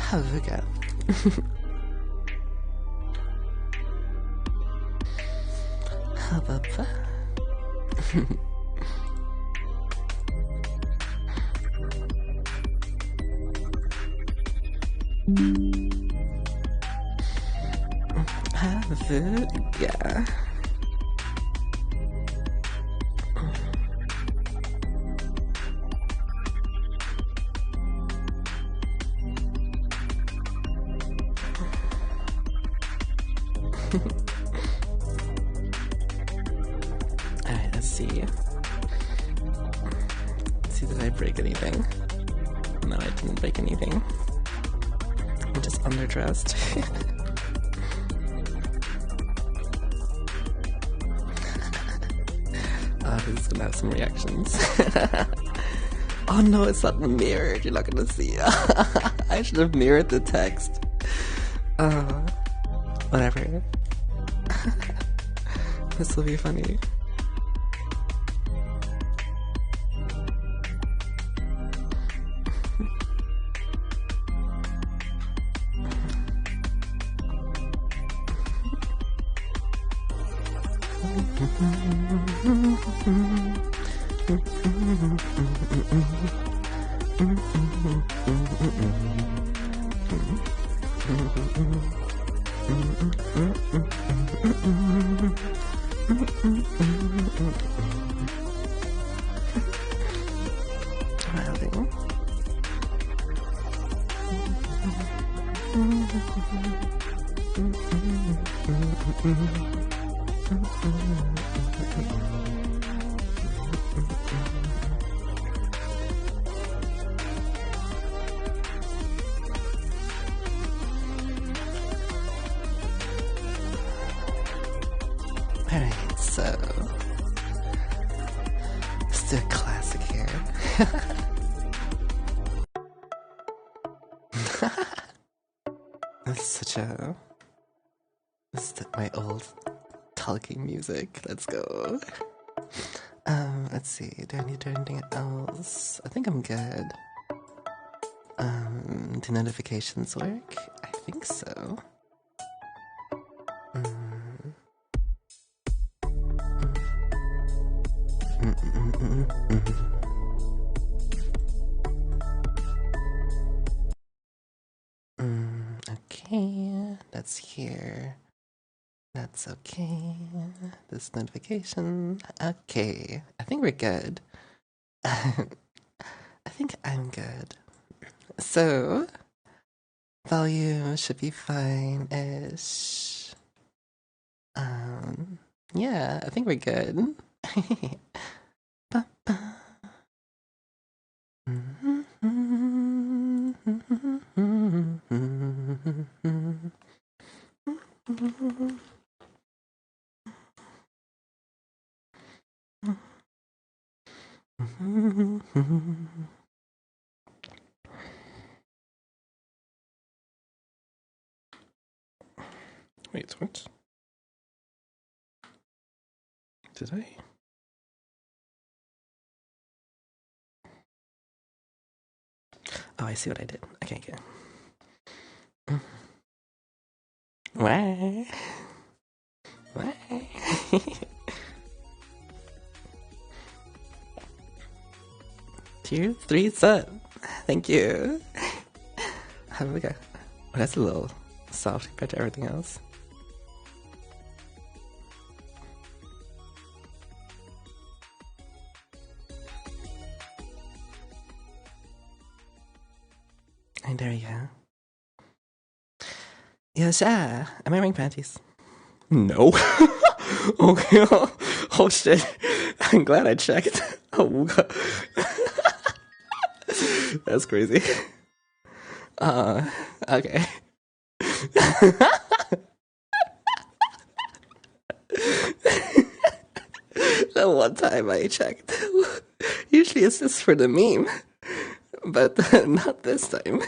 Have we go? How about that? Have it, yeah. Alright, let's see. Let's see, did I break anything? No, I didn't break anything. I'm just underdressed. This is gonna have some reactions. Oh no, it's not mirrored. You're not gonna see. I should have mirrored the text. Whatever. This will be funny. Alright, so let's do a classic here. This is my old talking music. Let's go. Let's see, do I need to do anything else? I think I'm good. Do notifications work? I think so. Okay, that's here. That's okay. This notification. Okay, I think we're good. I think I I'm good. So, volume should be fine-ish. Yeah, I think we're good. Wait, what? Did I? Oh, I see what I did. Okay, okay. Why? Why? 2, 3, sub. Thank you. How do we go? Oh, that's a little soft compared to everything else. And there you go. Yes, am I wearing panties? No. Okay. Oh shit. I'm glad I checked. Oh, that's crazy. Okay. The one time I checked. Usually it's just for the meme. But not this time.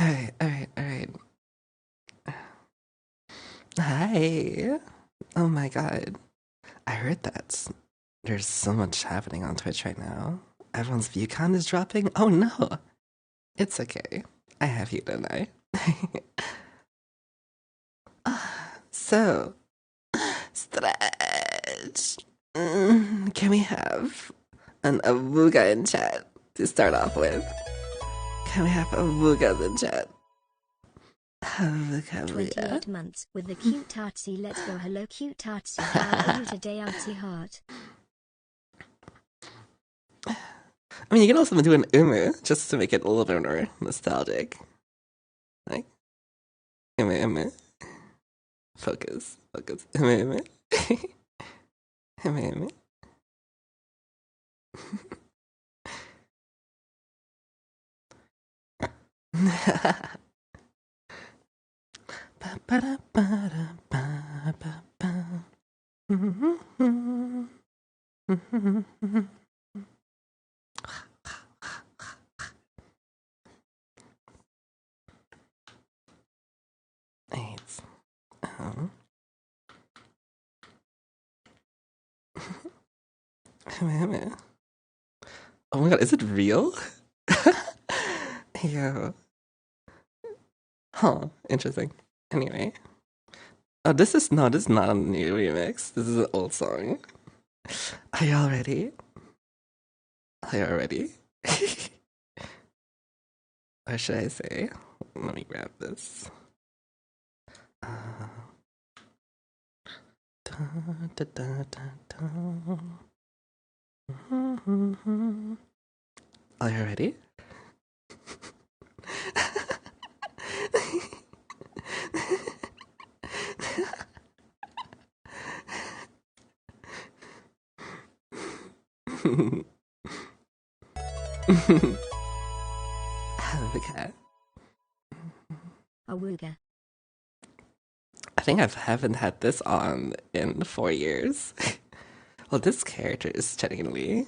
Alright. Hi. Oh my god. I heard that there's so much happening on Twitch right now. Everyone's view count is dropping. Oh no. It's okay. I have you, don't I? So, stretch. Can we have an awooga in chat to start off with? Can we have awoogas in chat? 28 months with the cute artsy. Let's go. Hello, cute artsy. How are you today, artsy heart? I mean, you can also do an just to make it a little bit more nostalgic. Like, umu. Focus. Umu. Umu. AIDS. Oh my god, is it real? Yo. Huh, interesting. Anyway. Oh, this is not a new remix. This is an old song. Are y'all ready? Or should I say? Let me grab this. Are you ready? Okay. Awooga. I think I haven't had this on in 4 years. Well, this character is technically.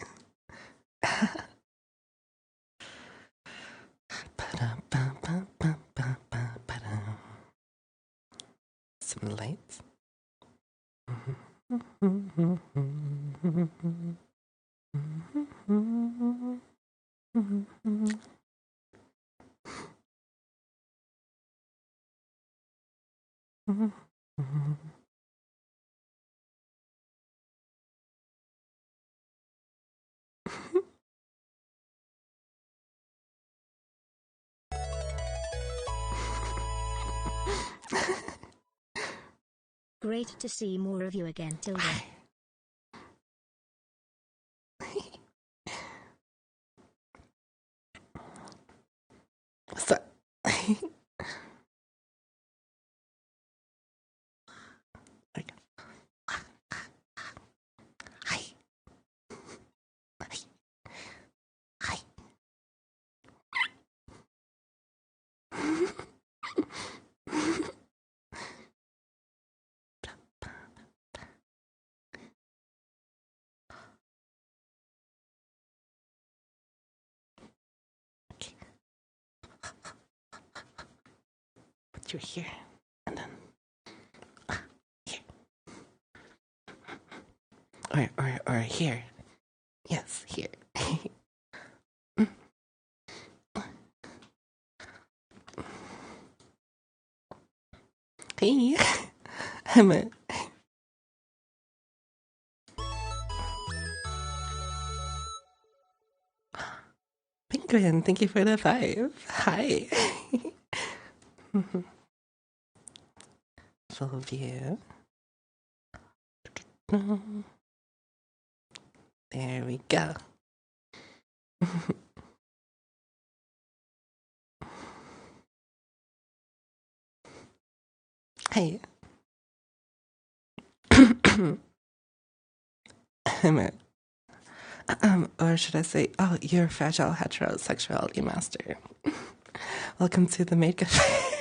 Some lights. great to see more of you again, Tilda. So, put you here, and then here, or here. Yes, here. Hey, Emma. Penguin, thank you for the 5. Hi. Full view. There we go. Hey. Emma. Or should I say, oh, you're fragile heterosexuality master. Welcome to the Maid Cafe.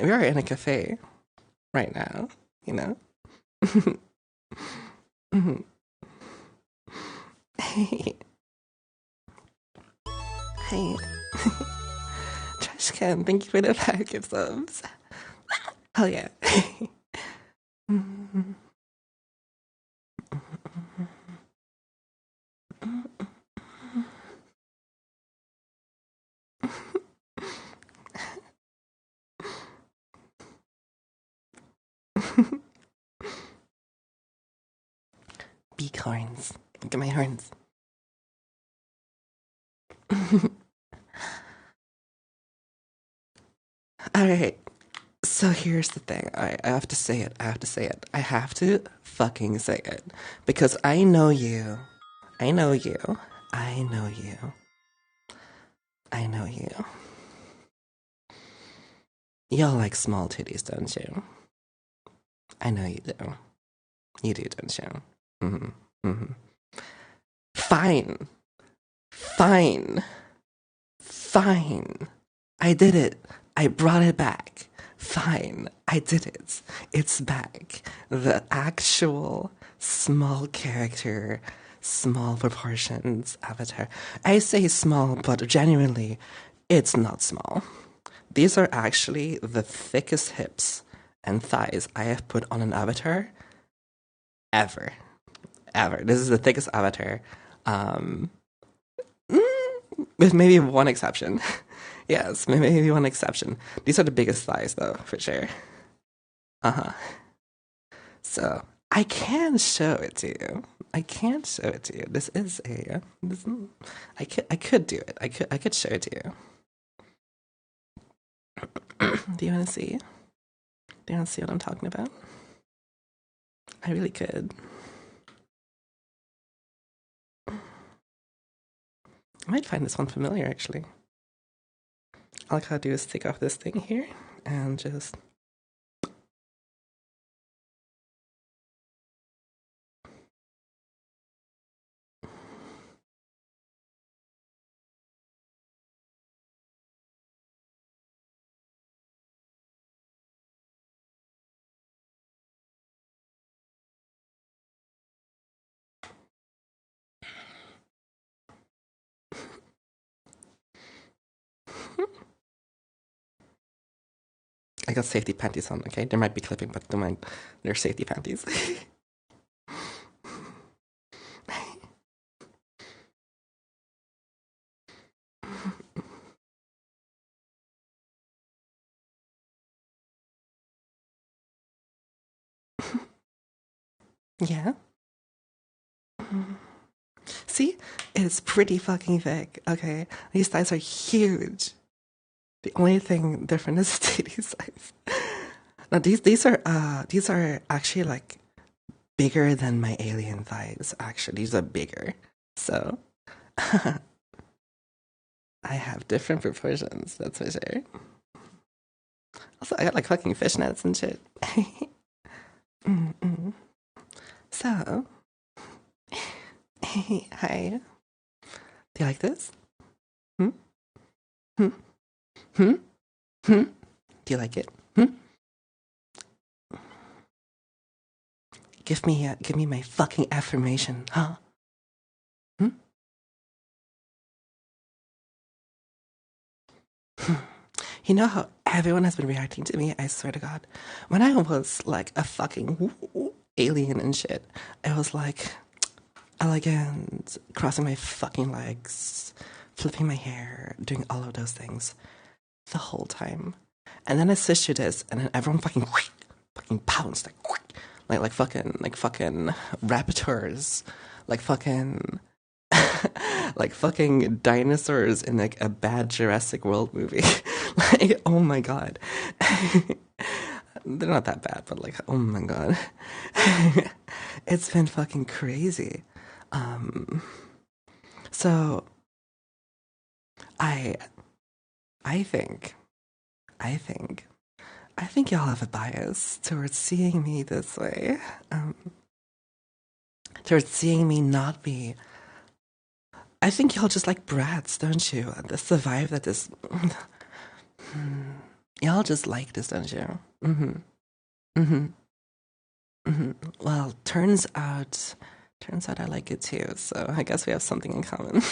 We are in a cafe right now, you know? Hey. Hey. Trash can, thank you for the 5 gift subs. Hell yeah. Beak horns. Look at my horns. Alright. So here's the thing. I have to say it. I have to say it. I have to fucking say it. Because I know you. I know you. I know you. I know you. Y'all like small titties, don't you? I know you do. You do, don't you? Fine. Fine. Fine. I did it. I brought it back. Fine. I did it. It's back. The actual small character, small proportions avatar. I say small, but genuinely, it's not small. These are actually the thickest hips and thighs I have put on an avatar ever. Ever. This is the thickest avatar. With maybe one exception. Yes, maybe one exception. These are the biggest thighs, though, for sure. So, I can show it to you. I can show it to you. This is a. I could do it. I could show it to you. Do you want to see? Do you want to see what I'm talking about? I really could. I might find this one familiar, actually. All I gotta do is take off this thing here and just. I got safety panties on, okay? There might be clipping, but don't mind. They're safety panties. Yeah? See? It's pretty fucking thick, okay? These thighs are huge. The only thing different is titty size. Now these are actually like bigger than my alien thighs. Actually, these are bigger. So I have different proportions. That's for sure. Also, I got like fucking fishnets and shit. Mm-mm. So, hi. Do you like this? Hmm? Hmm? Hmm? Hmm? Do you like it? Hmm? Give me my fucking affirmation, huh? Hmm? You know how everyone has been reacting to me? I swear to God. When I was like a fucking alien and shit, I was like elegant, crossing my fucking legs, flipping my hair, doing all of those things the whole time. And then I switched to this, and then everyone fucking pounced like fucking raptors, like fucking like fucking dinosaurs in like a bad Jurassic World movie. Like, oh my god. They're not that bad, but like, oh my god. It's been fucking crazy. Um, so I I think I think I think y'all have a bias towards seeing me this way. Um, towards seeing me not be. I think y'all just like brats, don't you? That's the vibe that this. Y'all just like this, don't you? Mm-hmm. Mm-hmm. Mm-hmm. Well, turns out I like it too. So I guess we have something in common.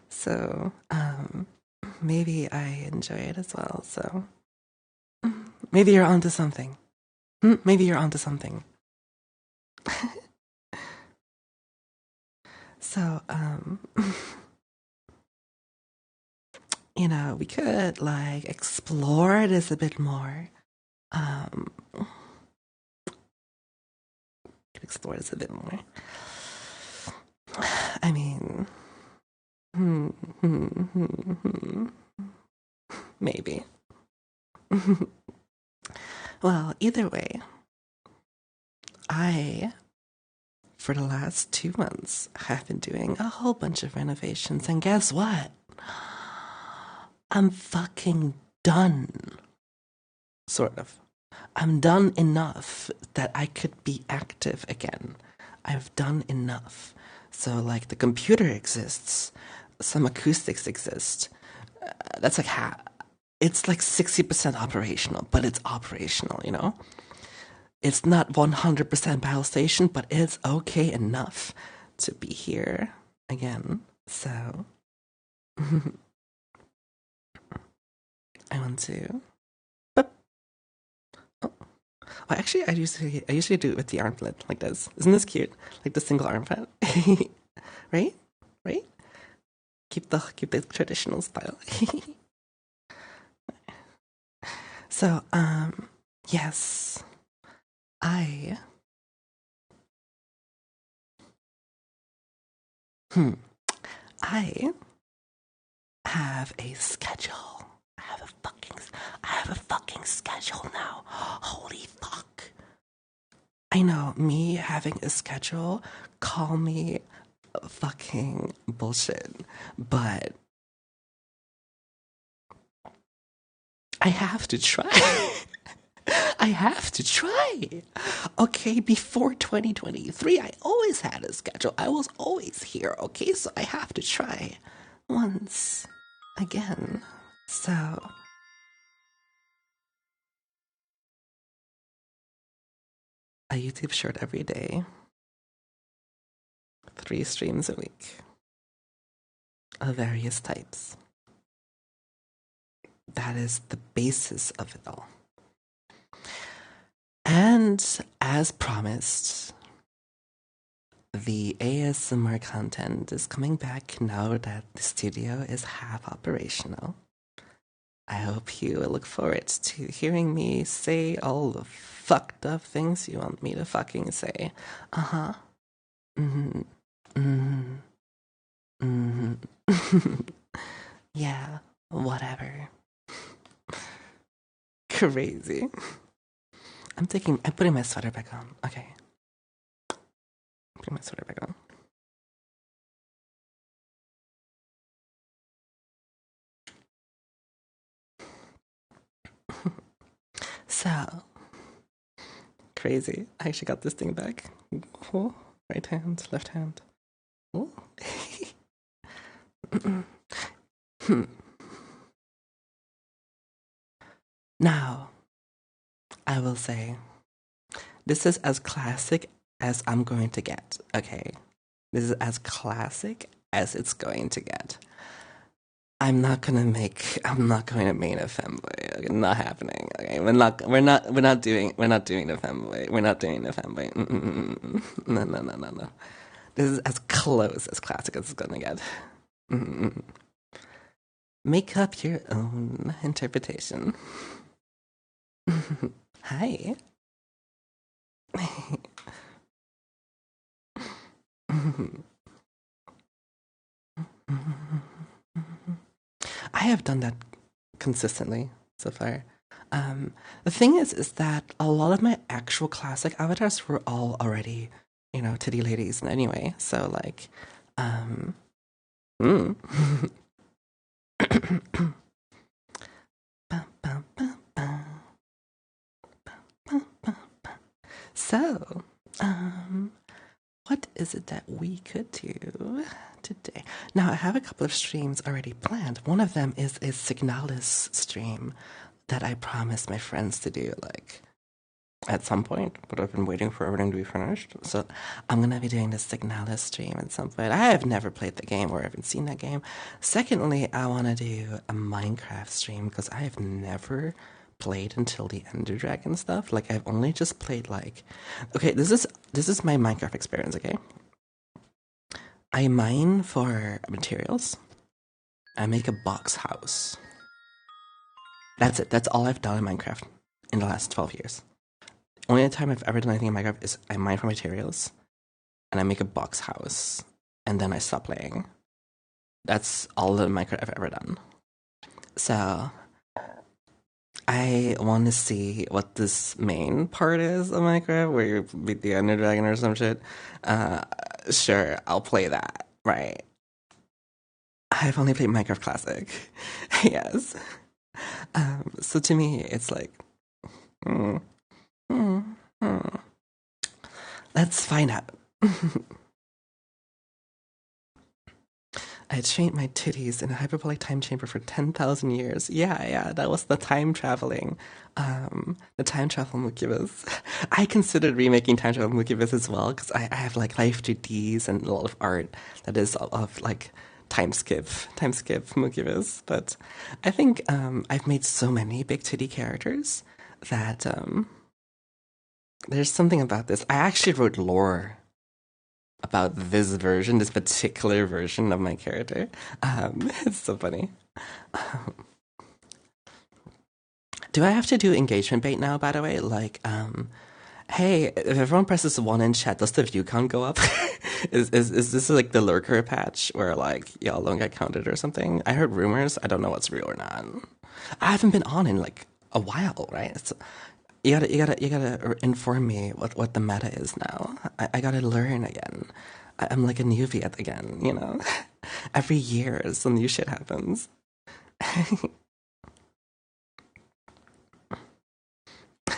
So maybe I enjoy it as well. So maybe you're onto something. Maybe you're onto something. So we could like explore this a bit more. Um, could explore this a bit more. I mean, hmm, hmm, hmm, hmm. Maybe. Well, either way, I, for the last 2 months, have been doing a whole bunch of renovations, and guess what? I'm fucking done. Sort of. I'm done enough that I could be active again. I've done enough. So, like, the computer exists, some acoustics exist. That's like it's like 60% operational, but it's operational. It's not 100% battle station, but it's okay enough to be here again. So, I want to. Oh, I usually do it with the armpit like this. Isn't this cute? Like the single armpit, right? Right? Keep the traditional style. So, yes, I hmm, I have a schedule. I have a fucking schedule now. Holy fuck! I know me having a schedule. Call me fucking bullshit, but I have to try. I have to try. Okay, before 2023, I always had a schedule. I was always here, okay? So I have to try once again. So, a YouTube short every day, 3 streams a week of various types. That is the basis of it all. And as promised, the ASMR content is coming back now that the studio is half operational. I hope you look forward to hearing me say all the fucked up things you want me to fucking say. Uh huh. Mm hmm. Mm hmm. Mm. Yeah, whatever. Crazy. I'm putting my sweater back on. Okay. Putting my sweater back on. So, crazy. I actually got this thing back. Oh, right hand, left hand. Oh. Now, I will say, this is as classic as I'm going to get, okay? This is as classic as it's going to get. I'm not gonna main a femboy. Okay, not happening. Okay, we're not doing the femboy. We're not doing the femboy. No, no, no, no, no. This is as close as classic as it's gonna get. Make up your own interpretation. Hi. I have done that consistently so far. The thing is that a lot of my actual classic avatars were all already, titty ladies anyway. So like, mm. So, what is it that we could do today? Now, I have a couple of streams already planned. One of them is a Signalis stream that I promised my friends to do, like, at some point, but I've been waiting for everything to be finished. So I'm gonna be doing the Signalis stream at some point. I have never played the game or haven't seen that game. Secondly, I want to do a Minecraft stream because I have never played until the Ender Dragon stuff. Like I've only just played okay, this is my Minecraft experience. Okay, I mine for materials. I make a box house. That's it. That's all I've done in Minecraft in the last 12 years. Only time I've ever done anything in Minecraft is I mine for materials and I make a box house and then I stop playing. That's all the Minecraft I've ever done. So I want to see what this main part is of Minecraft where you beat the Ender Dragon or some shit. Sure, I'll play that, right? I've only played Minecraft Classic. Yes. So to me, it's like, mm, mm, mm. Let's find out. I trained my titties in a hyperbolic time chamber for 10,000 years. Yeah, that was the time traveling. The time travel Mukibas. I considered remaking time travel Mukibas as well because I have like live 3Ds and a lot of art that is of like time skip Mukibas. But I think I've made so many big titty characters that there's something about this. I actually wrote lore about this particular version of my character. It's so funny. Do I have to do engagement bait now, by the way? Like, hey, if everyone presses one in chat, does the view count go up? is this like the lurker patch where like y'all don't get counted or something? I heard rumors. I don't know what's real or not. I haven't been on in like a while, right? You gotta inform me what the meta is now. I gotta learn again. I'm like a newbie again, you know. Every year some new shit happens.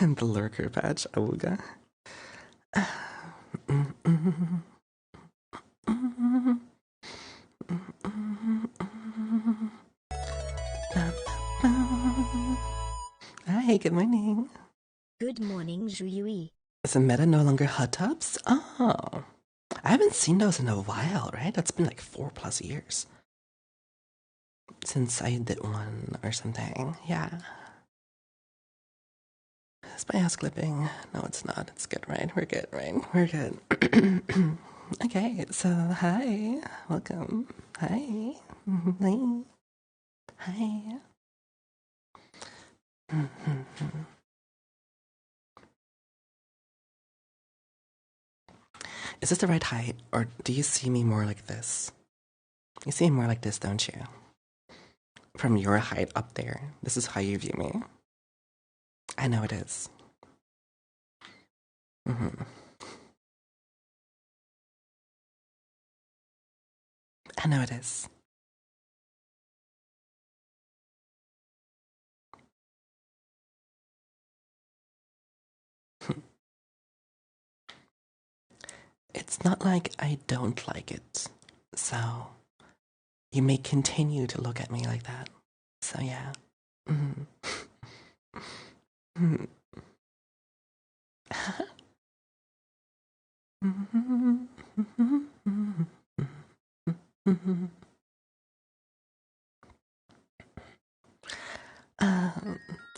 And the lurker patch, Awuga. Hi, good morning. Good morning, Zhuyui. Is the meta no longer hot tubs? Oh. I haven't seen those in a while, right? That's been like 4+ years since I did one or something. Yeah. Is my ass clipping? No, it's not. It's good, right? We're good, right? We're good. Okay, so hi. Welcome. Hi. Hi. Hi. Is this the right height, or do you see me more like this? You see me more like this, don't you? From your height up there, this is how you view me. I know it is. Mm-hmm. I know it is. It's not like I don't like it. So, you may continue to look at me like that. So, yeah. Mm-hmm.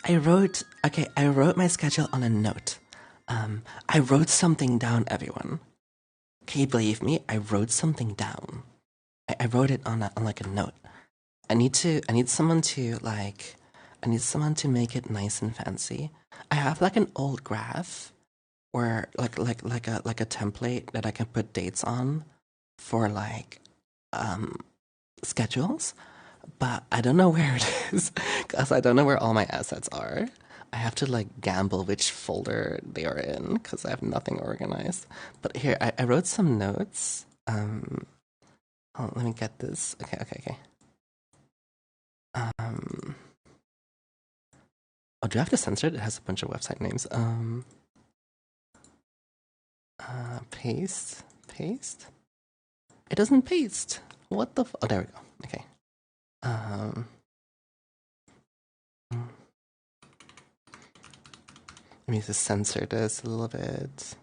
I wrote my schedule on a note. I wrote something down, everyone. Can you believe me? I wrote something down. I wrote it on like a note. I need someone to make it nice and fancy. I have like an old graph or like a template that I can put dates on for like schedules, but I don't know where it is because I don't know where all my assets are. I have to like gamble which folder they are in because I have nothing organized. But here, I wrote some notes. Oh, let me get this. Okay. Oh, do I have to censor it? It has a bunch of website names. Paste. It doesn't paste. What the? Oh, there we go. Okay. Let me just censor this a little bit.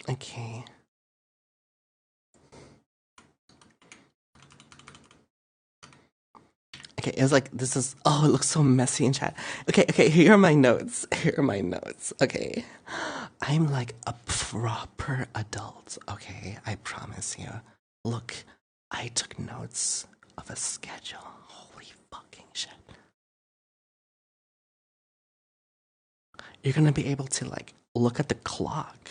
Okay. Okay, it was like this is. Oh, it looks so messy in chat. Okay. Here are my notes. Okay, I'm like a proper adult. Okay, I promise you. Look, I took notes of a schedule. Holy fucking shit! You're gonna be able to like look at the clock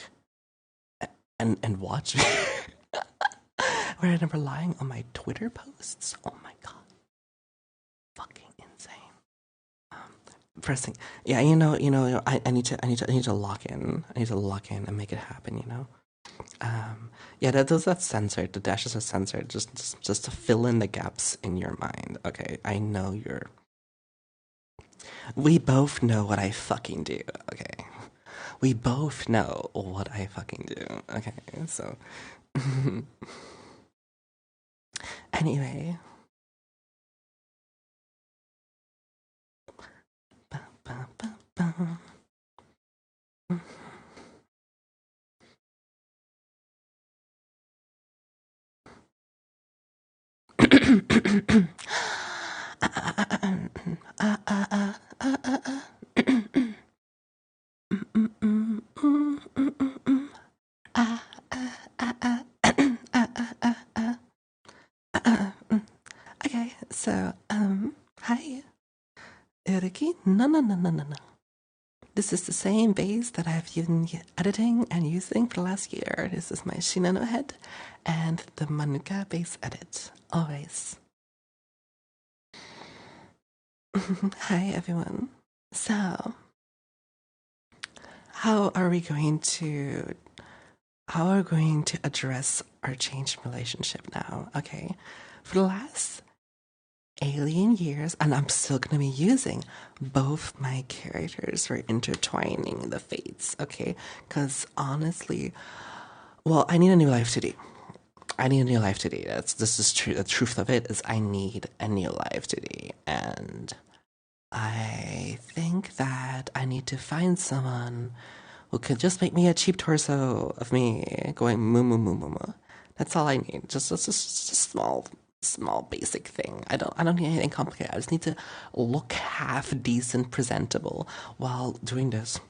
and watch me. Where I'm relying on my Twitter posts. Oh my god, fucking insane. Pressing, yeah, I need to lock in. I need to lock in and make it happen. Yeah, that's censored. The dashes are censored, just to fill in the gaps in your mind. Okay, I know you're. We both know what I fucking do. Okay, we both know what I fucking do. Okay, so anyway. Okay, so hi, Eriki. No. This is the same base that I've been editing and using for the last year. This is my Shinano head and the Manuka base edit. Always. Hi, everyone. So, how are we going to address our changed relationship now? Okay, for the last alien years, and I'm still going to be using both my characters for intertwining the fates, okay? Because honestly, well, I need a new life today. This is true. The truth of it is, I need a new life today, and I think that I need to find someone who could just make me a cheap torso of me going moo moo moo moo moo. That's all I need. Just a small basic thing. I don't need anything complicated. I just need to look half decent presentable while doing this.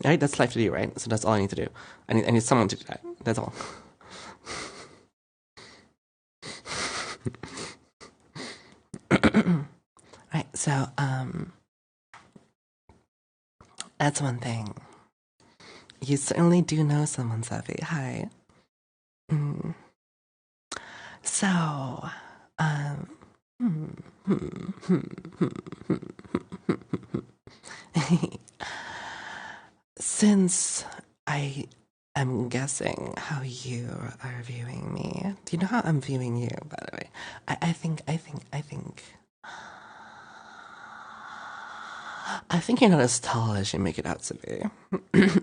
Right? That's life to do, right? So that's all I need to do. I need someone to do that. That's all. Right, so that's one thing. You certainly do know someone, Safi. Hi. Mm. So, since I am guessing how you are viewing me, do you know how I'm viewing you, by the way? I think you're not as tall as you make it out to be.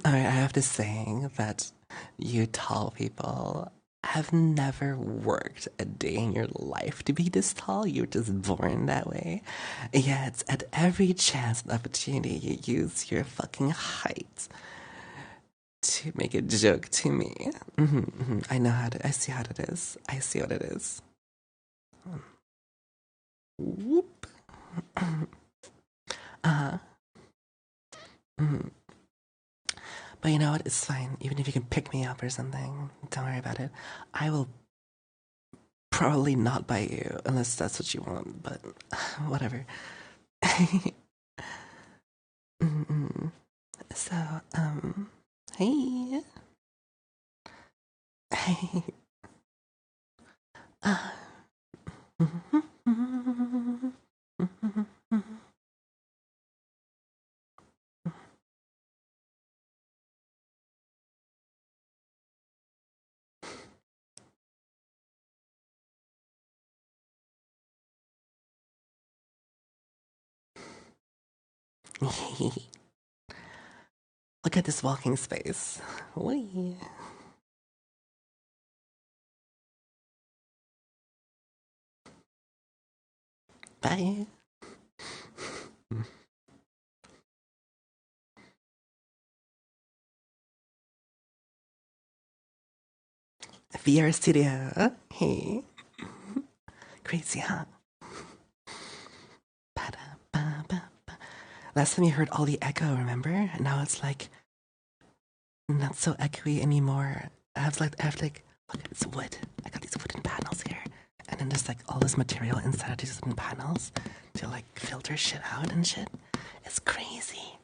I have this saying that you tall people have never worked a day in your life to be this tall. You're just born that way. Yet, at every chance and opportunity, you use your fucking height to make a joke to me. I know how to. I see how it is. I see what it is. Whoop. But you know what? It's fine. Even if you can pick me up or something, don't worry about it. I will probably not bite you unless that's what you want, but whatever. So, hey. Hey. Look at this walking space. Whee. Bye. VR Studio. Hey. Crazy, huh? Last time you heard all the echo, remember? Now it's like not so echoey anymore. I have like, look, it's wood. I got these wooden panels here. And then there's like all this material inside of these wooden panels to like filter shit out and shit. It's crazy.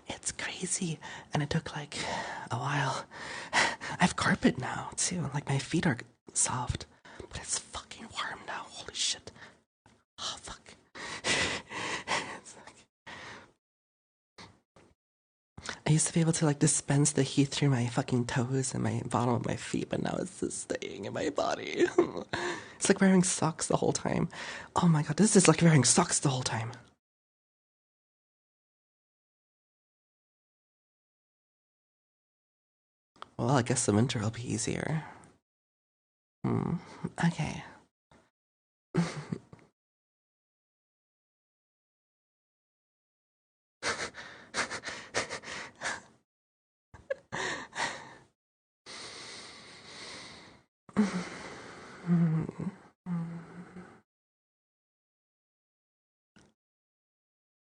It's crazy. And it took like a while. I have carpet now too. Like my feet are soft. But it's fucking warm now. Holy shit. Oh fuck. I used to be able to like dispense the heat through my fucking toes and my bottom of my feet, but now it's just staying in my body. It's like wearing socks the whole time. Oh my god, this is like wearing socks the whole time. Well, I guess the winter will be easier. Okay.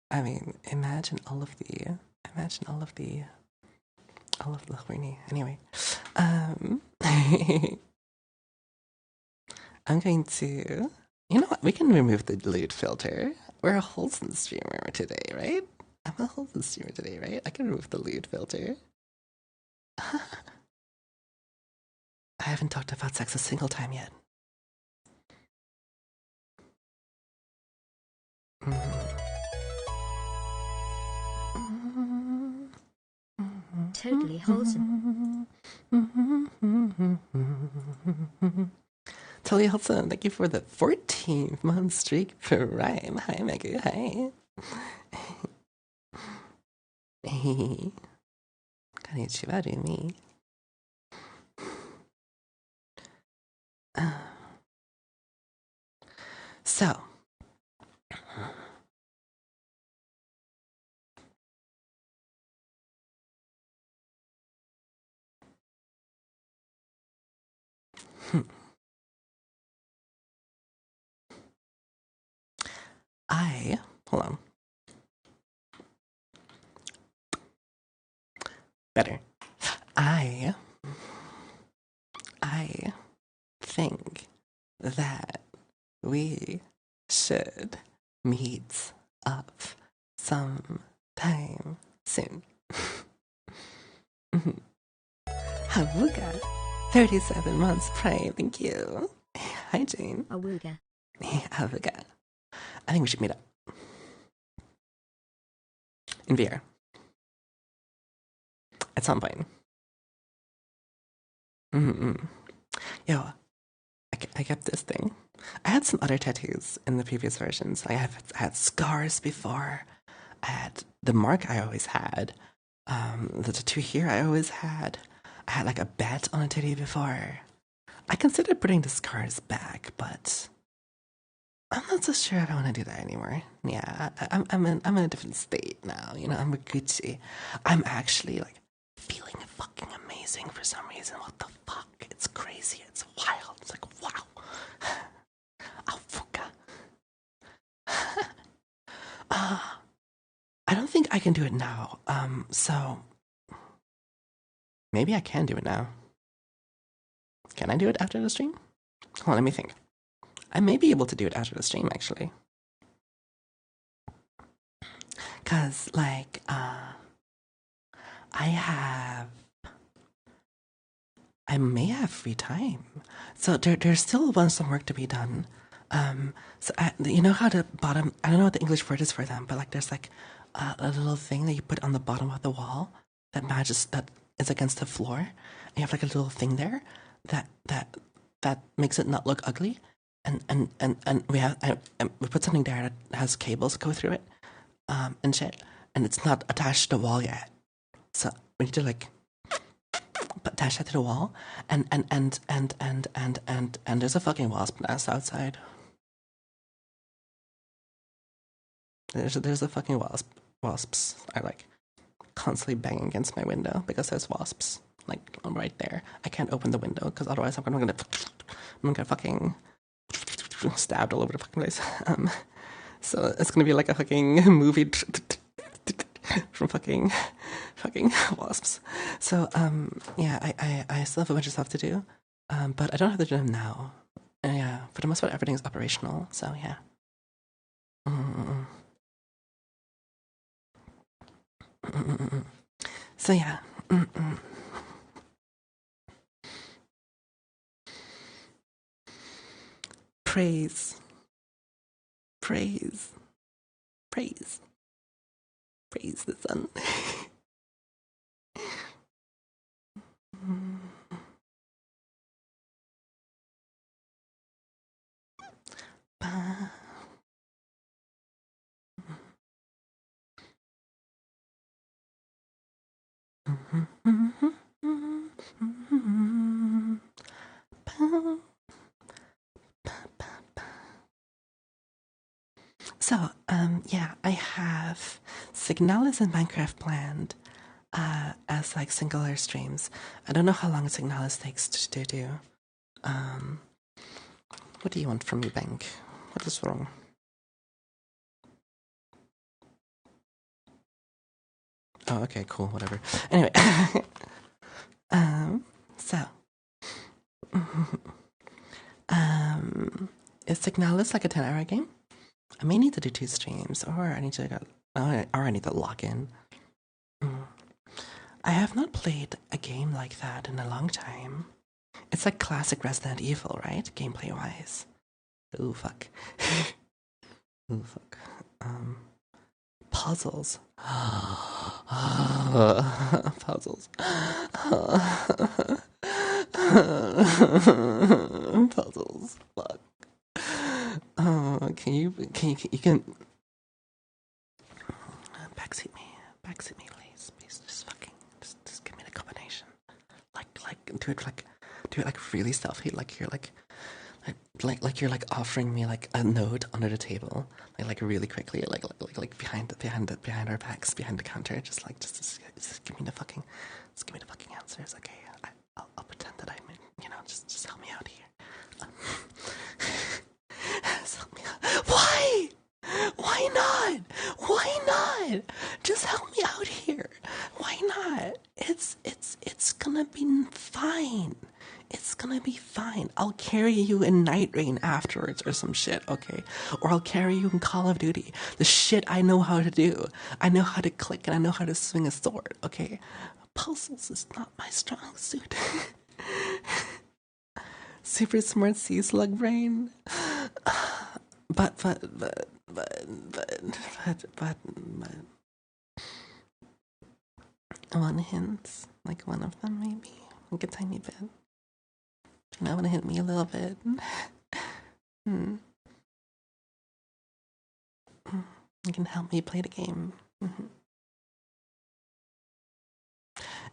I mean, imagine all of the horny. Anyway, I'm going to, you know what? We can remove the lewd filter. We're a wholesome streamer today, right? I'm a wholesome streamer today, right? I can remove the lewd filter. I haven't talked about sex a single time yet. Totally wholesome. Totally wholesome. Thank you for the 14th month streak prime. Hi, Megu. Hi. Konnichiwa, Rumi. So, hold on. Better. I think that we should meet up sometime soon. Havuga. 37 months prime, thank you. Hi, Jane. Awooga. Havuga. I think we should meet up. In VR. At some point. Yo, I kept this thing. I had some other tattoos in the previous versions. I had scars before. I had the mark I always had. The tattoo here I always had. I had like a bat on a titty before. I considered putting the scars back, but I'm not so sure if I want to do that anymore. Yeah, I'm in a different state now. You know, I'm a Gucci. I'm actually like feeling fucking amazing for some reason. What the fuck? It's crazy. It's wild. It's like wow. Oh fuka. I don't think I can do it now. So maybe I can do it now. Can I do it after the stream? Hold on, let me think. I may be able to do it after the stream, actually. Cause like, I may have free time. So there's still some work to be done. So you know how the bottom, I don't know what the English word is for them, but like there's like a little thing that you put on the bottom of the wall that that is against the floor. And you have like a little thing there that makes it not look ugly. And we put something there that has cables go through it, and shit. And it's not attached to the wall yet. So we need to like attach that to the wall. And there's a fucking wasp nest outside. There's a fucking wasps are like constantly banging against my window because there's wasps like right there. I can't open the window because otherwise I'm gonna fucking stabbed all over the fucking place. So it's gonna be like a fucking movie from fucking wasps. So yeah, I still have a bunch of stuff to do, but I don't have to do them now. Yeah, for the most part, everything's operational. So yeah. So yeah. Praise the sun. So, yeah, I have Signalis and Minecraft planned as like singular streams. I don't know how long Signalis takes to do. What do you want from me, Bank? What is wrong? Oh, okay, cool, whatever. Anyway, so, is Signalis like a 10-hour game? I may need to do 2 streams, or I need to log in. I have not played a game like that in a long time. It's like classic Resident Evil, right? Gameplay-wise. Ooh, fuck. Ooh, fuck. Puzzles. Puzzles. Puzzles. Fuck. You can backseat me, please, just give me the combination, do it like really stealthy, like you're like you're like offering me like a note under the table, like really quickly, like behind our backs, behind the counter, just give me the fucking answers, okay? I'll pretend that I'm just help me out here. Why? Why not? Why not? Just help me out here. Why not? It's fine. I'll carry you in Night Rain afterwards or some shit, okay? Or I'll carry you in Call of Duty. The shit I know how to do. I know how to click and I know how to swing a sword, okay? Puzzles is not my strong suit. Super smart sea slug brain. But one hint, like one of them maybe, like a tiny bit. You want to hit me a little bit. You can help me play the game.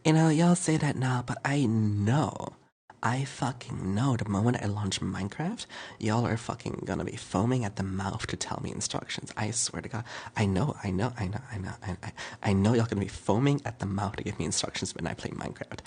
You know, y'all say that now, but I fucking know the moment I launch Minecraft, y'all are fucking gonna be foaming at the mouth to tell me instructions. I swear to God. I know y'all gonna be foaming at the mouth to give me instructions when I play Minecraft.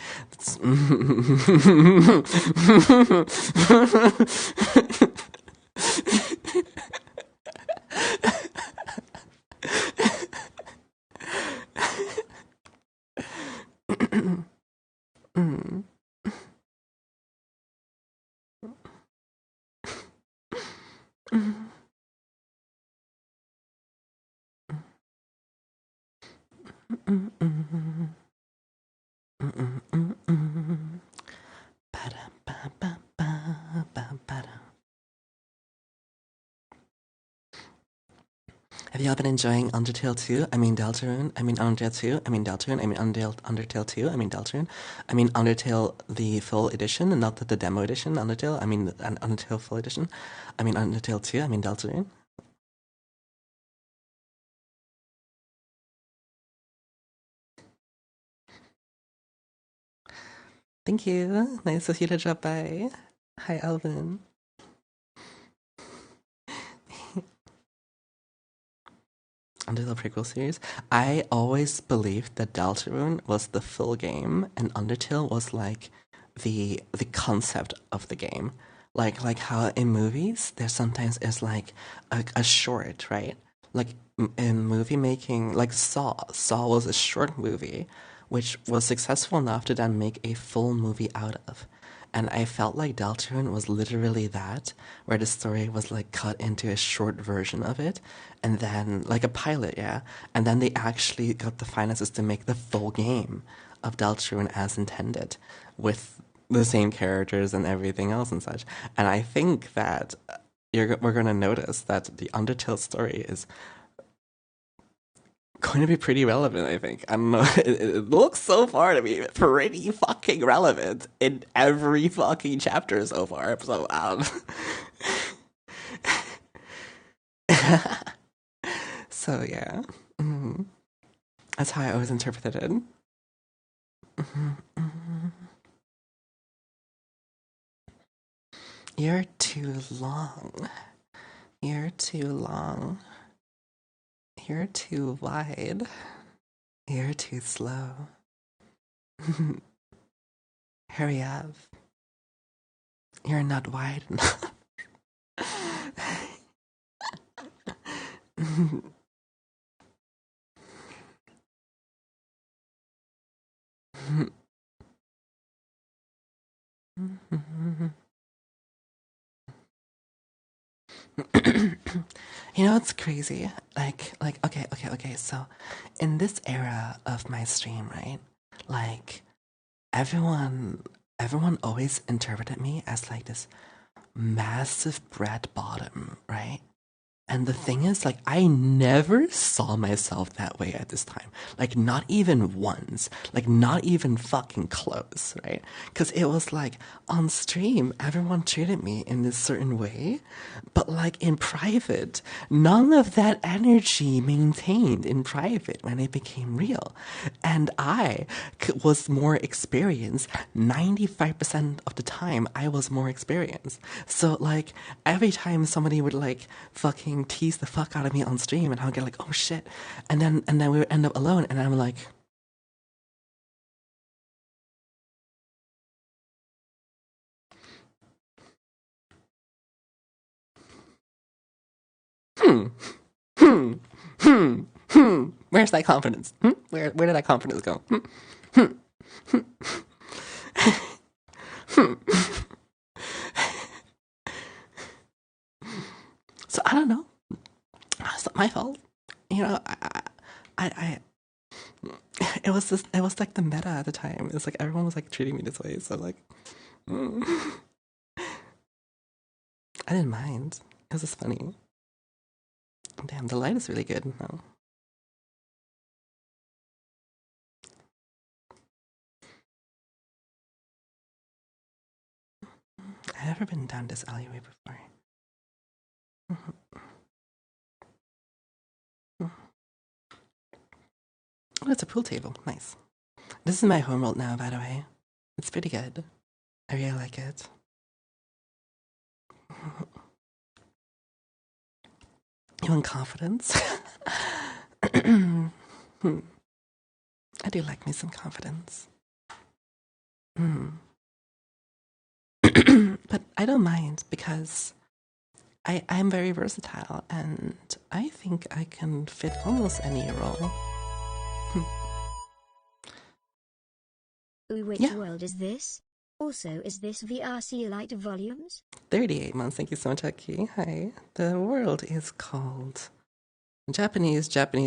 Have y'all been enjoying Undertale 2? I mean Deltarune? I mean Undertale 2? I mean Deltarune? I mean Undertale 2? I mean Deltarune? I mean Undertale the full edition and not the demo edition Undertale? I mean Undertale full edition? I mean Undertale 2? I mean Deltarune? Thank you. Nice of you to drop by. Hi, Alvin. Under the prequel series, I always believed that Deltarune was the full game and Undertale was like the concept of the game. Like how in movies there sometimes is like a short, right? Like in movie making, like Saw. Saw was a short movie which was successful enough to then make a full movie out of. And I felt like Deltarune was literally that, where the story was like cut into a short version of it, and then like a pilot, yeah. And then they actually got the finances to make the full game of Deltarune as intended, with the same characters and everything else and such. And I think that we're gonna notice that the Undertale story is going to be pretty relevant, I think. I don't know. It looks so far to be pretty fucking relevant in every fucking chapter so far. So, so yeah. That's how I always interpreted it. You're too long. You're too long. You're too wide. You're too slow. Hurry up. You're not wide enough. You know what's crazy? Like, okay. So, in this era of my stream, right? Like, everyone, everyone always interpreted me as like this massive bread bottom, right? And the thing is, like, I never saw myself that way at this time. Like, not even once. Like, not even fucking close, right? Because it was like, on stream, everyone treated me in this certain way. But, like, in private, none of that energy maintained in private when it became real. And I was more experienced. 95% of the time, I was more experienced. So, like, every time somebody would, like, fucking tease the fuck out of me on stream and I'll get like, oh shit, and then we would end up alone and I'm like, where's that confidence? Where did that confidence go? I don't know. It's not my fault. You know, I it was this. It was like the meta at the time. It's like everyone was like treating me this way, so like, mm. I didn't mind. It was just funny. Damn, the light is really good now. I've never been down this alleyway before. Oh, it's a pool table. Nice. This is my homeworld now, by the way. It's pretty good. I really like it. You want confidence? I do like me some confidence. But I don't mind because I'm very versatile and I think I can fit almost any role. Ooh, which world is this? Also, is this VRC Light Volumes? 38 months. Thank you so much, Aki. Hi. The world is called Japanese Blue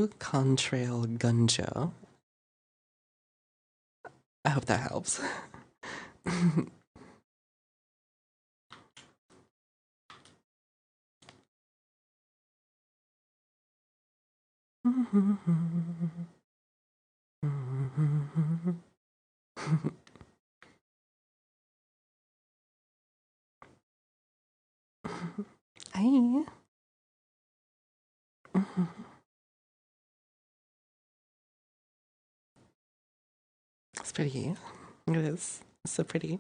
Contrail Gunjo. I hope that helps. Hi. It's pretty. It is. It's so pretty.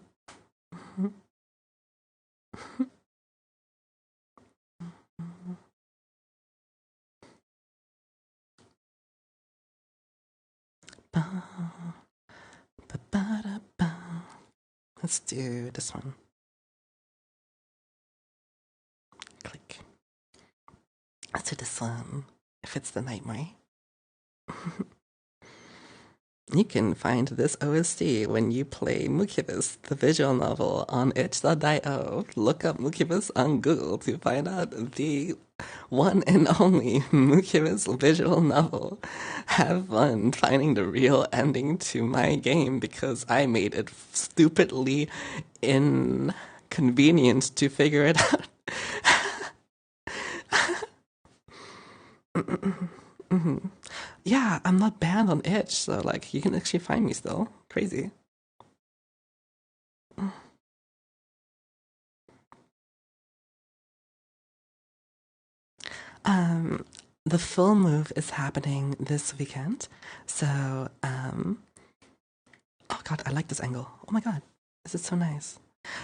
Let's do this one. Click. Let's do this one. If it's the nightmare. You can find this OST when you play Mukibus, the visual novel, on itch.io. Look up Mukibus on Google to find out the one and only Mukibus visual novel. Have fun finding the real ending to my game because I made it stupidly inconvenient to figure it out. Yeah, I'm not banned on itch, so like you can actually find me still. Crazy. The full move is happening this weekend. So, oh god, I like this angle. Oh my god, this is so nice.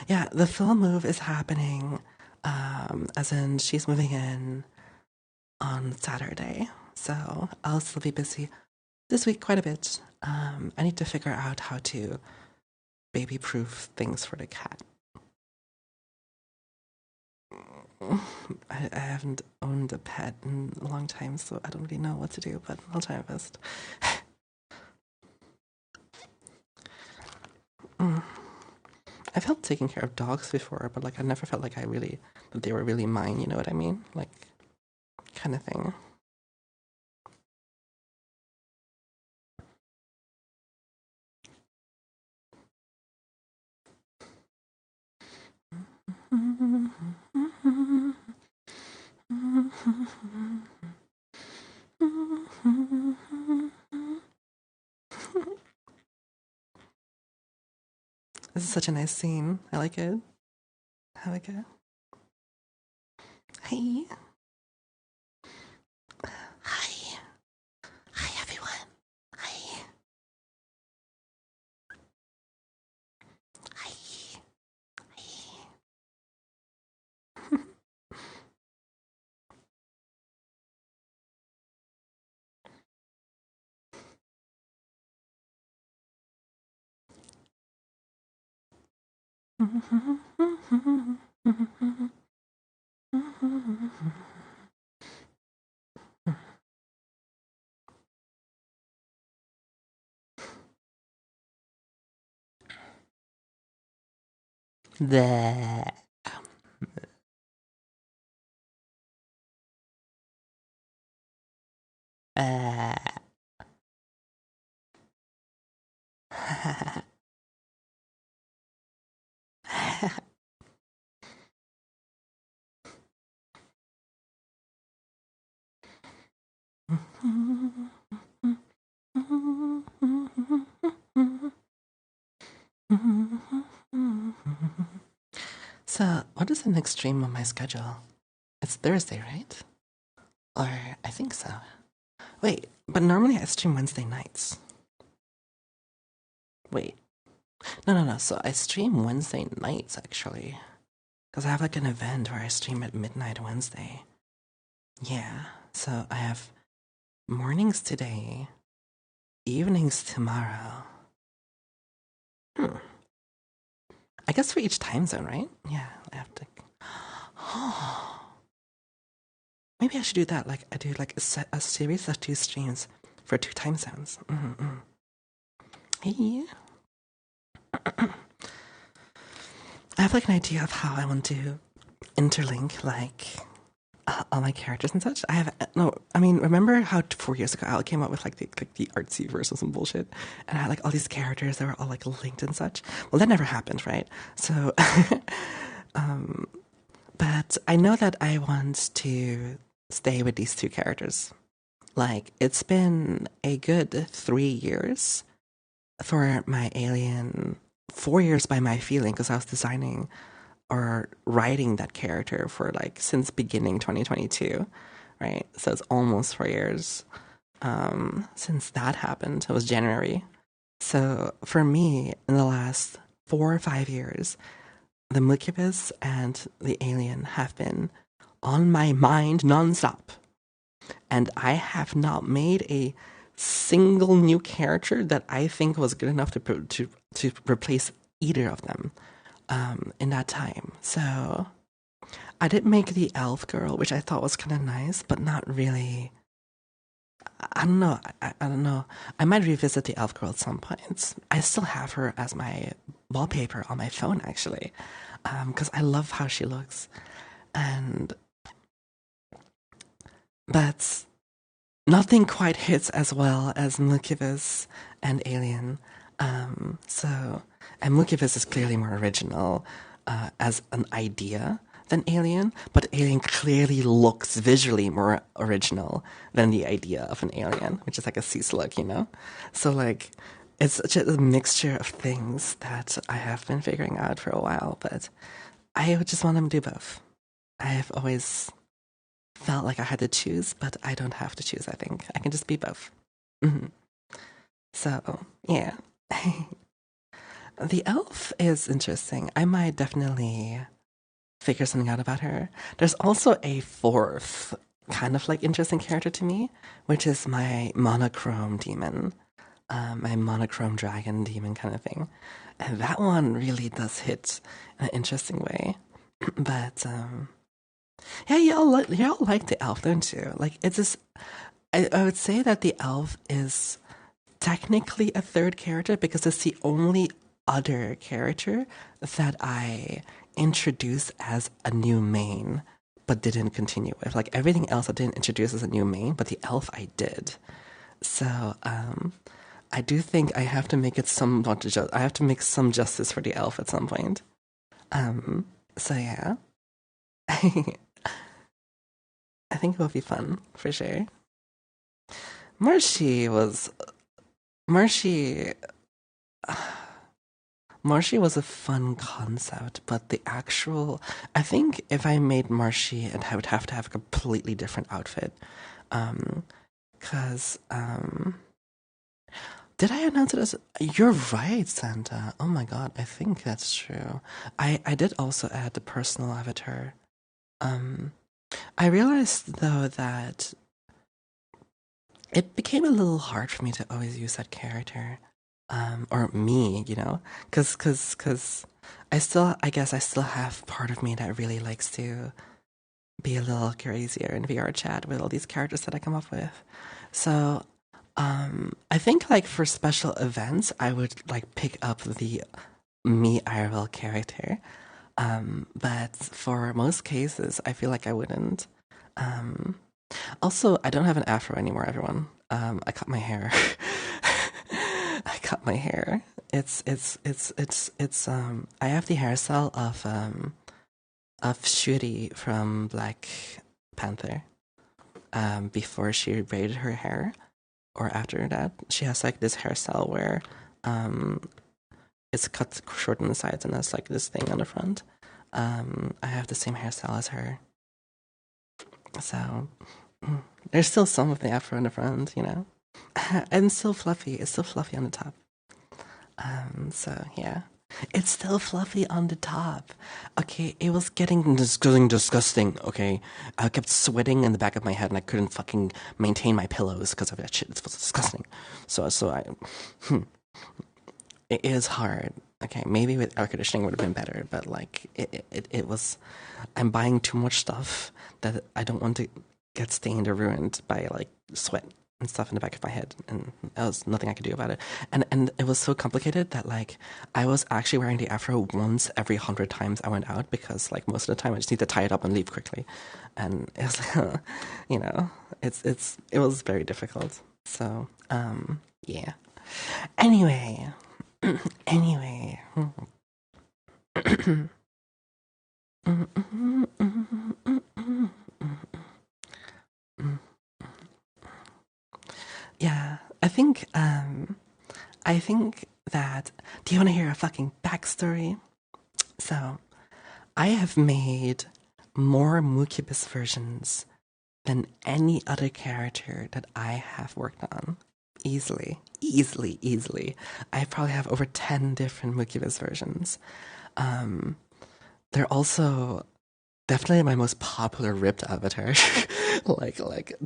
Yeah, the full move is happening, as in she's moving in on Saturday. So I'll still be busy this week quite a bit. I need to figure out how to baby proof things for the cat. I haven't owned a pet in a long time, so I don't really know what to do, but I'll try my best. I've helped taking care of dogs before, but like I never felt like that they were really mine, you know what I mean? Like, kind of thing. This is such a nice scene. I like it. I like it. Hey. Hi. Hi, everyone. Hi. Hi. Hi. The So, what is the next stream on my schedule? It's Thursday, right? Or I think so. Wait, but normally I stream Wednesday nights. Wait. No. So I stream Wednesday nights actually. Because I have like an event where I stream at midnight Wednesday. Yeah. So I have mornings today, evenings tomorrow. I guess for each time zone, right? Yeah, I have to. Maybe I should do that. Like I do like a series of 2 streams for 2 time zones. Hey. I have like an idea of how I want to interlink like all my characters and such. I have no. I mean, remember how 4 years ago I came up with like the artsy verse or some bullshit, and I had like all these characters that were all like linked and such. Well, that never happened, right? So, but I know that I want to stay with these 2 characters. Like it's been a good 3 years for my alien. 4 years by my feeling because I was designing or writing that character for like since beginning 2022, right? So it's almost 4 years since that happened. It was January. So for me, in the last 4 or 5 years, the Mucubus and the alien have been on my mind nonstop. And I have not made a single new character that I think was good enough to replace either of them in that time. So I did make the elf girl, which I thought was kind of nice, but not really. I don't know. I don't know. I might revisit the elf girl at some point. I still have her as my wallpaper on my phone, actually, because I love how she looks. And but nothing quite hits as well as Mucubus and Alien. So, and Mucubus is clearly more original as an idea than Alien, but Alien clearly looks visually more original than the idea of an alien, which is like a sea slug, you know? So, like, it's such a mixture of things that I have been figuring out for a while, but I just want to do both. I've always felt like I had to choose, but I don't have to choose, I think. I can just be both. So, yeah. The elf is interesting. I might definitely figure something out about her. There's also a 4th kind of like interesting character to me, which is my monochrome demon, my monochrome dragon demon kind of thing. And that one really does hit in an interesting way. But yeah, y'all like the elf, don't you? Like it's just, I would say that the elf is technically a 3rd character because it's the only other character that I introduced as a new main but didn't continue with. Like everything else I didn't introduce as a new main, but the elf I did. So I do think I have to make it I have to make some justice for the elf at some point. So yeah. I think it will be fun for sure. Marshy was Marshy Marshy was a fun concept, but the actual I think if I made Marshy, I would have to have a completely different outfit. Cause did I announce it as you're right, Santa? Oh my god, I think that's true. I did also add the personal avatar. I realized though that it became a little hard for me to always use that character. Or me, you know, cause I guess I still have part of me that really likes to be a little crazier in VR chat with all these characters that I come up with. So, I think like for special events, I would like pick up the me IRL character. But for most cases, I feel like I wouldn't. Also, I don't have an afro anymore, everyone. I cut my hair. I cut my hair. It's I have the hairstyle of Shuri from Black Panther. Before she braided her hair, or after that, she has like this hairstyle where um it's cut short on the sides and has like this thing on the front. I have the same hairstyle as her. So there's still some of the afro in the front, you know. And still fluffy. It's still fluffy on the top. So yeah. It's still fluffy on the top. Okay, it was getting disgusting. Okay, I kept sweating in the back of my head, and I couldn't fucking maintain my pillows because of that shit. It was disgusting. It is hard. Okay, maybe with air conditioning would have been better, but like it was. I'm buying too much stuff that I don't want to get stained or ruined by like sweat and stuff in the back of my head, and there was nothing I could do about it. And it was so complicated that like I was actually wearing the afro once every 100 times I went out, because like most of the time I just need to tie it up and leave quickly, and it was like, you know, it was very difficult. So yeah. Anyway, anyway. Yeah, I think that, do you want to hear a fucking backstory? So, I have made more Mukibus versions than any other character that I have worked on. Easily, easily, easily. I probably have over 10 different Mukibus versions. They're also definitely my most popular ripped avatar. like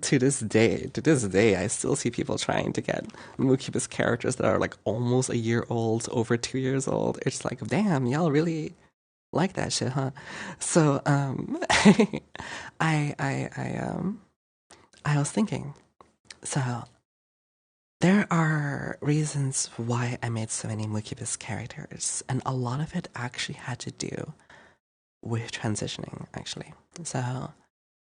to this day, I still see people trying to get Mukibus characters that are like almost a year old, over 2 years old. It's like, damn, y'all really like that shit, huh? So, I was thinking. So there are reasons why I made so many Mukibus characters, and a lot of it actually had to do with transitioning, actually. So,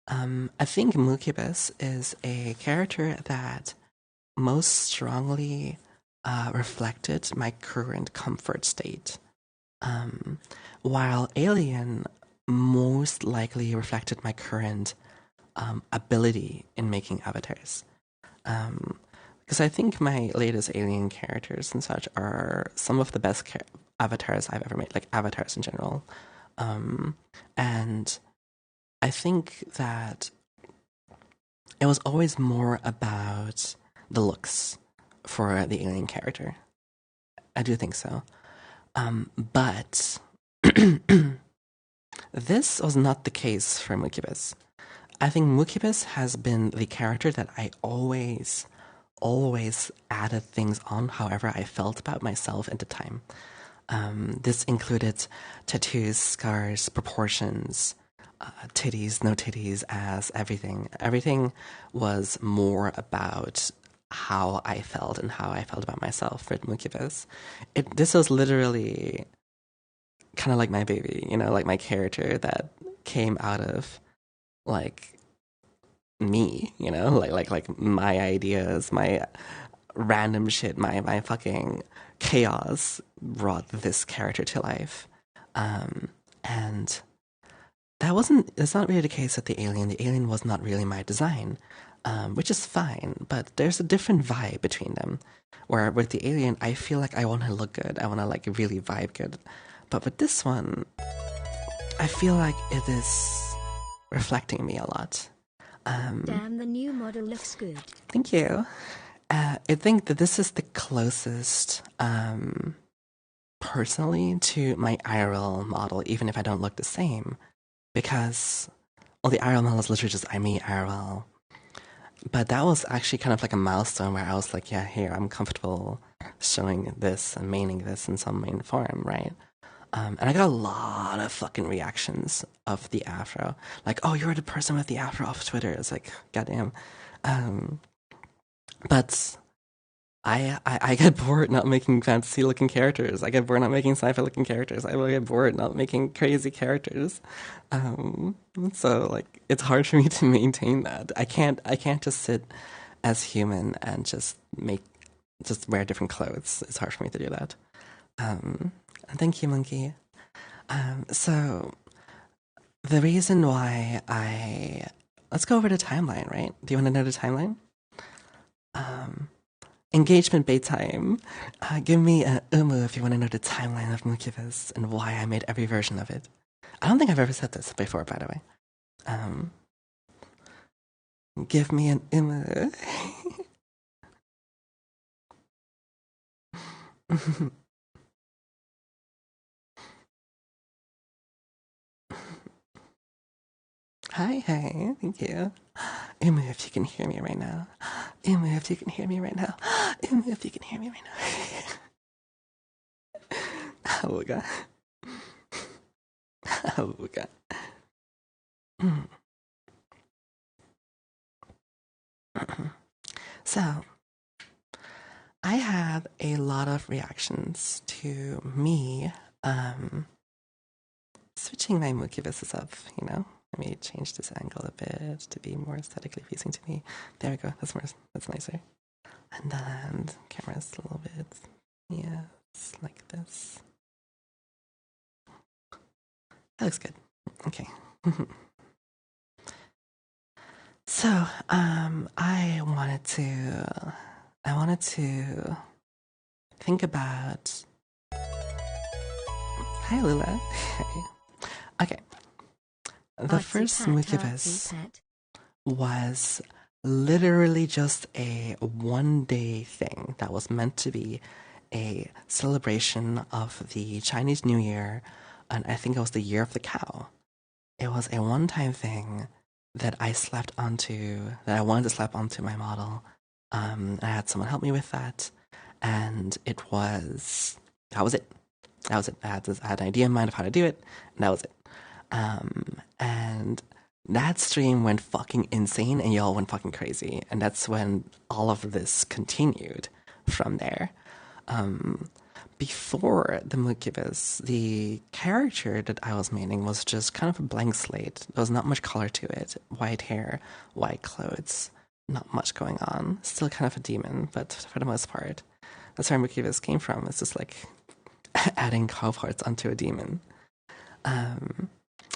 I think Mukibus is a character that most strongly reflected my current comfort state, while Alien most likely reflected my current ability in making avatars. Because I think my latest Alien characters and such are some of the best avatars I've ever made, like avatars in general. And I think that it was always more about the looks for the alien character. I do think so. But this was not the case for Mukibus. I think Mukibus has been the character that I always added things on however I felt about myself at the time. This included tattoos, scars, proportions, titties, no titties, ass, everything. Everything was more about how I felt and how I felt about myself with Mukibus. This was literally kind of like my baby, you know, like my character that came out of like me, you know, like my ideas, my random shit, my fucking chaos brought this character to life. And that's not really the case with the alien. The alien was not really my design, which is fine, but there's a different vibe between them. Where with the alien, I feel like I want to look good, I want to like really vibe good. But with this one, I feel like it is reflecting me a lot. Damn, the new model looks good. Thank you. I think that this is the closest, personally, to my IRL model, even if I don't look the same. Because, well, the IRL model is literally just I me IRL. But that was actually kind of like a milestone where I was like, yeah, here, I'm comfortable showing this and maining this in some main form, right? And I got a lot of fucking reactions of the afro. Like, oh, you're the person with the afro off Twitter. It's like, goddamn. But I get bored not making fantasy looking characters. I get bored not making sci-fi looking characters. I will get bored not making crazy characters. Um, so like it's hard for me to maintain that. I can't just sit as human and just wear different clothes. It's hard for me to do that. Um, thank you, Monkey. So the reason why I let's go over the timeline, right? Do you want to know the timeline? Um, Engagement bait time. Give me a umu if you want to know the timeline of Mukivis and why I made every version of it. I don't think I've ever said this before, by the way. Um, give me an umu. Hi, hey, thank you. Umu, if you can hear me right now. Umu, if you can hear me right now. Umu, if you can hear me right now. Auga. Auga. So, I had a lot of reactions to me switching my Mukivis's up, you know? Let me change this angle a bit to be more aesthetically pleasing to me. There we go. That's nicer. And then camera's a little bit, yes, like this. That looks good. Okay. So, I wanted to think about. Hi, Lula. Okay. The first Mukivis was literally just a 1 day thing that was meant to be a celebration of the Chinese New Year, and I think it was the Year of the Cow. It was a one-time thing that that I wanted to slap onto my model. I had someone help me with that, and that was it. That was it. I had an idea in mind of how to do it, and that was it. And that stream went fucking insane, and y'all went fucking crazy, and that's when all of this continued from there. Before the Mukibus, the character that I was making was just kind of a blank slate. There was not much color to it. White hair, white clothes, not much going on. Still kind of a demon, but for the most part, that's where Mukibus came from. It's just like adding cow parts onto a demon.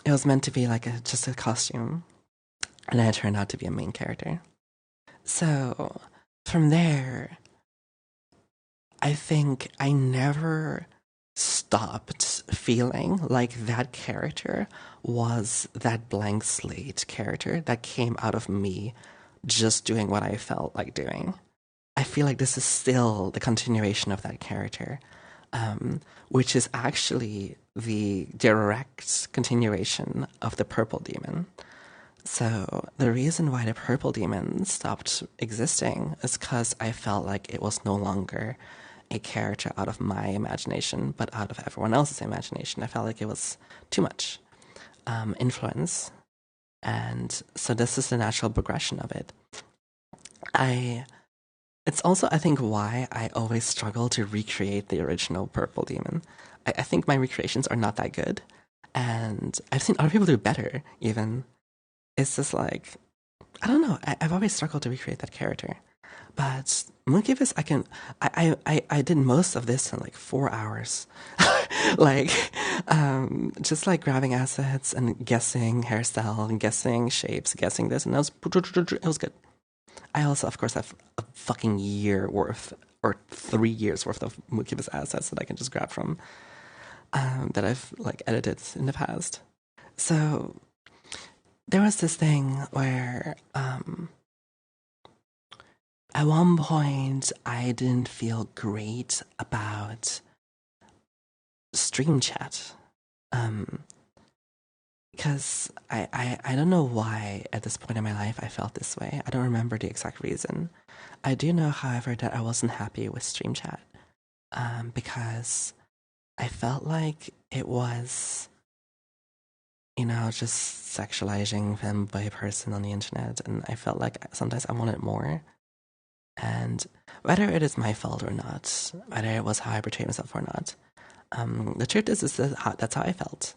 It was meant to be like just a costume, and then it turned out to be a main character. So from there, I think I never stopped feeling like that character was that blank slate character that came out of me just doing what I felt like doing. I feel like this is still the continuation of that character, which is actually the direct continuation of the purple demon. So the reason why the purple demon stopped existing is because I felt like it was no longer a character out of my imagination, but out of everyone else's imagination. I felt like it was too much influence, and so this is the natural progression of it. It's also, I think, why I always struggle to recreate the original purple demon. I think my recreations are not that good, and I've seen other people do better. Even it's just like I don't know. I've always struggled to recreate that character. But Moonkeepers, I did most of this in like 4 hours. like, just like grabbing assets and guessing hairstyle and guessing shapes, guessing this, and it was good. I also, of course, have a fucking year worth or 3 years worth of Moonkeepers assets that I can just grab from that I've like edited in the past. So there was this thing where at one point I didn't feel great about stream chat. Because I don't know why at this point in my life I felt this way. I don't remember the exact reason. I do know, however, that I wasn't happy with stream chat. Because I felt like it was, just sexualizing femboy person on the internet, and I felt like sometimes I wanted more. And whether it is my fault or not, whether it was how I portrayed myself or not, the truth is that's how I felt.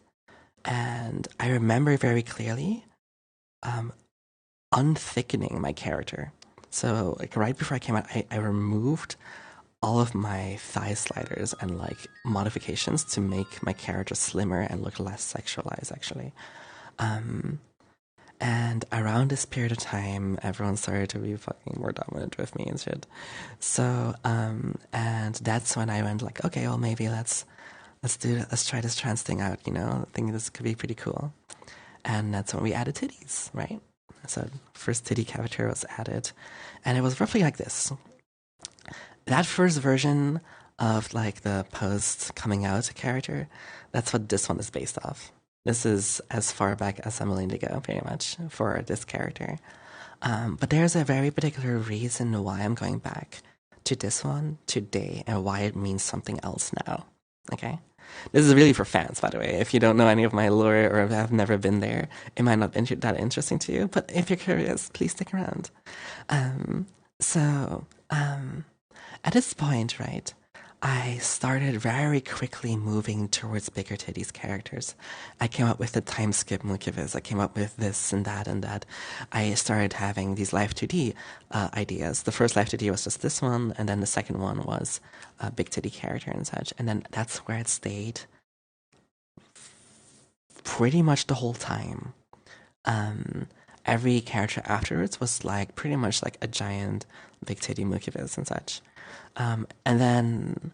And I remember very clearly unthickening my character. So, like, right before I came out, I removed all of my thigh sliders and like modifications to make my character slimmer and look less sexualized, actually. And around this period of time, everyone started to be fucking more dominant with me and shit. So, and that's when I went like, okay, well, maybe let's try this trans thing out. I think this could be pretty cool. And that's when we added titties, right? So first titty cavature was added, and it was roughly like this. That first version of like the post coming out character, that's what this one is based off. This is as far back as I'm willing to go, pretty much, for this character. But there's a very particular reason why I'm going back to this one today and why it means something else now. Okay? This is really for fans, by the way. If you don't know any of my lore or have never been there, it might not be that interesting to you. But if you're curious, please stick around. At this point, right, I started very quickly moving towards bigger titties characters. I came up with the time skip Mukiviz. I came up with this and that and that. I started having these Life 2D ideas. The first Life 2D was just this one, and then the second one was a big titty character and such. And then that's where it stayed pretty much the whole time. Every character afterwards was like pretty much like a giant big titty Mukiviz and such. And then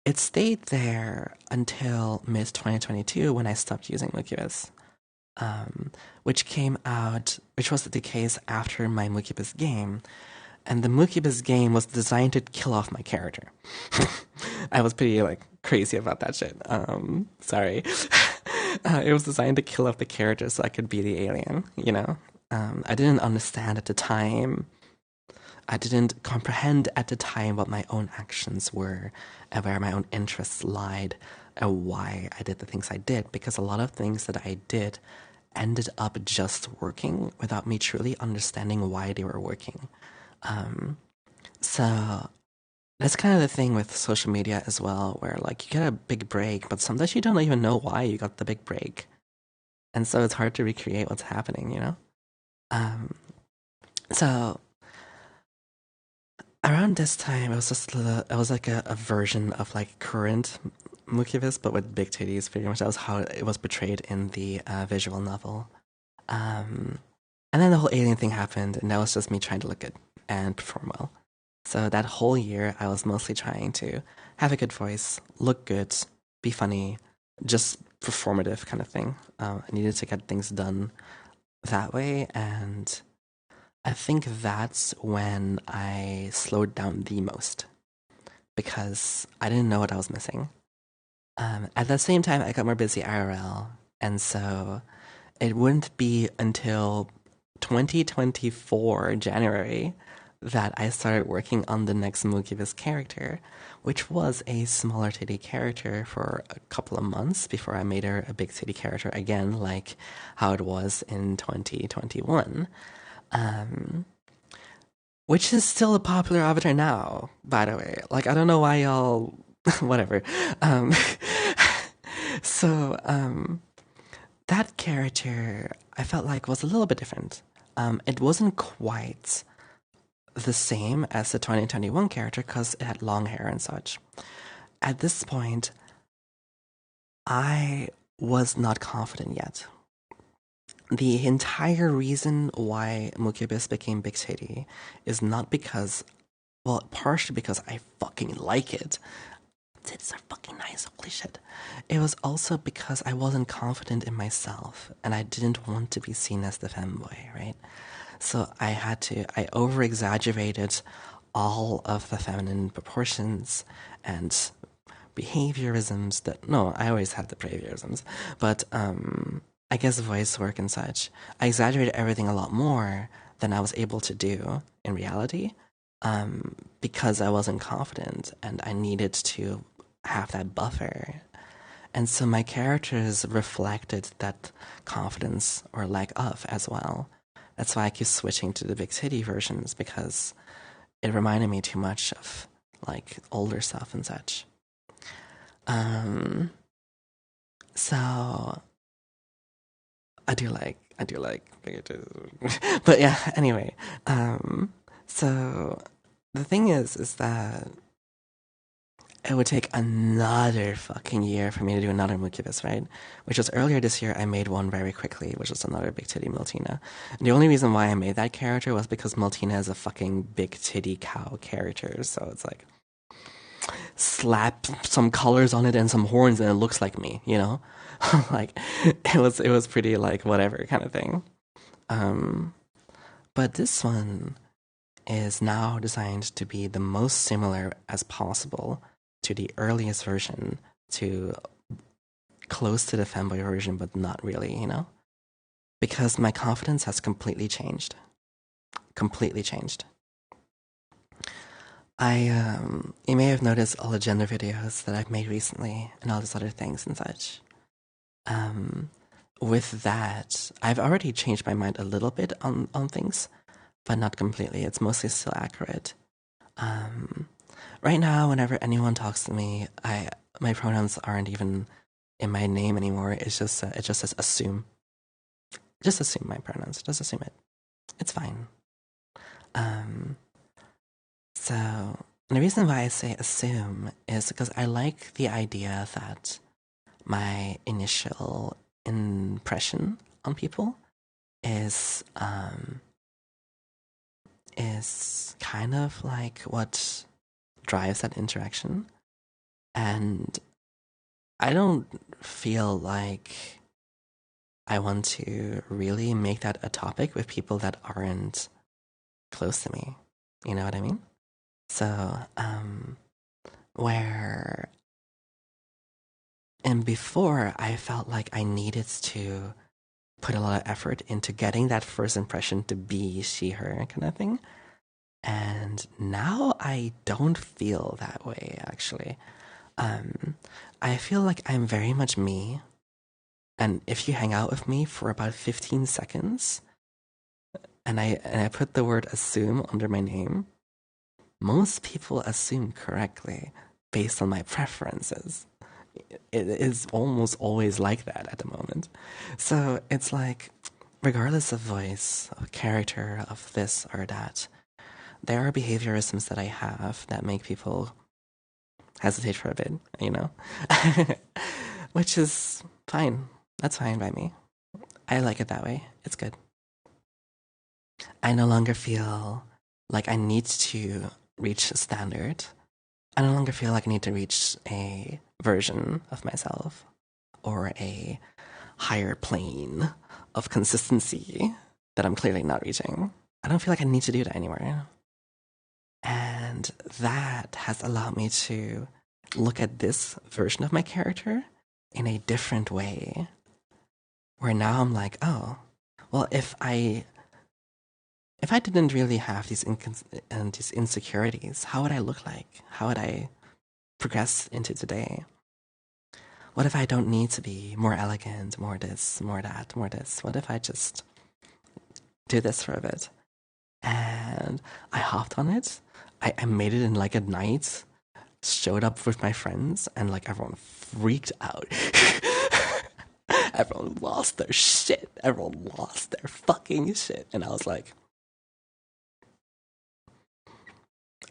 it stayed there until mid 2022 when I stopped using Mukiviz, which was the case after my Mukiviz game. And the Mukiviz game was designed to kill off my character. I was pretty like crazy about that shit. Sorry. It was designed to kill off the character so I could be the alien, I didn't understand at the time. I didn't comprehend at the time what my own actions were and where my own interests lied and why I did the things I did, because a lot of things that I did ended up just working without me truly understanding why they were working. So that's kind of the thing with social media as well, where like you get a big break, but sometimes you don't even know why you got the big break. And so it's hard to recreate what's happening, So around this time, it was like a version of like current Mukiviz, but with big titties. Pretty much that was how it was portrayed in the visual novel. And then the whole alien thing happened, and that was just me trying to look good and perform well. So that whole year, I was mostly trying to have a good voice, look good, be funny, just performative kind of thing. I needed to get things done that way, and I think that's when I slowed down the most, because I didn't know what I was missing. At the same time, I got more busy IRL, and so it wouldn't be until 2024 January that I started working on the next Mukiviz character, which was a smaller titty character for a couple of months before I made her a big titty character again, like how it was in 2021. Which is still a popular avatar now, by the way. Like, I don't know why y'all... whatever. So, that character, I felt like was a little bit different. It wasn't quite the same as the 2021 character because it had long hair and such. At this point, I was not confident yet. The entire reason why Mukiviz became Big Titty is not because, well, partially because I fucking like it. Titties are fucking nice, holy shit. It was also because I wasn't confident in myself and I didn't want to be seen as the femboy, right? So I over exaggerated all of the feminine proportions and behaviorisms I always had the behaviorisms, but, I guess voice work and such. I exaggerated everything a lot more than I was able to do in reality, because I wasn't confident and I needed to have that buffer. And so my characters reflected that confidence or lack of as well. That's why I keep switching to the big titty versions, because it reminded me too much of like older stuff and such. So I do like but yeah, anyway. So the thing is that it would take another fucking year for me to do another Mukibus, right? Which was earlier this year, I made one very quickly, which was another big titty Miltina. And the only reason why I made that character was because Miltina is a fucking big titty cow character, so it's like, slap some colors on it and some horns and it looks like me, you know? Like, it was pretty, like, whatever kind of thing. But this one is now designed to be the most similar as possible to the earliest version, to close to the fanboy version, but not really, you know? Because my confidence has completely changed. Completely changed. You may have noticed all the gender videos that I've made recently and all these other things and such. With that, I've already changed my mind a little bit on things, but not completely. It's mostly still accurate. Right now, whenever anyone talks to me, my pronouns aren't even in my name anymore. It just says assume. Just assume my pronouns. Just assume it. It's fine. So the reason why I say assume is because I like the idea that my initial impression on people is kind of like what drives that interaction. And I don't feel like I want to really make that a topic with people that aren't close to me. You know what I mean? So, and before I felt like I needed to put a lot of effort into getting that first impression to be she, her kind of thing. And now I don't feel that way, actually. I feel like I'm very much me. And if you hang out with me for about 15 seconds, and I put the word assume under my name, most people assume correctly based on my preferences. It is almost always like that at the moment. So it's like, regardless of voice, of character, of this or that, there are behaviorisms that I have that make people hesitate for a bit, you know? Which is fine. That's fine by me. I like it that way. It's good. I no longer feel like I need to reach a standard. I no longer feel like I need to reach a version of myself or a higher plane of consistency that I'm clearly not reaching. I don't feel like I need to do that anymore. And that has allowed me to look at this version of my character in a different way. Where now I'm like, oh, well, if I didn't really have these insecurities, how would I look like? How would I progress into today? What if I don't need to be more elegant, more this, more that, more this? What if I just do this for a bit? And I hopped on it. I made it in like a night, showed up with my friends, and like everyone freaked out. Everyone lost their shit. Everyone lost their fucking shit. And I was like,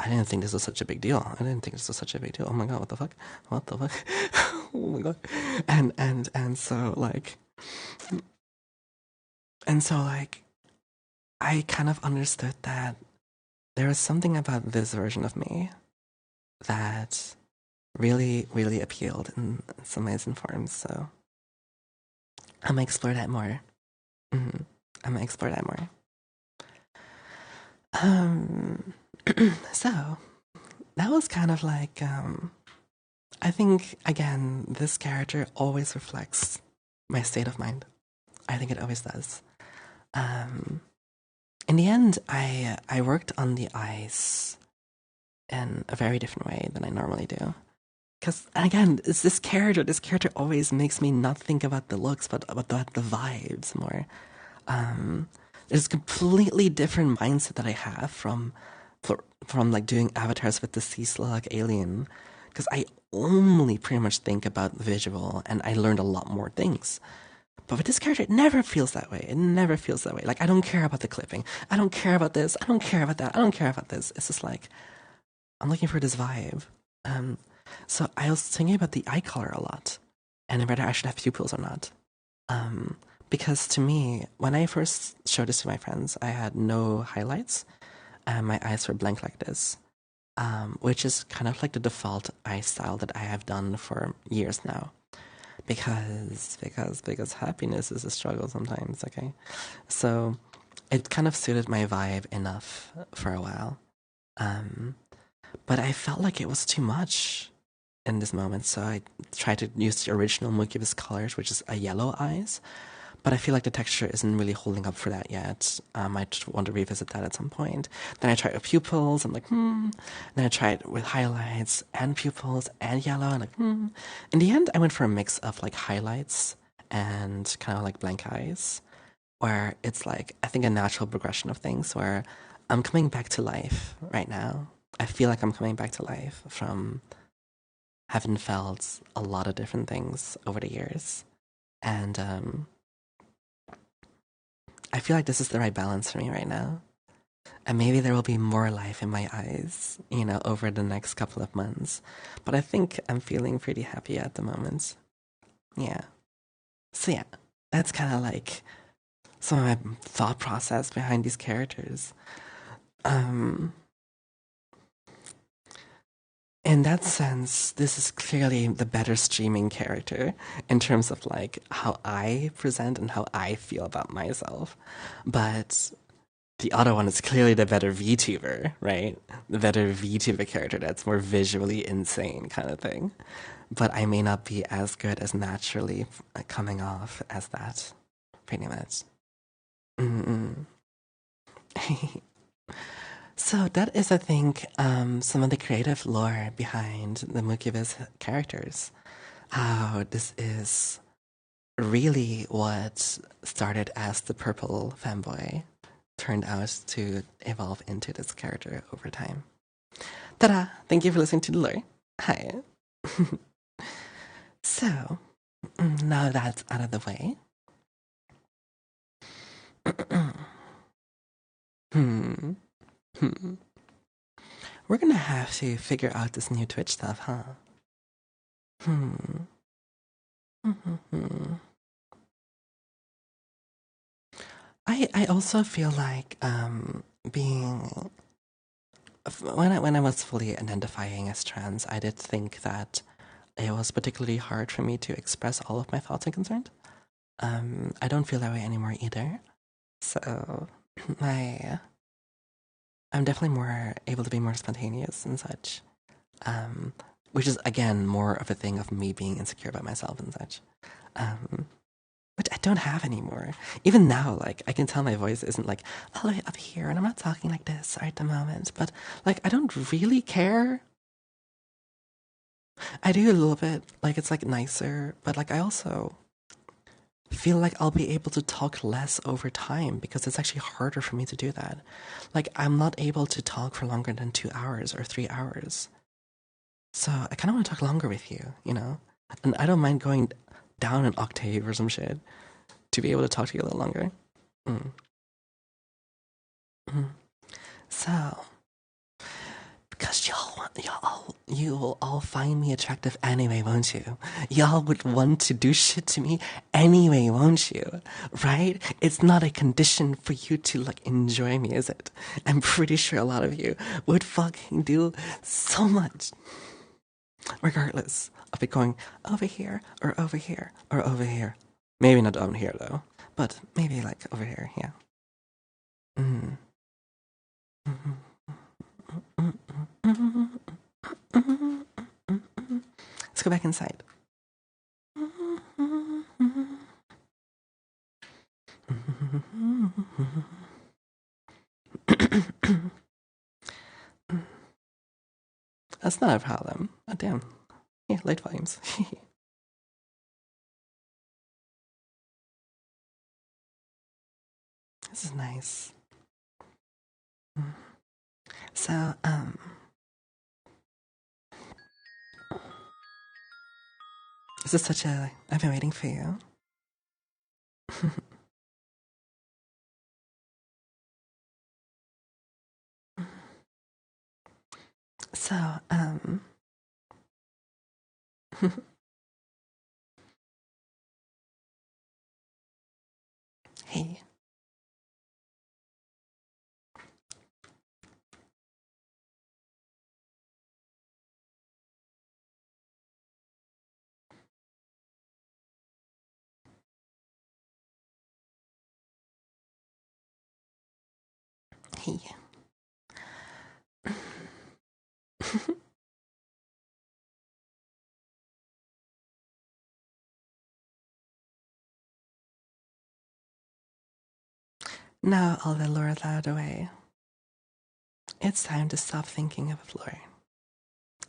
I didn't think this was such a big deal. I didn't think this was such a big deal. Oh my god, what the fuck? What the fuck? Oh my god. And so like I kind of understood that there was something about this version of me that really, really appealed in some ways and forms. So I'm gonna explore that more. I'm gonna explore that more. So that was kind of like, I think, again, this character always reflects my state of mind. I think it always does. In the end, I worked on the eyes in a very different way than I normally do. Because, again, it's this character. This character always makes me not think about the looks, but about the vibes more. There's a completely different mindset that I have from from like doing avatars with the sea slug alien, because I only pretty much think about the visual, and I learned a lot more things. But with this character, it never feels that way. It never feels that way. Like, I don't care about the clipping. I don't care about this. I don't care about that. I don't care about this. It's just like, I'm looking for this vibe. Um, so I was thinking about the eye color a lot, and whether I should have pupils or not. Um, because to me, when I first showed this to my friends, I had no highlights, and my eyes were blank like this, which is kind of like the default eye style that I have done for years now. Because happiness is a struggle sometimes. Okay, so it kind of suited my vibe enough for a while. Um, but I felt like it was too much in this moment, so I tried to use the original Mucubus colors, which is a yellow eyes. But I feel like the texture isn't really holding up for that yet. I just want to revisit that at some point. Then I tried with pupils. I'm like, Then I tried with highlights and pupils and yellow. And like, In the end, I went for a mix of like highlights and kind of like blank eyes, where it's like, I think a natural progression of things where I'm coming back to life right now. I feel like I'm coming back to life from having felt a lot of different things over the years. And I feel like this is the right balance for me right now. And maybe there will be more life in my eyes, over the next couple of months. But I think I'm feeling pretty happy at the moment. Yeah. So, yeah, that's kind of like some of my thought process behind these characters. Um, in that sense, this is clearly the better streaming character in terms of like how I present and how I feel about myself. But the other one is clearly the better VTuber, right? The better VTuber character that's more visually insane kind of thing. But I may not be as good as naturally coming off as that, pretty much. Mm-mm. So that is, I think, some of the creative lore behind the Mucubus characters. How this is really what started as the purple fanboy turned out to evolve into this character over time. Ta-da! Thank you for listening to the lore. Hi. So, now that's out of the way. hmm. Hmm. We're gonna have to figure out this new Twitch stuff, huh? Hmm. Hmm. I also feel like being when I was fully identifying as trans, I did think that it was particularly hard for me to express all of my thoughts and concerns. I don't feel that way anymore either. So I I'm definitely more able to be more spontaneous and such. Um, which is again more of a thing of me being insecure about myself and such. Um, which I don't have anymore. Even now, like I can tell my voice isn't like all the way up here, and I'm not talking like this right at the moment. But like I don't really care. I do a little bit, like it's like nicer, but like I also feel like I'll be able to talk less over time because it's actually harder for me to do that. Like I'm not able to talk for longer than 2 hours or 3 hours. So I kind of want to talk longer with you, And I don't mind going down an octave or some shit to be able to talk to you a little longer. Mm. Mm. So, because you will all find me attractive anyway, won't you? Y'all would want to do shit to me anyway, won't you? Right? It's not a condition for you to like enjoy me, is it? I'm pretty sure a lot of you would fucking do so much, regardless of it going over here or over here or over here. Maybe not over here though, but maybe like over here, yeah. Mm. Let's go back inside. That's not a problem. Oh, damn. Yeah, light volumes. This is nice. So, this is such a. I've been waiting for you. So, hey. Hey. Now all the lore out away. It's time to stop thinking of lore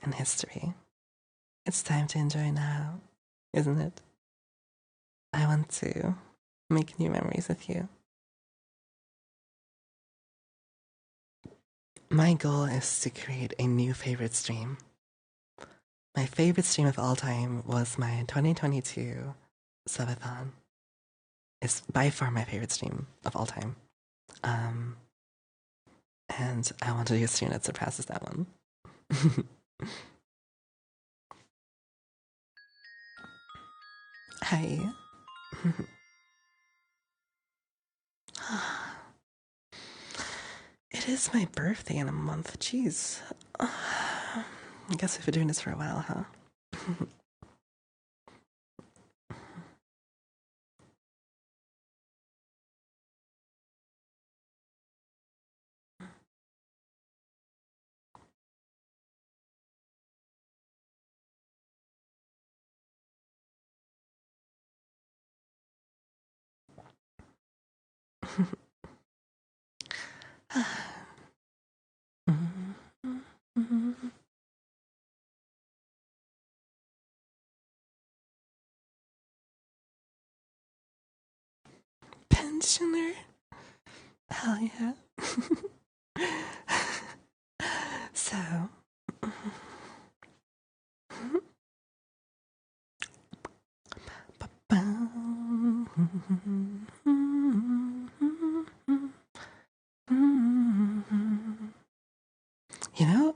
and history. It's time to enjoy now, isn't it? I want to make new memories with you. My goal is to create a new favorite stream. My favorite stream of all time was my 2022 subathon. It's by far my favorite stream of all time. And I want to do a stream that surpasses that one. Hi. It is my birthday in a month. Jeez. I guess we've been doing this for a while, huh? Pensioner? Hell yeah. So, you know,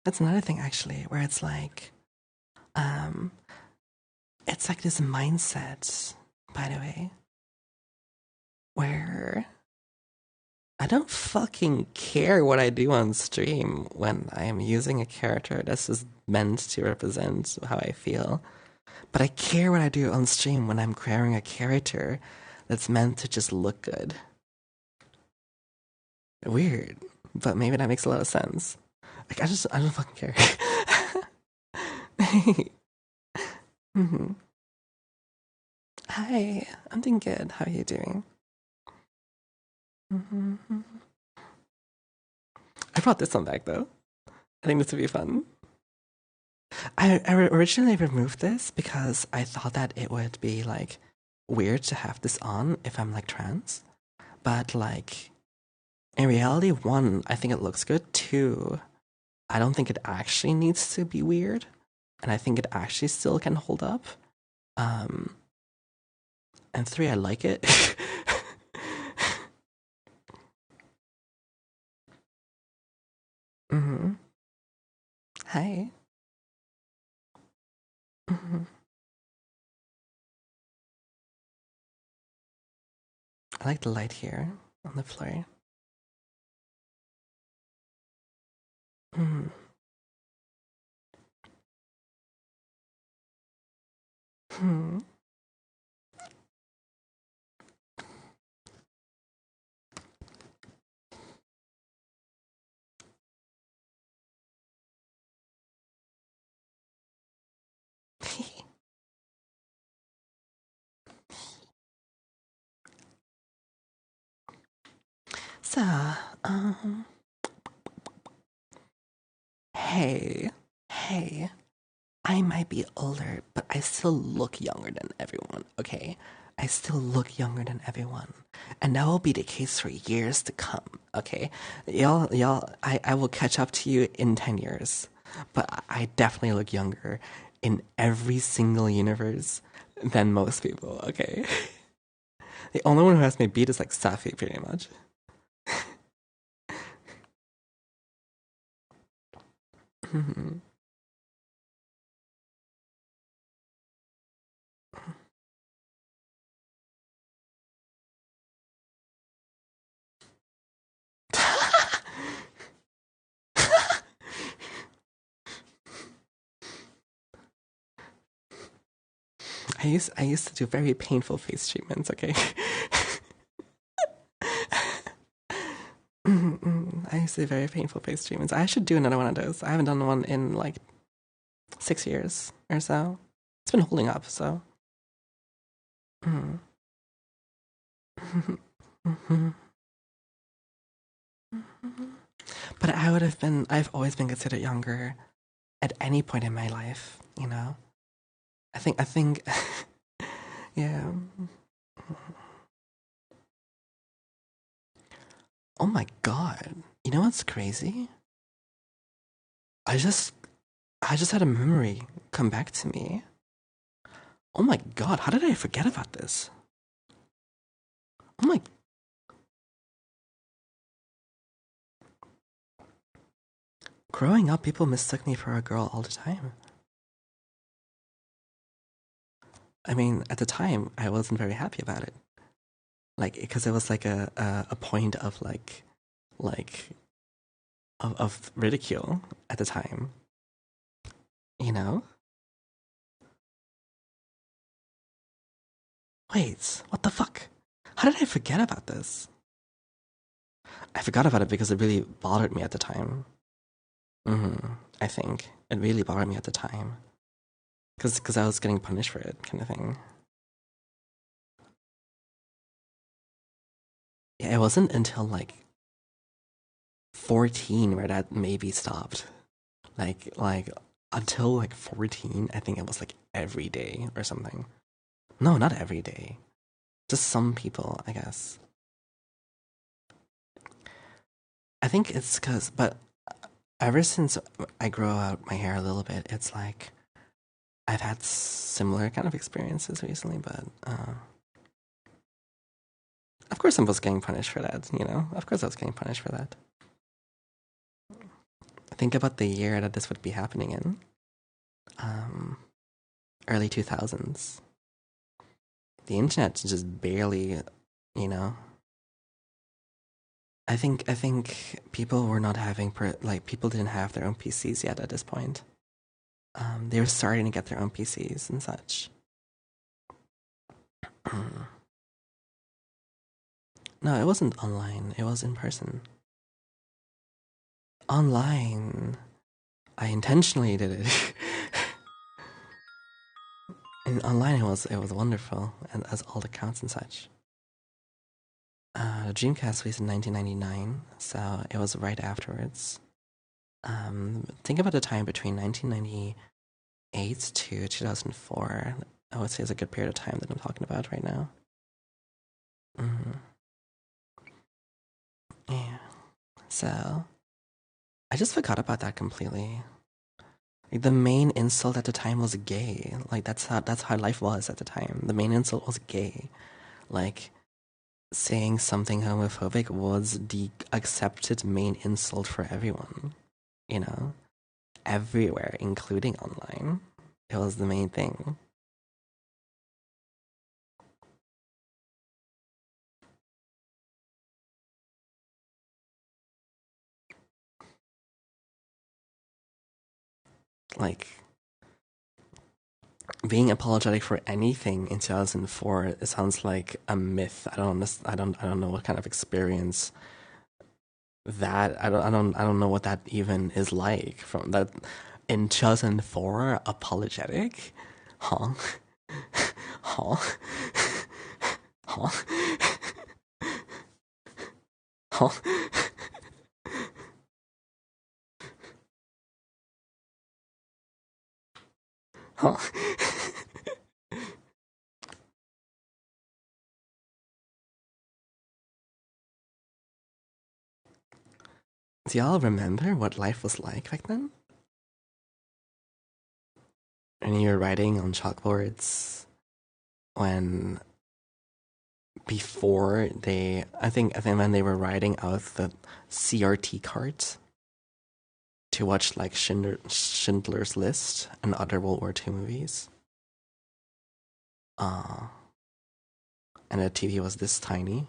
that's another thing actually, where um, it's like this mindset, by the way, where I don't fucking care what I do on stream when I am using a character that's just meant to represent how I feel. But I care what I do on stream when I'm creating a character that's meant to just look good. Weird, but maybe that makes a lot of sense. Like I don't fucking care. Mm-hmm. Hi, I'm doing good. How are you doing? Mm-hmm. I brought this one back though. I think this would be fun. I originally removed this because I thought that it would be like weird to have this on if I'm like trans. But like in reality, one, I think it looks good. Two, I don't think it actually needs to be weird. And I think it actually still can hold up. Um and three, I like it. Mm-hmm. Hi. Mm-hmm. I like the light here on the floor. Mm-hmm. Hmm. So, um, hey, hey, I might be older, but I still look younger than everyone, okay? I still look younger than everyone. And that will be the case for years to come, okay? I will catch up to you in 10 years. But I definitely look younger in every single universe than most people, okay? The only one who has me beat is like Safi, pretty much. I used to do very painful face treatments, okay? I used to do very painful face treatments. I should do another one of those. I haven't done one in like 6 years or so. It's been holding up, so. Mm. But I've always been considered younger at any point in my life, you know? I think, yeah. Oh my god. You know what's crazy? I just, I just had a memory come back to me. Oh my god, how did I forget about this? Oh my, growing up, people mistook me for a girl all the time. I mean, at the time, I wasn't very happy about it. Like, because it was like a point of like, of ridicule at the time, you know? Wait, what the fuck? How did I forget about this? I forgot about it because it really bothered me at the time. I think it really bothered me at the time because I was getting punished for it, kind of thing. Yeah, it wasn't until like 14 where that maybe stopped. Like until like 14, I think it was like every day or something. No, not every day. Just some people, I guess. I think it's because, but ever since I grow out my hair a little bit, it's like I've had similar kind of experiences recently, but of course I was getting punished for that, you know? Of course I was getting punished for that. Think about the year that this would be happening in. Um, Early 2000s. The internet just barely, you know. I think people were not having like people didn't have their own PCs yet at this point. They were starting to get their own PCs and such. No, it wasn't online. It was in person. Online. I intentionally did it. And online it was wonderful, and as all the counts and such. The Dreamcast released in 1999, so it was right afterwards. Think about the time between 1998 to 2004. I would say is a good period of time that I'm talking about right now. hmm Yeah. So I just forgot about that completely. Like, the main insult at the time was gay. Like that's how life was at the time. The main insult was gay. Like saying something homophobic was the accepted main insult for everyone. You know, everywhere, including online. It was the main thing. Like being apologetic for anything in 2004, it sounds like a myth. I don't know what kind of experience that I don't know what that even is like from that in 2004 apologetic, huh? Huh? Huh? Huh? Huh? Do y'all remember what life was like back then? And you were writing on chalkboards when before they, I think when they were writing out the CRT cards to watch like Schindler's List and other World War II movies. Uh, and the TV was this tiny.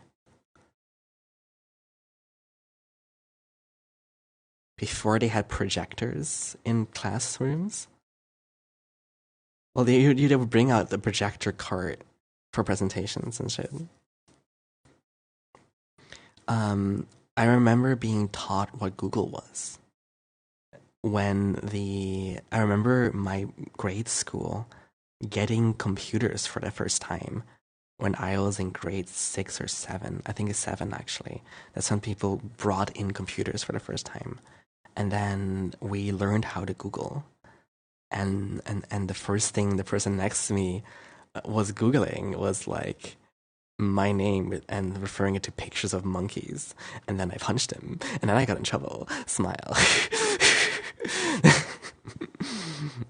Before they had projectors in classrooms. Well, they would bring out the projector cart for presentations and shit. I remember being taught what Google was. I remember my grade school getting computers for the first time when I was in grade 6 or 7. I think it's 7 actually. That's when people brought in computers for the first time. And then we learned how to Google. And the first thing the person next to me was Googling was like my name and referring it to pictures of monkeys. And then I punched him. And then I got in trouble. Smile.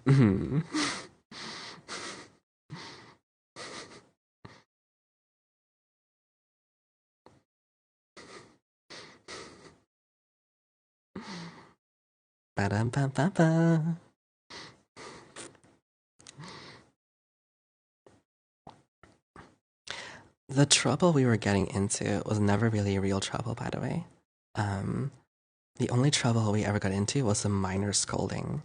Mhm. Ba-dum-ba-ba-ba. The trouble we were getting into was never really real trouble, by the way. Um, the only trouble we ever got into was a minor scolding.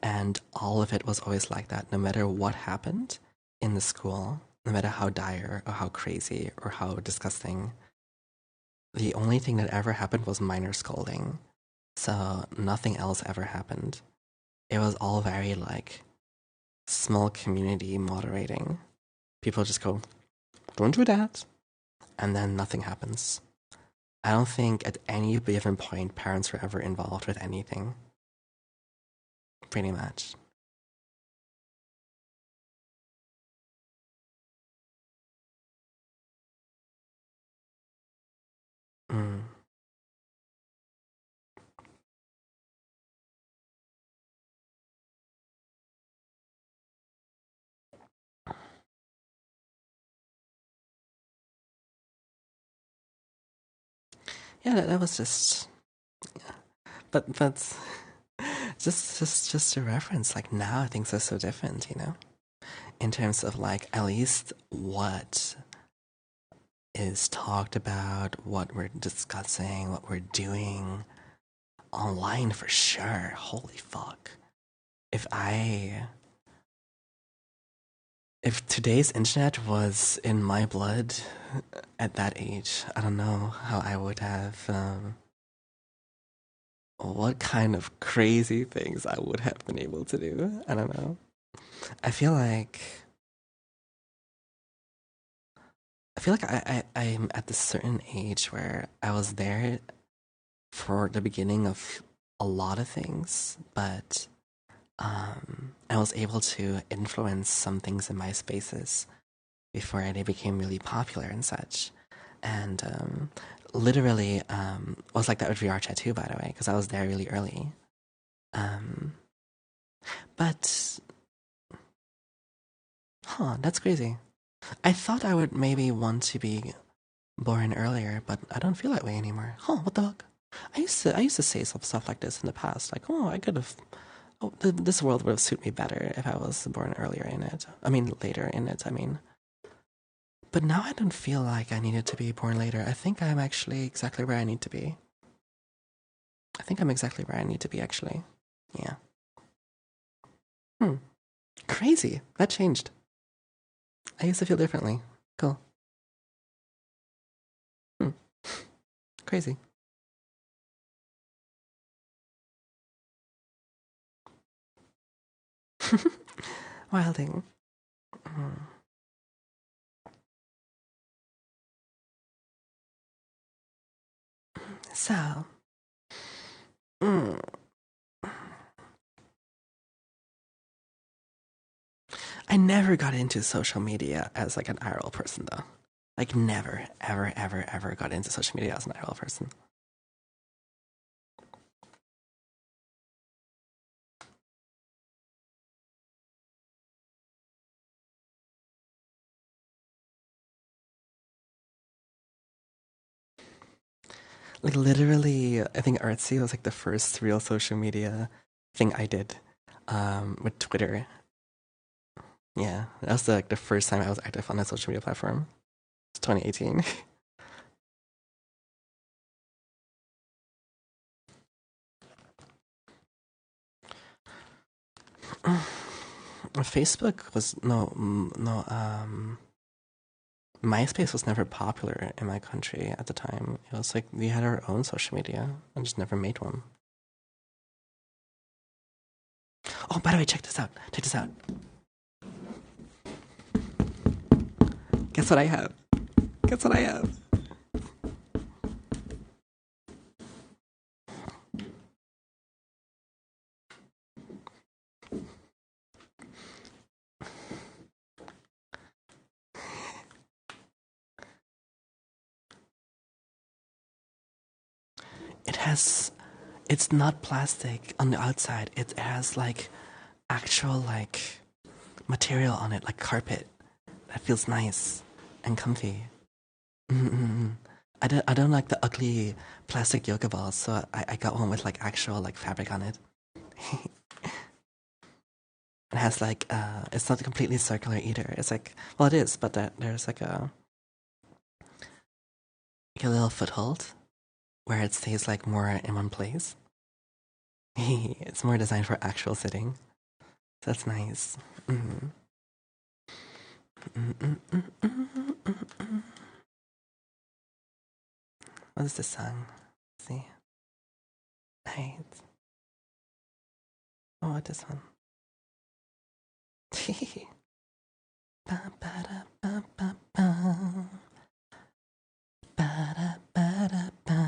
And all of it was always like that, no matter what happened in the school, no matter how dire or how crazy or how disgusting. The only thing that ever happened was minor scolding. So nothing else ever happened. It was all very like small community moderating. People just go, don't do that. And then nothing happens. I don't think at any given point parents were ever involved with anything. Pretty much. Mm. Yeah, that was just. But just a reference. Like now, things are so different. In terms of like at least what is talked about, what we're discussing, what we're doing online for sure. Holy fuck! If I if today's internet was in my blood at that age, I don't know how I would have. What kind of crazy things I would have been able to do. I don't know. I feel like I'm at this certain age where I was there for the beginning of a lot of things, but I was able to influence some things in my spaces before they became really popular and such. And literally was like that with VR chat too, by the way, because I was there really early. Um, but that's crazy. I thought I would maybe want to be born earlier, but I don't feel that way anymore. What the fuck? I used to say some stuff like this in the past, like, I could have, this world would have suited me better if I was born earlier in it. I mean, later in it. I mean, but now I don't feel like I needed to be born later. I think I'm actually exactly where I need to be. I think I'm exactly where I need to be, actually. Yeah. Hmm. Crazy. That changed. I used to feel differently. Cool. Hmm. Crazy. Wilding. Hmm. So, mm, I never got into social media as like an IRL person though. Like never, ever, ever, ever got into social media as an IRL person. Like literally, I think Artsy was like the first real social media thing I did with Twitter. Yeah, that was like the first time I was active on a social media platform. It's 2018. Facebook was no MySpace was never popular in my country at the time. It was like we had our own social media. I just never made one. Oh, by the way, check this out. Check this out. Guess what I have? Guess what I have? It has. It's not plastic on the outside. It has like actual like material on it, like carpet. That feels nice and comfy. Mm-mm. I don't like the ugly plastic yoga balls, so I got one with like actual like fabric on it. It has like it's not completely circular either. It's like, well, it is, but there's like a little foothold where it stays like more in one place. It's more designed for actual sitting. So that's nice. Mm. What is this song? Let's see. Nice. Oh, what this one? Ba ba da ba ba ba. Ba da ba da ba.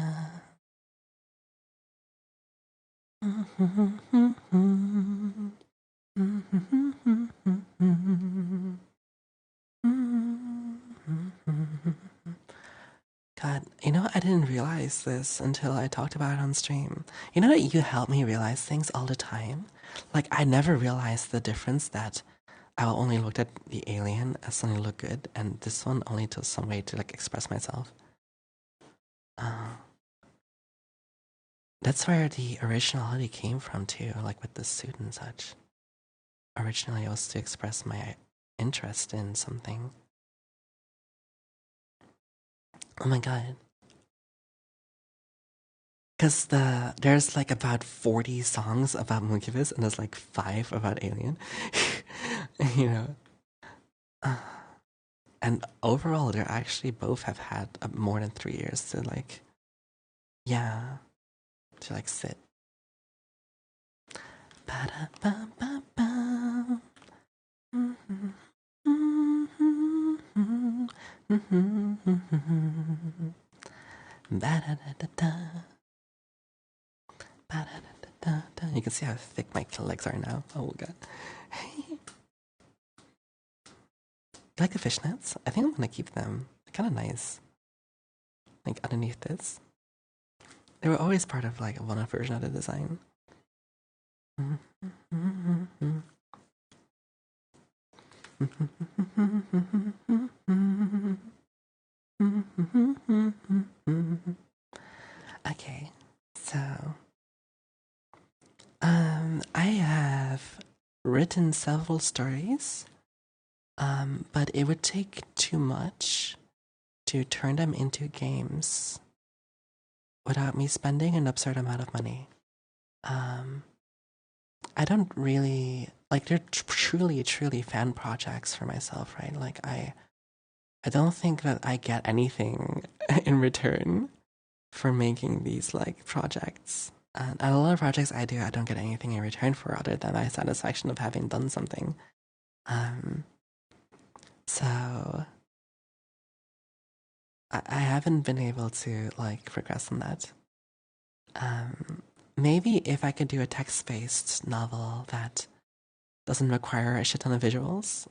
God, I didn't realize this until I talked about it on stream. You know that you help me realize things all the time? Like, I never realized the difference that I only looked at the alien as something look good, and this one only to some way to like express myself. That's where the originality came from too, like with the suit and such. Originally, it was to express my interest in something. Oh my god. Because there's like about 40 songs about Mooncubus and there's like 5 about Alien. you know? And overall, they actually both have had more than 3 years to like, yeah, to like sit. Ba-da-ba-ba-ba. Ba-da-da-da-da. Ba-da-da-da-da. You can see how thick my legs are now. Oh god. You like the fishnets? I think I'm gonna keep them. They're kind of nice. Like underneath this. They were always part of like one version of the design. Okay, so I have written several stories, but it would take too much to turn them into games without me spending an absurd amount of money. I don't really like they're truly, truly fan projects for myself, right? Like I don't think that I get anything in return for making these like projects. And a lot of projects I do, I don't get anything in return for other than my satisfaction of having done something. So I haven't been able to like progress on that. Maybe if I could do a text-based novel that doesn't require a shit ton of visuals,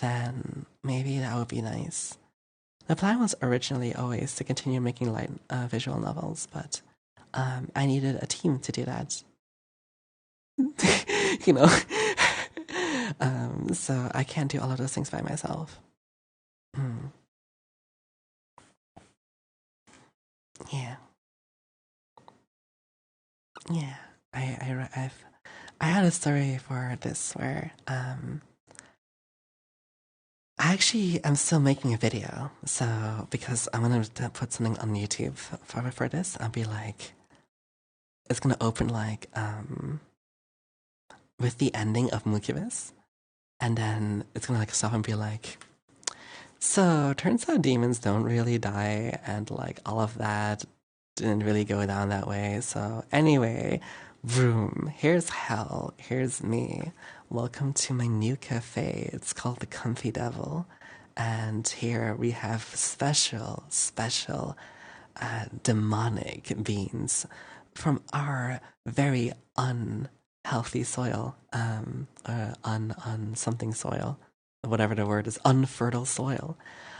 then maybe that would be nice. The plan was originally always to continue making light visual novels, but I needed a team to do that. you know, so I can't do all of those things by myself. Yeah. Yeah, I had a story for this where I actually am still making a video. So because I want to put something on YouTube for this, I'll be like, it's gonna open like with the ending of Mukibus, and then it's gonna like stop and be like, so turns out demons don't really die, and like all of that didn't really go down that way. So anyway, vroom, here's hell, here's me. Welcome to my new cafe. It's called the Comfy Devil. And here we have special demonic beans from our very unhealthy soil, on something soil, whatever the word is, unfertile soil.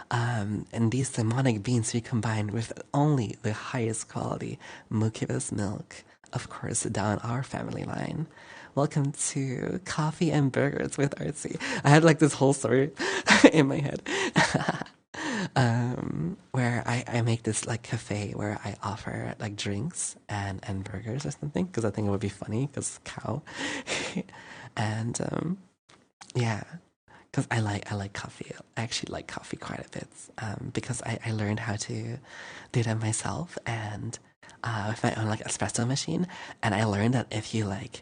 And these demonic beans we combined with only the highest quality Mukibus milk, of course, down our family line. Welcome to Coffee and Burgers with Artsy. I had like this whole story in my head. Where I make this like cafe where I offer like drinks and burgers or something, because I think it would be funny because cow. And yeah, because I like coffee. I actually like coffee quite a bit, because I learned how to do that myself, and with my own like espresso machine. And I learned that if you like,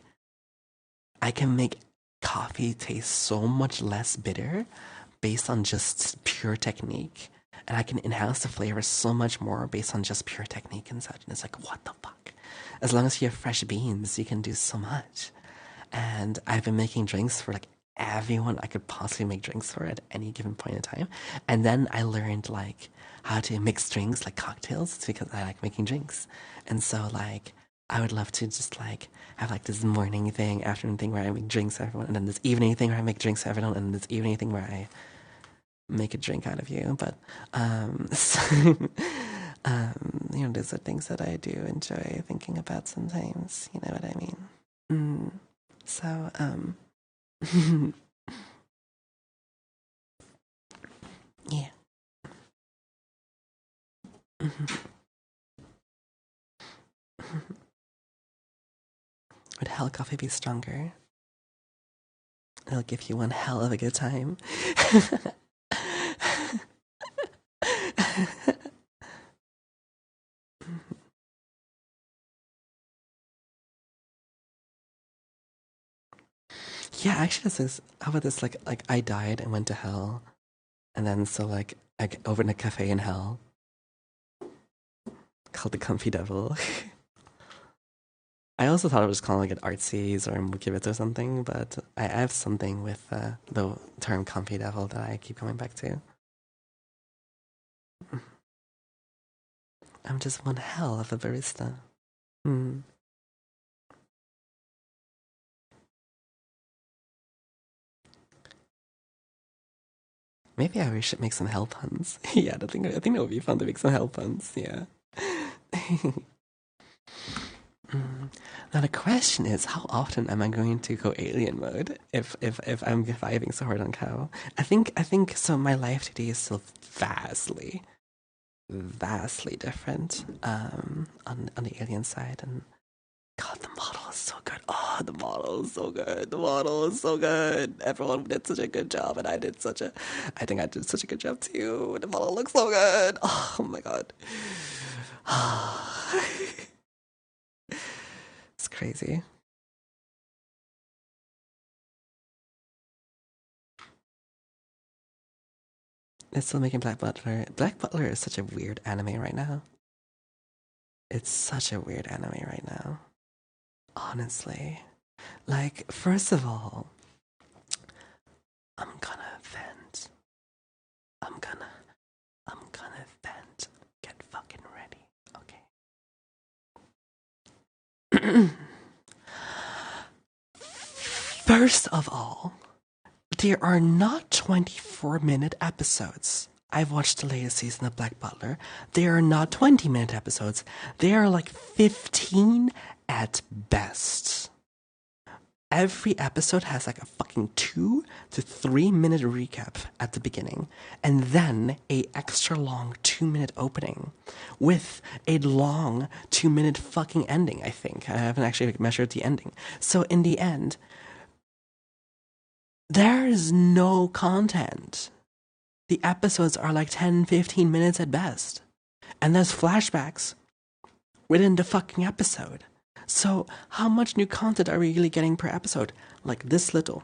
I can make coffee taste so much less bitter based on just pure technique. And I can enhance the flavor so much more based on just pure technique and such. And it's like, what the fuck? As long as you have fresh beans, you can do so much. And I've been making drinks for like everyone I could possibly make drinks for at any given point in time. And then I learned like how to mix drinks like cocktails because I like making drinks. And so like I would love to just like have like this morning thing, afternoon thing where I make drinks for everyone, and then this evening thing where I make drinks for everyone, and this evening thing where I make a drink out of you. But so, those are things that I do enjoy thinking about sometimes. You know what I mean? So yeah. Would hell coffee be stronger? It'll give you one hell of a good time. Yeah, actually, this is how about this? Like I died and went to hell, and then so like I opened a cafe in hell called the Comfy Devil. I also thought it was called like an artsies or Mukibits or something, but I have something with the term Comfy Devil that I keep coming back to. I'm just one hell of a barista. Mm. Maybe I should make some hell puns. Yeah, I think that would be fun to make some hell puns. Yeah. Now the question is, how often am I going to go alien mode if I'm vibing so hard on cow? I think so. My life today is still vastly different on the alien side, and God, the model is so good. Oh, the model is so good. The model is so good. Everyone did such a good job, and I think I did such a good job too. The model looks so good. Oh my God. It's crazy. It's still making Black Butler. Black Butler is such a weird anime right now. It's such a weird anime right now. Honestly. Like, first of all, I'm gonna vent. I'm gonna vent. Get fucking ready. Okay. First of all, there are not 24-minute episodes. I've watched the latest season of Black Butler. They are not 20-minute episodes. They are like 15 at best. every episode has like a fucking 2 to 3 minute recap at the beginning, and then a extra long 2 minute opening with a long 2 minute fucking ending. I think I haven't actually measured the ending. So in the end, there is no content. The episodes are like 10-15 minutes at best, and there's flashbacks within the fucking episode. So, how much new content are we really getting per episode? Like this little.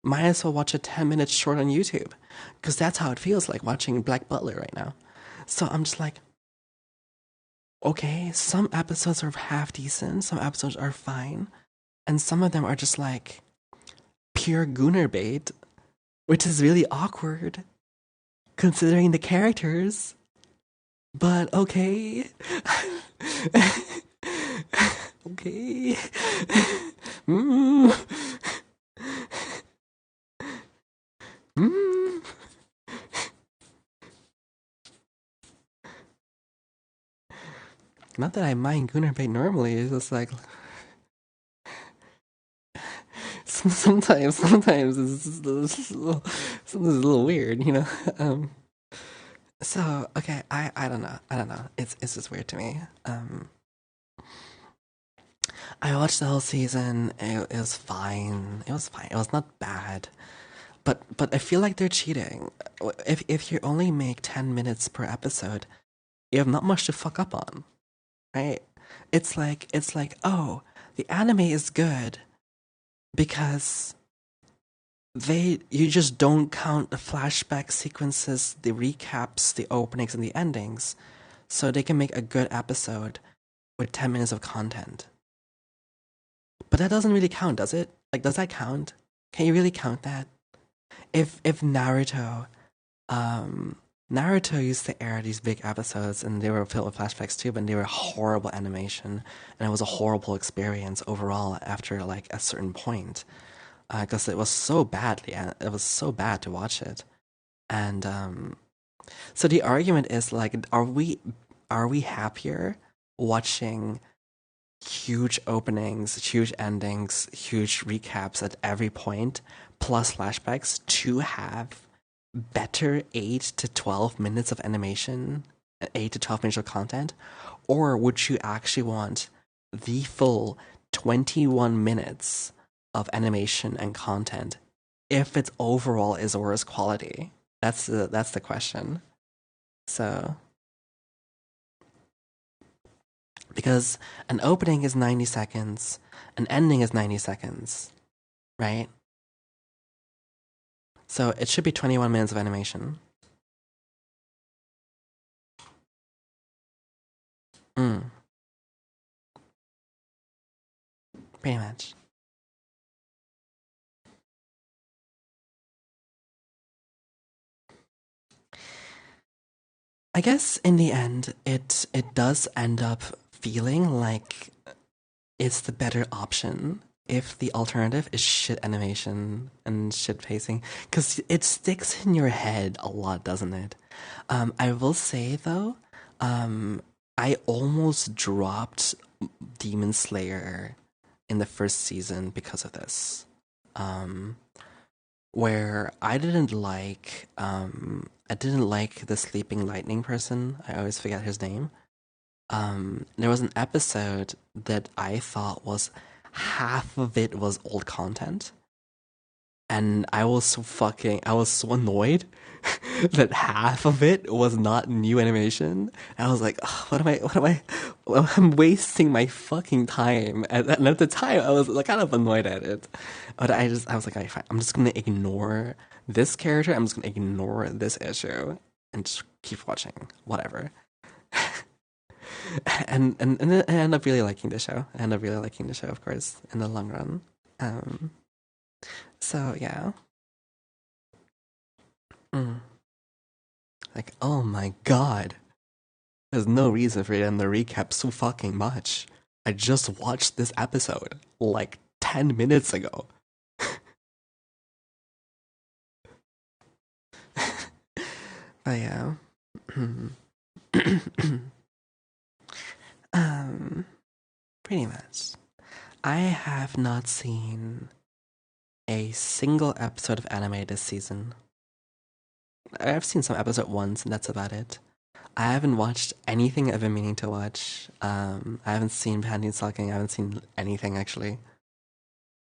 Might as well watch a 10-minute short on YouTube, because that's how it feels like watching Black Butler right now. So, I'm just like, okay, some episodes are half decent, some episodes are fine, and some of them are just like pure gooner bait, which is really awkward considering the characters. But okay. Okay. Mm. Mm. Not that I mind Gunnar bait normally, it's just like sometimes it's a little weird, you know. So okay, I don't know. It's just weird to me. I watched the whole season. It was fine. It was fine. It was not bad. But I feel like they're cheating. If you only make 10 minutes per episode, you have not much to fuck up on, right? It's like oh, the anime is good because you just don't count the flashback sequences, the recaps, the openings, and the endings, so they can make a good episode with 10 minutes of content. But that doesn't really count, does it? Like, does that count? Can you really count that? If Naruto used to air these big episodes, and they were filled with flashbacks too, but they were horrible animation, and it was a horrible experience overall after like a certain point, because it was so badly, it was so bad to watch it, and so the argument is like, are we happier watching huge openings, huge endings, huge recaps at every point, plus flashbacks to have better 8 to 12 minutes of animation, 8 to 12 minutes of content? Or would you actually want the full 21 minutes of animation and content if its overall is worse quality? That's the question. So, because an opening is 90 seconds, an ending is 90 seconds, right? So it should be 21 minutes of animation. Mm, pretty much. I guess in the end, it does end up feeling like it's the better option if the alternative is shit animation and shit pacing, because it sticks in your head a lot, doesn't it? I will say though, I almost dropped Demon Slayer in the first season because of this. Um, where I didn't like the sleeping lightning person. I always forget his name. There was an episode that I thought was half of it was old content, and I was so annoyed that half of it was not new animation. And I was like, "Ugh, well, I'm wasting my fucking time." And at the time, I was like kind of annoyed at it, but I was like, fine, I'm just gonna ignore this character. I'm just gonna ignore this issue and just keep watching whatever. And I end up really liking the show. I end up really liking the show, of course, in the long run. Um, so yeah. Mm. Like, oh my god. There's no reason for them to recap so fucking much. I just watched this episode like 10 minutes ago. But yeah. um, pretty much. I have not seen a single episode of anime this season. I've seen some episode once, and that's about it. I haven't watched anything I've been meaning to watch. I haven't seen Panty Stalking. I haven't seen anything actually.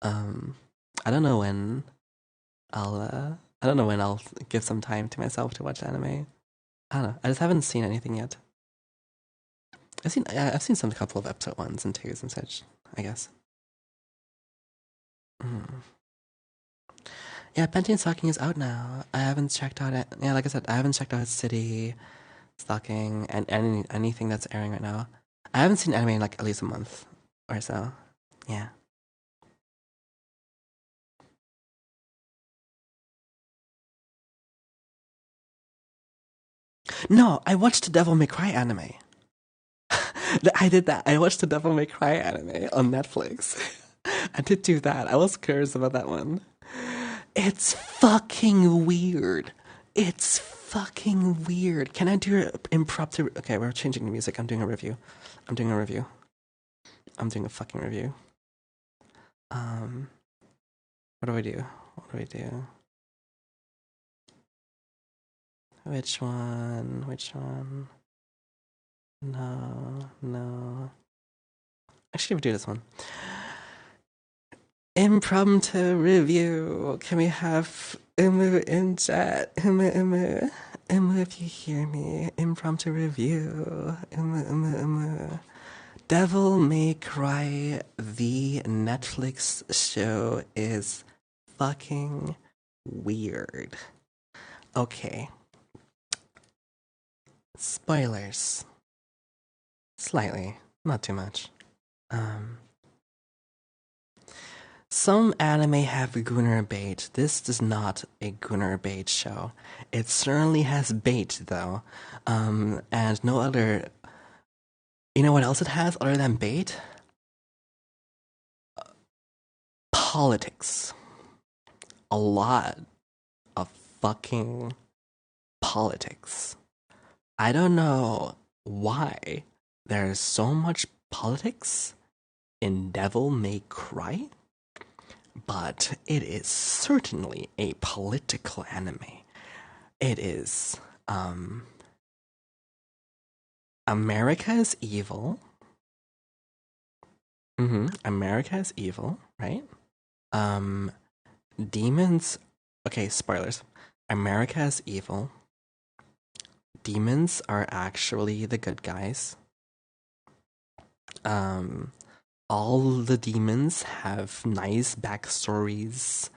Um, I don't know when I don't know when I'll give some time to myself to watch anime. I don't know. I just haven't seen anything yet. I've seen some couple of episode ones and twos and such. I guess. Mm. Yeah, Panty Stalking is out now. I haven't checked out it. Yeah, like I said, I haven't checked out City Stalking and anything that's airing right now. I haven't seen anime in like at least a month or so. Yeah. No, I watched the Devil May Cry anime. I did that. I watched the Devil May Cry anime on Netflix. I did do that. I was curious about that one. It's fucking weird. It's fucking weird. Can I do an impromptu? Okay, we're changing the music. I'm doing a review. I'm doing a review. I'm doing a fucking review. Um, what do I do? What do I do? Which one? Which one? No, no. Actually, we do this one. Impromptu review. Can we have Umu in chat? Umu. Umu, if you hear me. Impromptu review. Umu. Devil May Cry, the Netflix show, is fucking weird. Okay. Spoilers. Slightly. Not too much. Some anime have Gunner bait. This is not a Gunner bait show. It certainly has bait, though. And no other. You know what else it has other than bait? Politics. A lot of fucking politics. I don't know why there's so much politics in Devil May Cry, but it is certainly a political anime. It is, America is evil. America is evil, right? Demons. Okay, spoilers. America is evil. Demons are actually the good guys. All the demons have nice backstories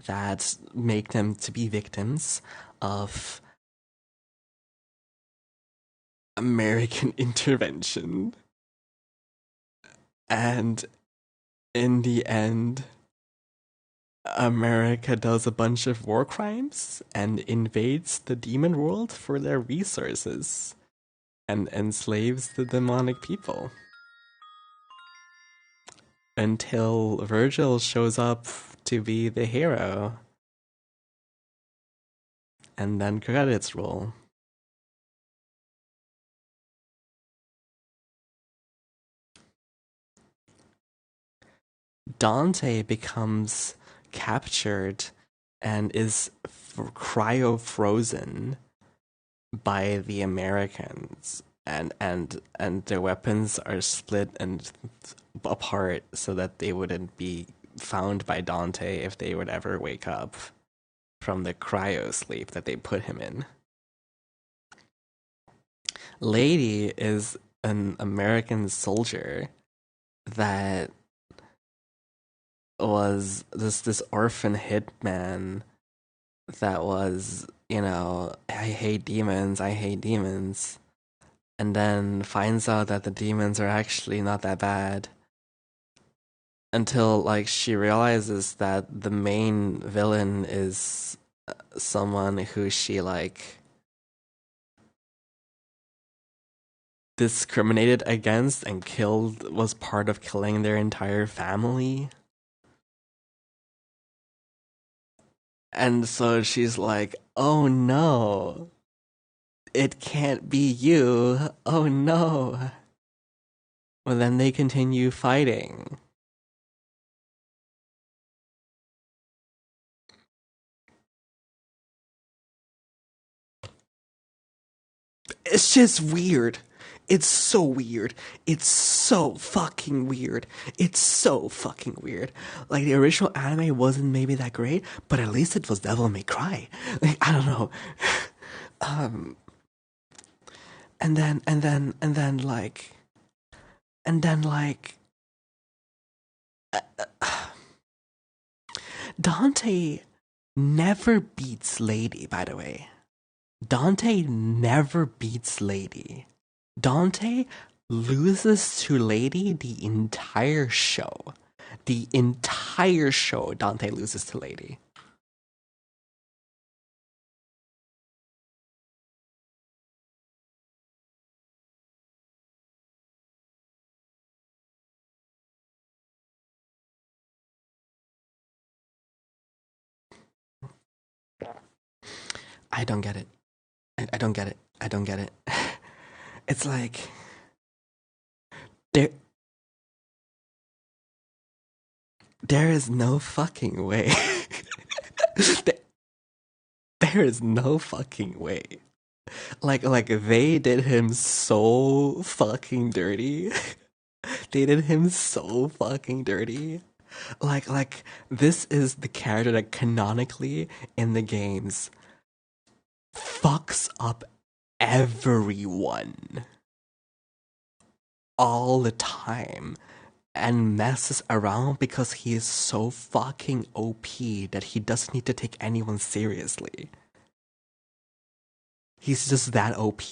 that make them to be victims of American intervention. And in the end, America does a bunch of war crimes and invades the demon world for their resources and enslaves the demonic people. Until Virgil shows up to be the hero. And then credits roll. Dante becomes captured and is cryo-frozen by the Americans, and their weapons are split and apart so that they wouldn't be found by Dante if they would ever wake up from the cryo sleep that they put him in. Lady is an American soldier that was this orphan hitman that was, I hate demons, and then finds out that the demons are actually not that bad until like she realizes that the main villain is someone who she like discriminated against and killed, was part of killing their entire family. And so she's like, oh no, it can't be you. Oh no. Well, then they continue fighting. It's just weird. It's so weird. It's so fucking weird. It's so fucking weird. Like the original anime wasn't maybe that great, but at least it was Devil May Cry. Like I don't know. And then Dante never beats Lady, by the way. Dante never beats Lady. Dante loses to Lady the entire show. The entire show, Dante loses to Lady. I don't get it. I don't get it. I don't get it. It's like there there is no fucking way. there, there is no fucking way. Like they did him so fucking dirty. They did him so fucking dirty. Like this is the character that canonically in the games fucks up everyone all the time and messes around because he is so fucking OP that he doesn't need to take anyone seriously. He's just that OP.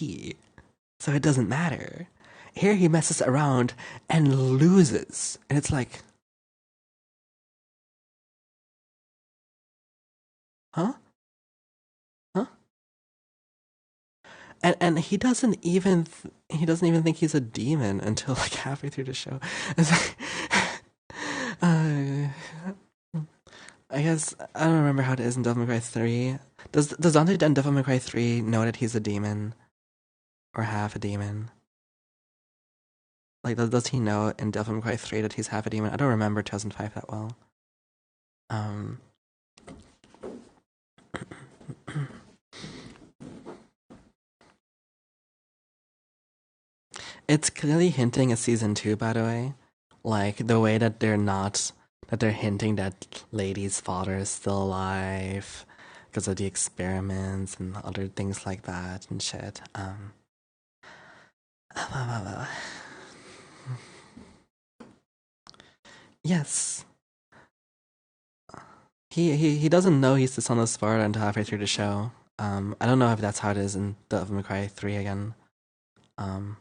So it doesn't matter. Here he messes around and loses. And it's like, huh? Huh? And he doesn't even think he's a demon until like halfway through the show. It's like, uh, I guess I don't remember how it is in Devil May Cry 3. Does Dante in Devil May Cry 3 know that he's a demon or half a demon? Like does he know in Devil May Cry 3 that he's half a demon? I don't remember 2005 that well. Um It's clearly hinting at season 2, by the way. Like the way that they're hinting that Lady's father is still alive because of the experiments and other things like that and shit. Yes. He doesn't know he's the son of Sparta until halfway through the show. I don't know if that's how it is in Devil May Cry 3 again. Um,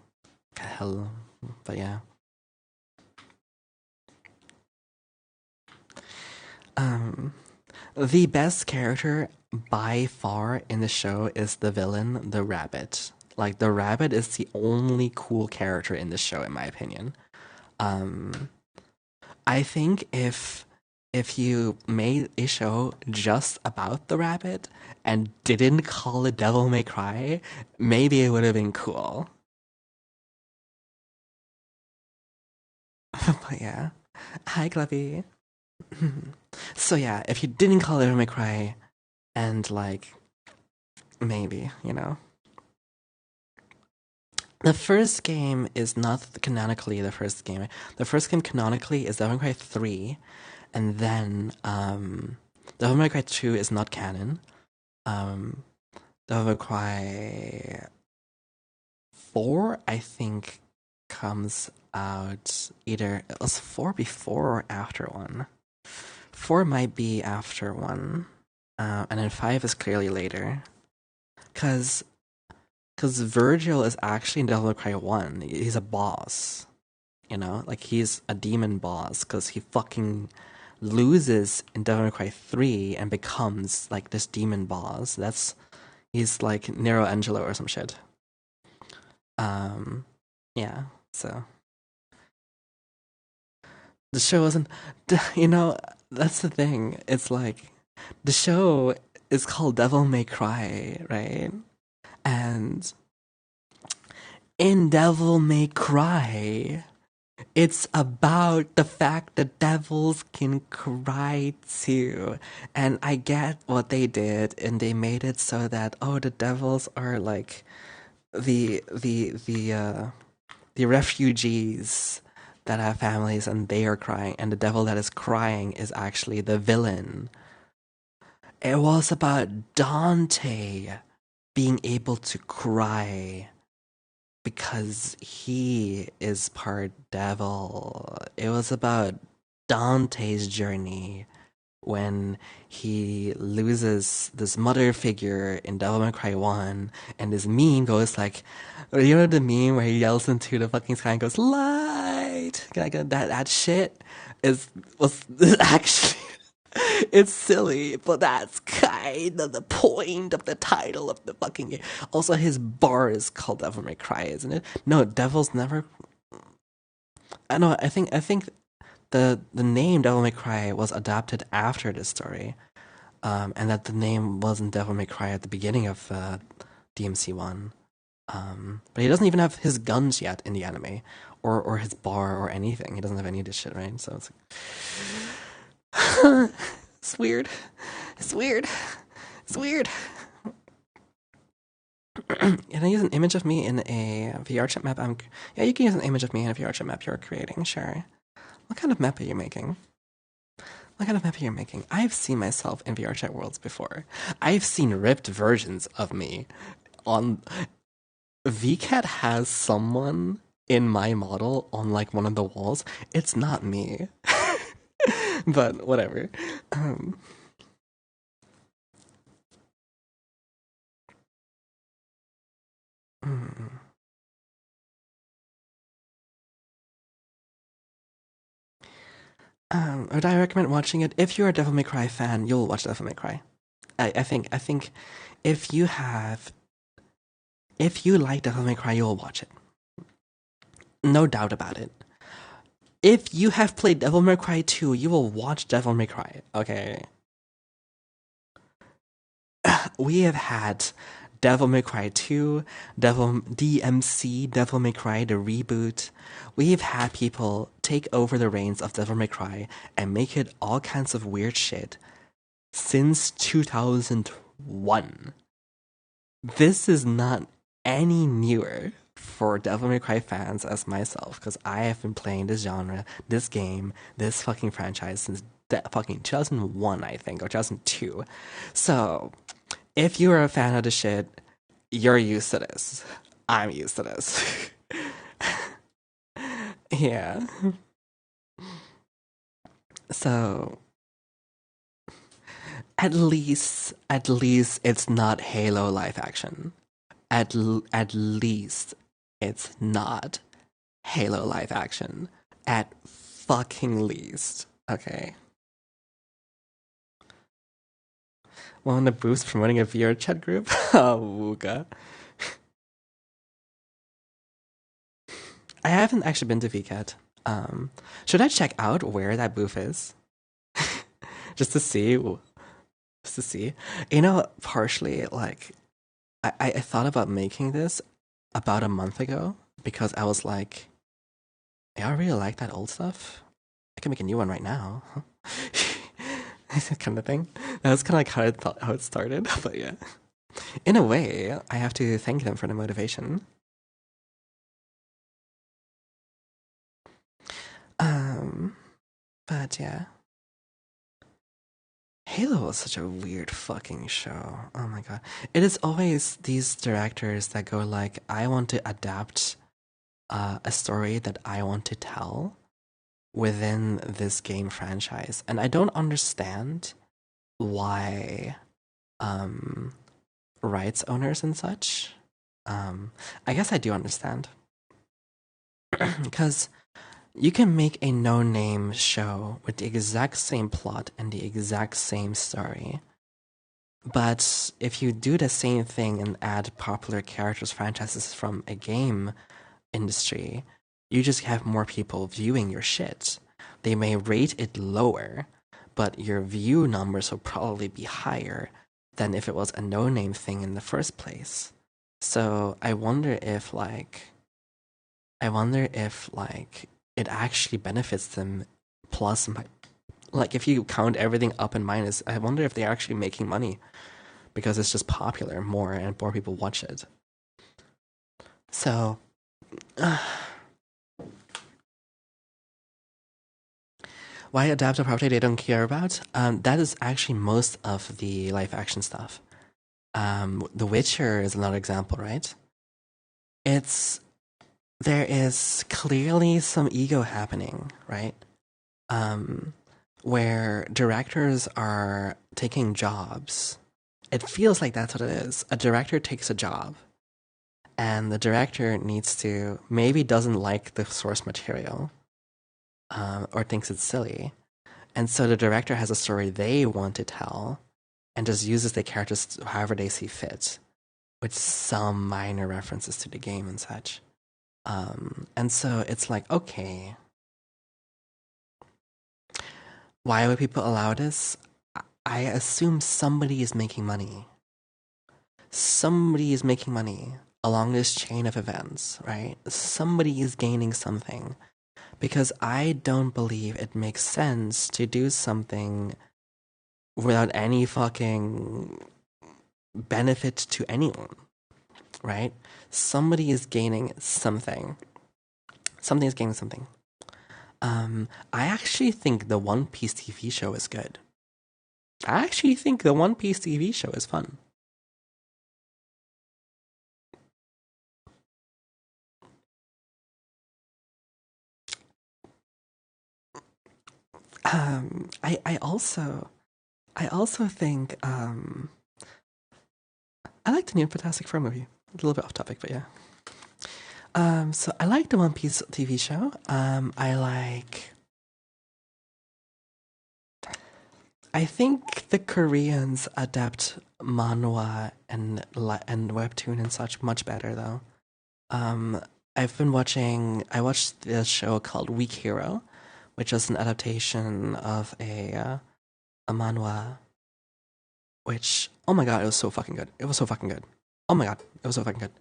hell, but yeah. Um, the best character by far in the show is the villain, the rabbit. Like the rabbit is the only cool character in the show, in my opinion. Um, I think if you made a show just about the rabbit and didn't call it Devil May Cry, maybe it would have been cool. But yeah. Hi, Glovey. So yeah, if you didn't call it Devil May Cry, and like maybe, you know. The first game is not canonically the first game. The first game canonically is Devil May Cry 3, and then Devil May Cry 2 is not canon. Um, Devil May Cry 4, I think, comes out either it was 4 before or after 1. 4 might be after 1, and then 5 is clearly later. Because Virgil is actually in Devil May Cry 1. He's a boss. You know? Like, he's a demon boss because he fucking loses in Devil May Cry 3 and becomes, like, this demon boss. He's like Nero Angelo or some shit. Yeah, so. The show wasn't. You know, that's the thing. It's like, the show is called Devil May Cry, right? And in Devil May Cry, it's about the fact that devils can cry too. And I get what they did, and they made it so that, oh, the devils are like the refugees that have families and they are crying, and the devil that is crying is actually the villain. It was about Dante being able to cry because he is part devil. It was about Dante's journey when he loses this mother figure in Devil May Cry 1, and this meme goes like, you know the meme where he yells into the fucking sky and goes, light! Like, that shit was actually, it's silly, but that's kind of the point of the title of the fucking game. Also, his bar is called Devil May Cry, isn't it? No, Devil's never. I know. I think the name Devil May Cry was adapted after this story, and that the name wasn't Devil May Cry at the beginning of DMC one. But he doesn't even have his guns yet in the anime, or his bar or anything. He doesn't have any of this shit, right? So it's like, it's weird. It's weird. It's weird. Can I use an image of me in a VR chat map? Yeah, you can use an image of me in a VR chat map you're creating. Sure. What kind of map are you making? What kind of map are you making? I've seen myself in VR chat worlds before. I've seen ripped versions of me on. VCAT has someone in my model on like one of the walls. It's not me. But whatever. Um, mm. Would I recommend watching it? If you're a Devil May Cry fan, you'll watch Devil May Cry. I think if you have if you like Devil May Cry, you'll watch it. No doubt about it. If you have played Devil May Cry 2, you will watch Devil May Cry. Okay. We have had Devil May Cry 2, Devil DMC, Devil May Cry the reboot. We've had people take over the reins of Devil May Cry and make it all kinds of weird shit since 2001. This is not any newer for Devil May Cry fans as myself, because I have been playing this genre, this game, this fucking franchise since fucking 2001, I think, or 2002. So, if you are a fan of the shit, you're used to this. I'm used to this. Yeah. So, at least it's not Halo live action. At least it's not Halo live action. At fucking least. Okay. One of the booths promoting a VR chat group? Oh, Wooga. I haven't actually been to VCAT. Should I check out where that booth is? just to see? Just to see? You know, partially, like, I thought about making this about a month ago because I was like, yeah, I really like that old stuff. I can make a new one right now. Kind of thing. That was kind of like how it started, but yeah. In a way, I have to thank them for the motivation. Um, but yeah. Halo was such a weird fucking show. Oh my god. It is always these directors that go like, I want to adapt a story that I want to tell within this game franchise. And I don't understand why um rights owners and such. I guess I do understand. Because you can make a no-name show with the exact same plot and the exact same story. But if you do the same thing and add popular characters franchises from a game industry, you just have more people viewing your shit. They may rate it lower, but your view numbers will probably be higher than if it was a no-name thing in the first place. So I wonder if it actually benefits them. Plus, like if you count everything up and minus, I wonder if they're actually making money because it's just popular more and more people watch it. So, why adapt a property they don't care about? That is actually most of the live action stuff. The Witcher is another example, right? It's there is clearly some ego happening, right? Where directors are taking jobs. It feels like that's what it is. A director takes a job, and the director needs to maybe doesn't like the source material, or thinks it's silly, and so the director has a story they want to tell, and just uses the characters however they see fit, with some minor references to the game and such. And so it's like, okay, why would people allow this? I assume somebody is making money. Somebody is making money along this chain of events, right? Somebody is gaining something. Because I don't believe it makes sense to do something without any fucking benefit to anyone, right? Somebody is gaining something. Something is gaining something. I actually think the One Piece TV show is good. I actually think the One Piece TV show is fun. I also think I like the new Fantastic Four movie. A little bit off topic, but yeah. So I like the One Piece TV show. I think the Koreans adapt manhwa and webtoon and such much better though. Um, I watched the show called Weak Hero, which is an adaptation of a manhwa. Which, oh my god, it was so fucking good. It was so fucking good. Oh my god, it was so fucking good.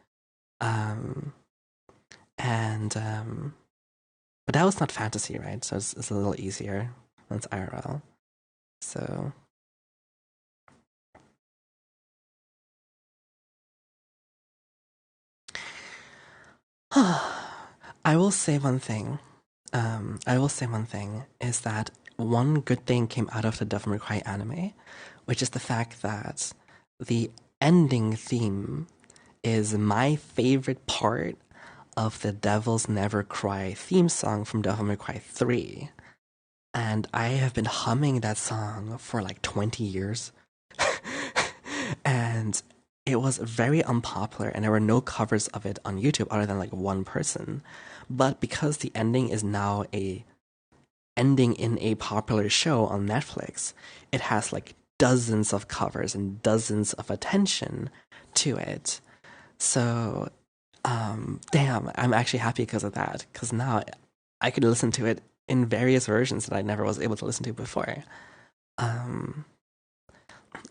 Um, and but that was not fantasy, right? So it's a little easier. That's IRL. So I will say one thing. I will say one thing is that one good thing came out of the Devil May Cry anime, which is the fact that the ending theme is my favorite part of the Devils Never Cry theme song from Devil May Cry 3. And I have been humming that song for like 20 years. And it was very unpopular, and there were no covers of it on YouTube other than like one person. But because the ending is now a ending in a popular show on Netflix, it has like dozens of covers and dozens of attention to it. So, damn, I'm actually happy because of that. Because now I could listen to it in various versions that I never was able to listen to before. Um,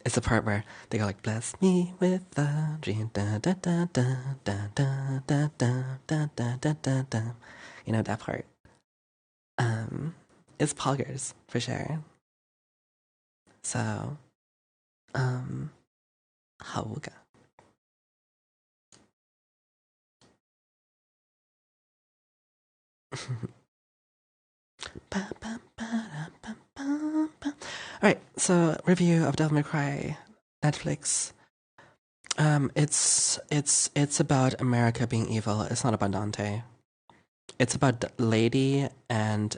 it's the part where they go like, "Bless me with a dream, da da da da da da da da da da da da da." You know that part. Um, it's poggers for sure. So, um, Hauga. Alright, so review of Devil May Cry, Netflix. It's about America being evil. It's not about Dante. It's about Lady and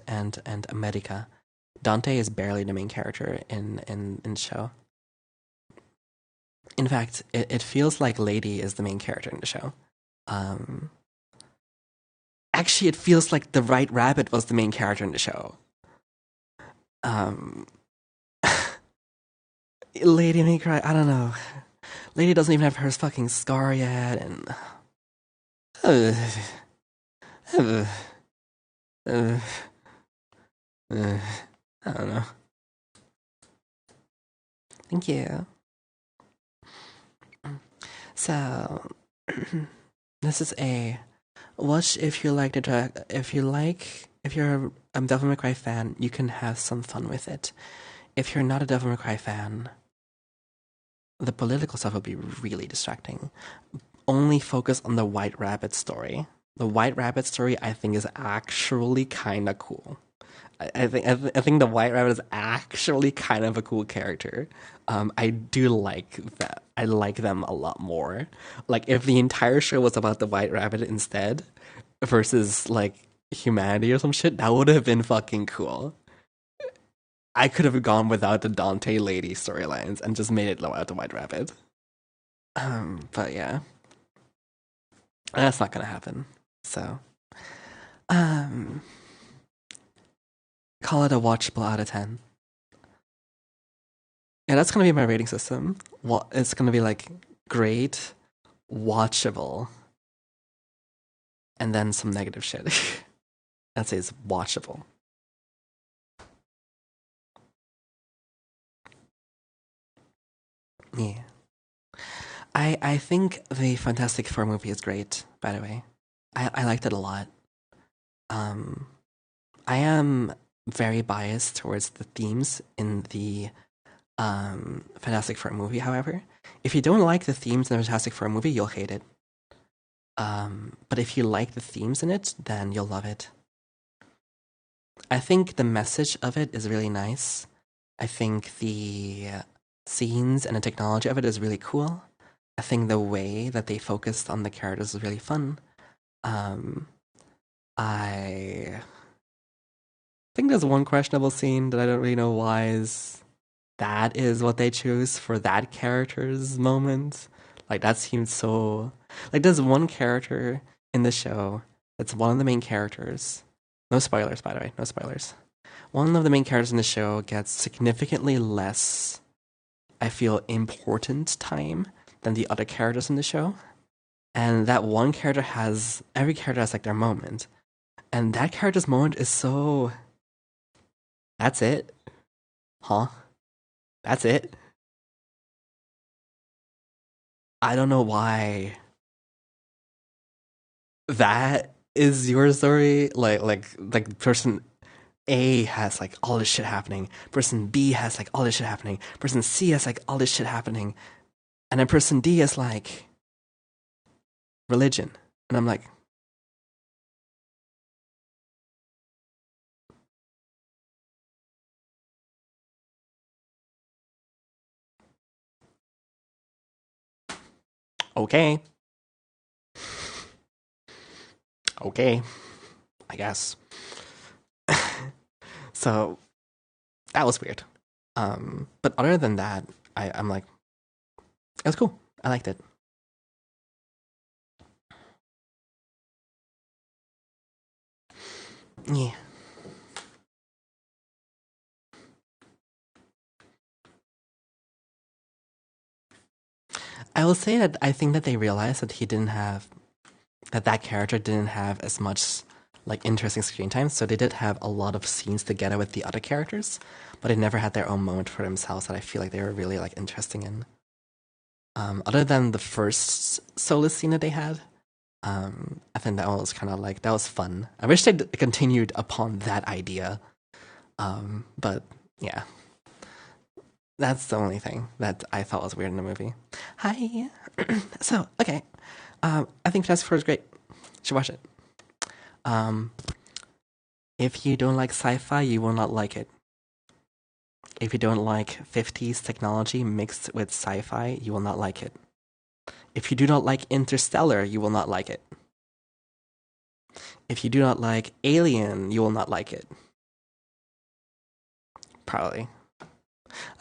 America. Dante is barely the main character in the show. In fact, it feels like Lady is the main character in the show. Um, Actually, it feels like the White Rabbit was the main character in the show. Um, Lady May Cry, I don't know. Lady doesn't even have her fucking scar yet, and uh, uh, I don't know. Thank you. So, this is a watch if you like the track. If you're a Devil May Cry fan, you can have some fun with it. If you're not a Devil May Cry fan, the political stuff will be really distracting. only focus on the White Rabbit story. The White Rabbit story, I think, is actually kind of cool. I think the White Rabbit is actually kind of a cool character. I do like that. I like them a lot more. Like if the entire show was about the White Rabbit instead, versus like humanity or some shit, that would have been fucking cool. I could have gone without the Dante lady storylines and just made it about the White Rabbit. But yeah, that's not gonna happen. So, um, call it a watchable out of 10. Yeah, that's gonna be my rating system. What it's gonna be like great, watchable, and then some negative shit. I'd say it's watchable. Yeah. I think the Fantastic Four movie is great, by the way. I liked it a lot. Um I am very biased towards the themes in the Fantastic Four movie, however. If you don't like the themes in the Fantastic Four movie, you'll hate it. But if you like the themes in it, then you'll love it. I think the message of it is really nice. I think the scenes and the technology of it is really cool. I think the way that they focused on the characters is really fun. Um, I think there's one questionable scene that I don't really know why that is what they choose for that character's moment. Like that seems so like there's one character in the show that's one of the main characters. No spoilers, by the way, no spoilers. One of the main characters in the show gets significantly less, I feel, important time than the other characters in the show. And that one character has every character has like their moment. And that character's moment is so that's it? Huh? That's it? I don't know why that is your story. Like person A has like all this shit happening. Person B has like all this shit happening. Person C has like all this shit happening. And then person D is like religion. And I'm like, okay. Okay. I guess. So that was weird. But other than that, I'm like, it was cool. I liked it. Yeah. I will say that I think that they realized that that character didn't have as much like interesting screen time, so they did have a lot of scenes together with the other characters, but they never had their own moment for themselves that I feel like they were really like interesting in. Other than the first solo scene that they had, I think that was kind of like that was fun. I wish they continued upon that idea, but yeah, that's the only thing that I thought was weird in the movie. Hi. So okay, I think Fantastic Four is great. You should watch it. Um, if you don't like sci-fi, you will not like it. If you don't like 50s technology mixed with sci-fi, you will not like it. If you do not like Interstellar, you will not like it. If you do not like Alien, you will not like it. Probably.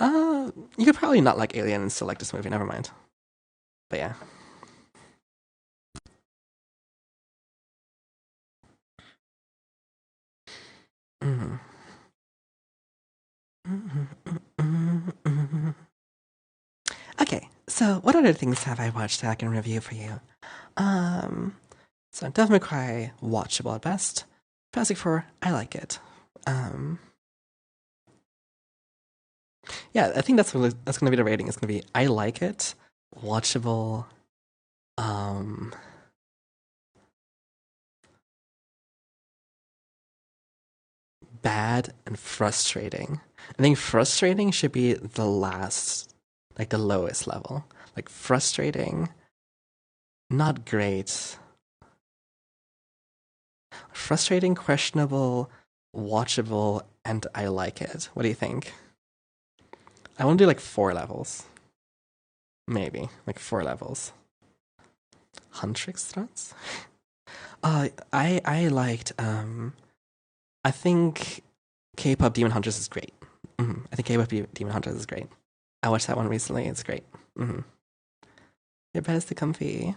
You could probably not like Alien and still like this movie. Never mind. But yeah. Mhm. Okay, so what other things have I watched that I can review for you? Um, so Devil May Cry, watchable at best. Fantastic Four, I like it. Um, yeah, I think that's gonna be the rating. It's gonna be I like it, watchable. Um, bad and frustrating. I think frustrating should be the last, like the lowest level. Like frustrating Not great. Frustrating, questionable, watchable, and I like it. What do you think? I want to do like 4 levels. Maybe. Like 4 levels. Huntrix. I liked I think K-pop Demon Hunters is great. I think K-pop Demon Hunters is great. I watched that one recently. It's great. Your bed is too comfy.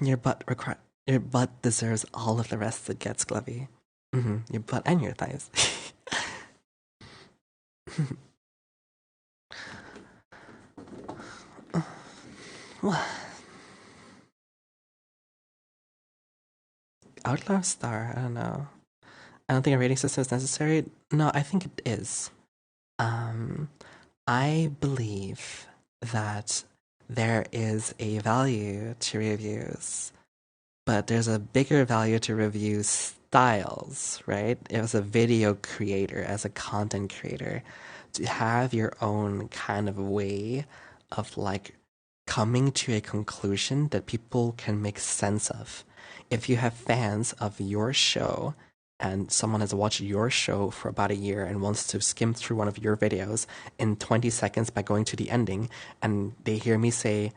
Your butt deserves all of the rest it gets, Glovey. Your butt and your thighs. Outlaw Star, I don't know. I don't think a rating system is necessary. No, I think it is. I believe that there is a value to reviews, but there's a bigger value to review styles, right? As a video creator, as a content creator, to have your own kind of way of like coming to a conclusion that people can make sense of. If you have fans of your show and someone has watched your show for about a year and wants to skim through one of your videos in 20 seconds by going to the ending, and they hear me say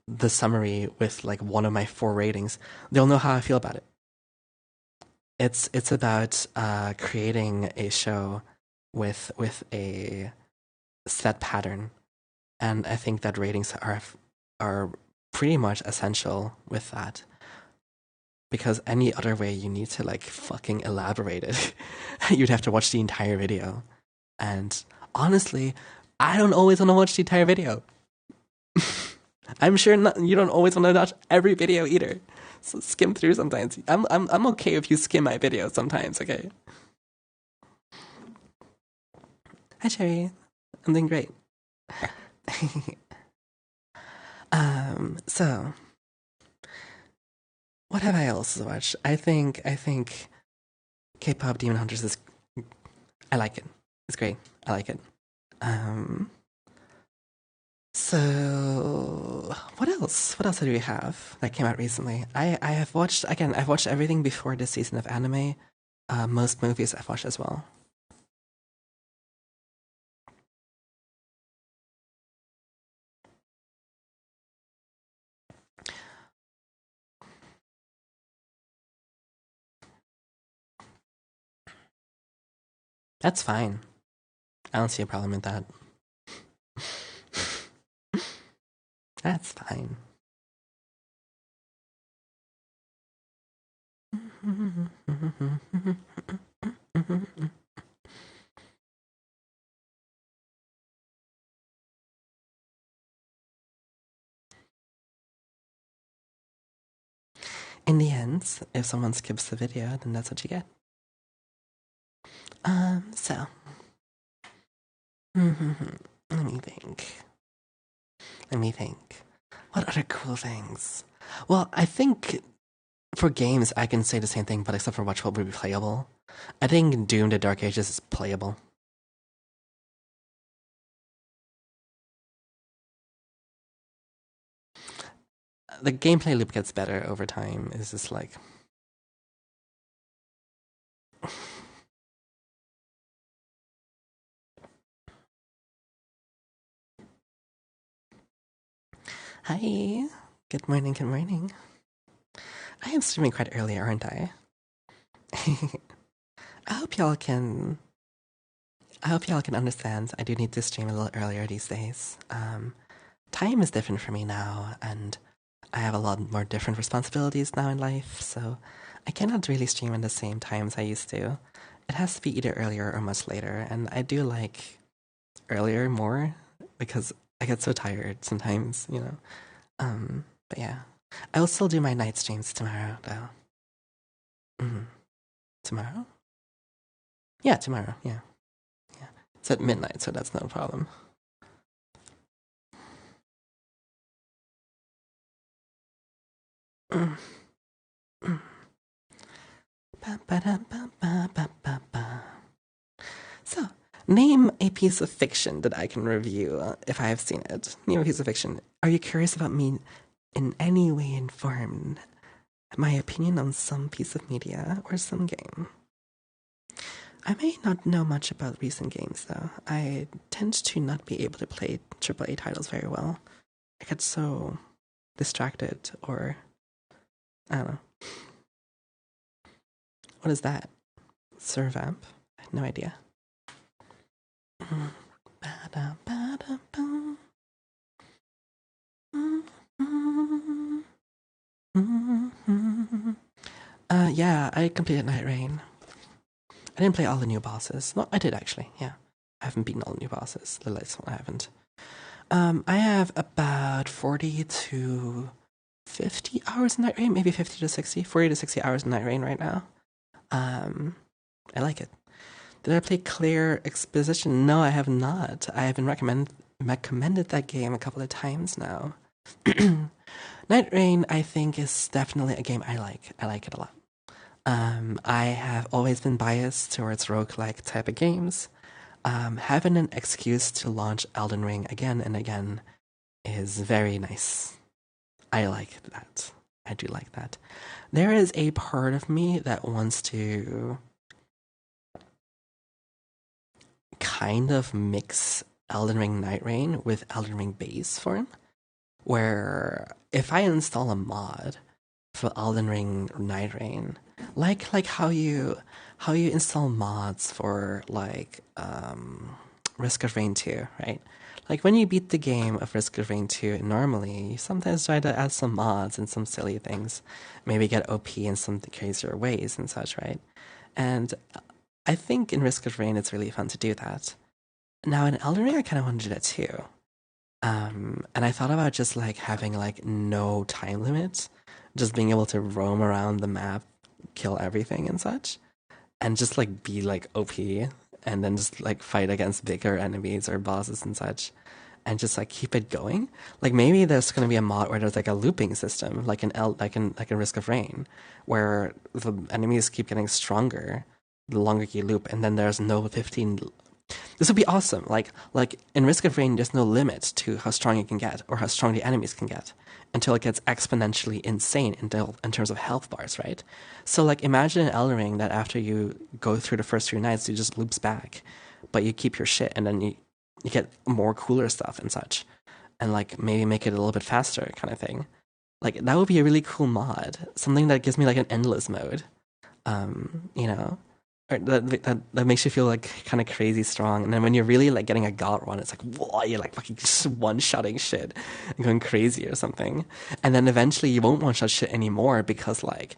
the summary with like one of my 4 ratings, they'll know how I feel about it. It's about creating a show with a set pattern, and I think that ratings are pretty much essential with that. Because any other way, you need to like fucking elaborate it. You'd have to watch the entire video. And honestly, I don't always want to watch the entire video. I'm sure you don't always want to watch every video either. So skim through sometimes. I'm okay if you skim my videos sometimes, okay? Hi Cherry. I'm doing great. So what have I also watched? I think K-pop Demon Hunters is I like it. It's great. I like it. So what else? What else do we have that came out recently? I have watched again. I've watched everything before this season of anime. Most movies I've watched as well. That's fine. I don't see a problem with that. That's fine. In the end, if someone skips the video, then that's what you get. So. Let me think. Let me think. What other cool things? Well, I think for games, I can say the same thing, but except for which will be playable. I think Doom: The Dark Ages is playable. The gameplay loop gets better over time. It's just like. Hi. Good morning, good morning. I am streaming quite early, aren't I? I hope y'all can understand. I do need to stream a little earlier these days. Time is different for me now, and I have a lot more different responsibilities now in life, so I cannot really stream in the same times I used to. It has to be either earlier or much later, and I do like earlier more because I get so tired sometimes, you know. But yeah, I will still do my night streams tomorrow, though. Tomorrow? Yeah, tomorrow. Yeah. It's at midnight, so that's no problem. So, name a piece of fiction that I can review if I have seen it. Name a piece of fiction. Are you curious about me in any way informed my opinion on some piece of media or some game? I may not know much about recent games though. I tend to not be able to play AAA titles very well. I get so distracted, or I don't know. What is that? Servamp? I have no idea. Yeah, I completed Night Rain. I didn't play all the new bosses. No, I did actually, yeah. I haven't beaten all the new bosses. The latest one I haven't. I have about 40 to 50 hours in Night Rain, maybe 50 to 60, 40 to 60 hours in Night Rain right now. I like it. Did I play Clear Exposition? No, I have not. I have been recommended that game a couple of times now. Night Rain, I think, is definitely a game I like. I like it a lot. I have always been biased towards roguelike type of games. Having an excuse to launch Elden Ring again and again is very nice. I like that. I do like that. There is a part of me that wants to kind of mix Elden Ring Night Rain with Elden Ring base form, where if I install a mod for Elden Ring Night Rain, like how you install mods for like Risk of Rain 2, right? Like when you beat the game of Risk of Rain 2, normally you sometimes try to add some mods and some silly things, maybe get OP in some crazier ways and such, right? And I think in Risk of Rain it's really fun to do that. Now in Elden Ring I kind of want to do that too. And I thought about just like having like no time limits, just being able to roam around the map, kill everything and such, and just like be like OP, and then just like fight against bigger enemies or bosses and such, and just like keep it going. Like maybe there's gonna be a mod where there's like a looping system, like like in Risk of Rain, where the enemies keep getting stronger the longer you loop, and then there's no 15. This would be awesome. Like in Risk of Rain, there's no limit to how strong you can get or how strong the enemies can get until it gets exponentially insane in terms of health bars, right? So like imagine in Elden Ring that after you go through the first few nights, you just loops back, but you keep your shit and then you get more cooler stuff and such, and like maybe make it a little bit faster kind of thing. Like that would be a really cool mod, something that gives me like an endless mode. You know, or that makes you feel like kind of crazy strong. And then when you're really like getting a god run, it's like whoa, you're like fucking just one shotting shit and going crazy or something. And then eventually you won't one shot shit anymore because like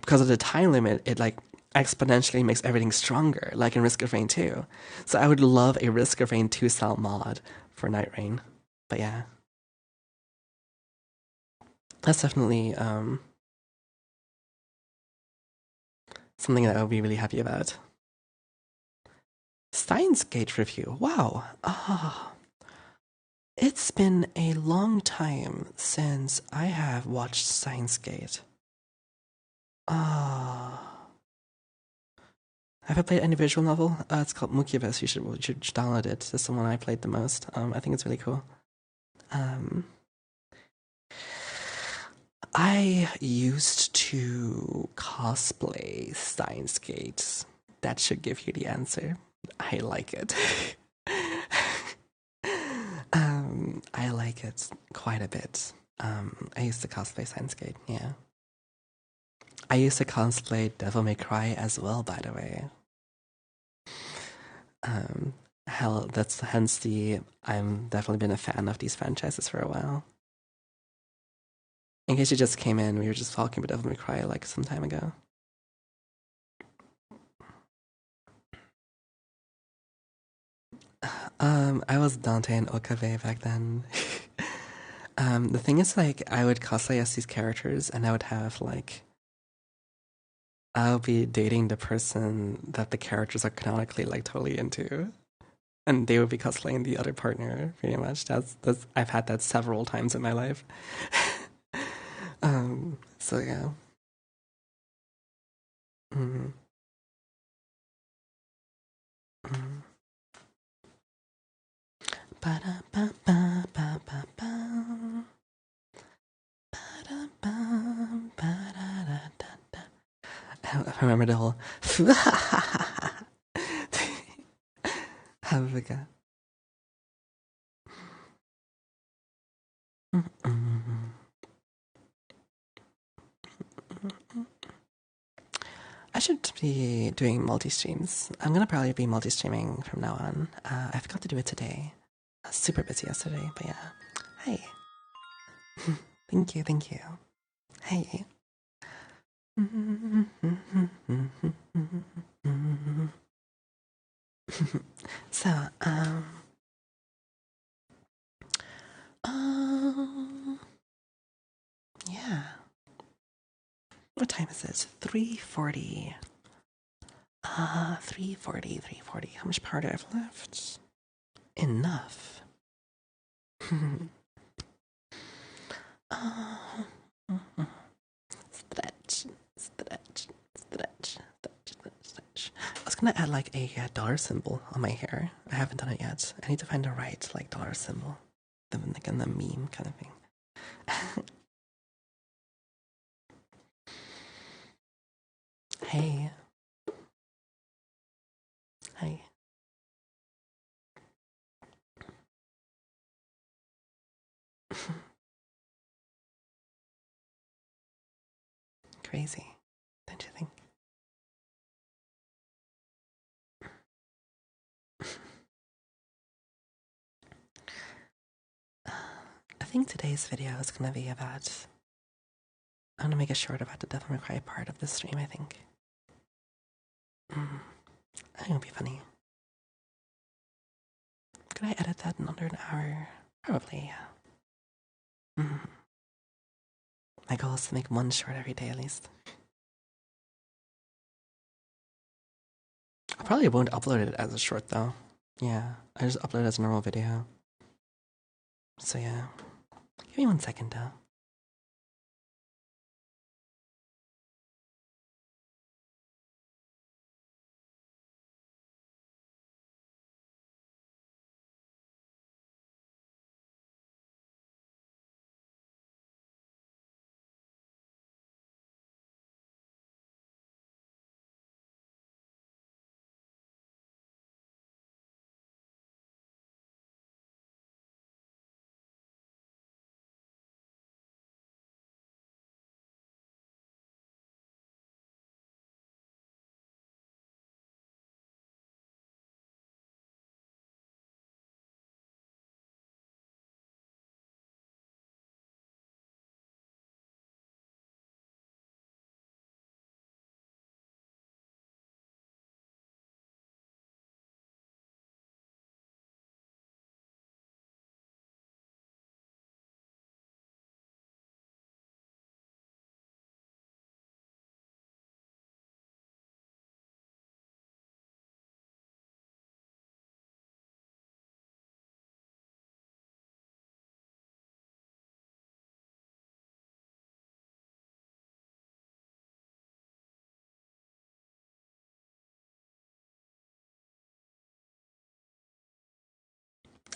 because of the time limit, it like exponentially makes everything stronger, like in Risk of Rain 2. So I would love a Risk of Rain 2 style mod for Night Rain. But yeah, that's definitely something that I would be really happy about. Steins Gate review. Wow. It's been a long time since I have watched Steins Gate. Have I played any visual novel? It's called Mukyibus. You should download it. That's the one I played the most. I think it's really cool. I used to cosplay Steins Gate. That should give you the answer. I like it. I like it quite a bit. I used to cosplay Steins Gate, yeah. I used to cosplay Devil May Cry as well, by the way. Hell, that's hence the I'm definitely been a fan of these franchises for a while. In case you just came in, we were just talking about Devil May Cry like some time ago. I was Dante and Okabe back then. The thing is, like, I would cosplay as these characters, and I would have like, I'll be dating the person that the characters are canonically like totally into, and they would be cosplaying the other partner. Pretty much. That's I've had that several times in my life. So yeah. Mm, mm. Ba-da-ba-ba-ba-ba. I remember the whole have a go. I should be doing multi-streams. I'm gonna probably be multi-streaming from now on. I forgot to do it today. I was super busy yesterday, but yeah. Hey. Thank you, thank you. Hey. So, yeah. What time is it? 3:40. 3:40, 3:40. How much power do I have left? Enough. Stretch, stretch, stretch, stretch. I was gonna add like a dollar symbol on my hair. I haven't done it yet. I need to find the right like dollar symbol, like in the meme kind of thing. Hey. Hi. Crazy, don't you think? I think today's video is gonna be about. I'm gonna make a short about the Devil May Cry part of the stream, I think. I think it'll be funny. Could I edit that in under an hour? Probably, yeah. My goal is to make one short every day at least. I probably won't upload it as a short though. Yeah, I just upload it as a normal video. So yeah. Give me 1 second though.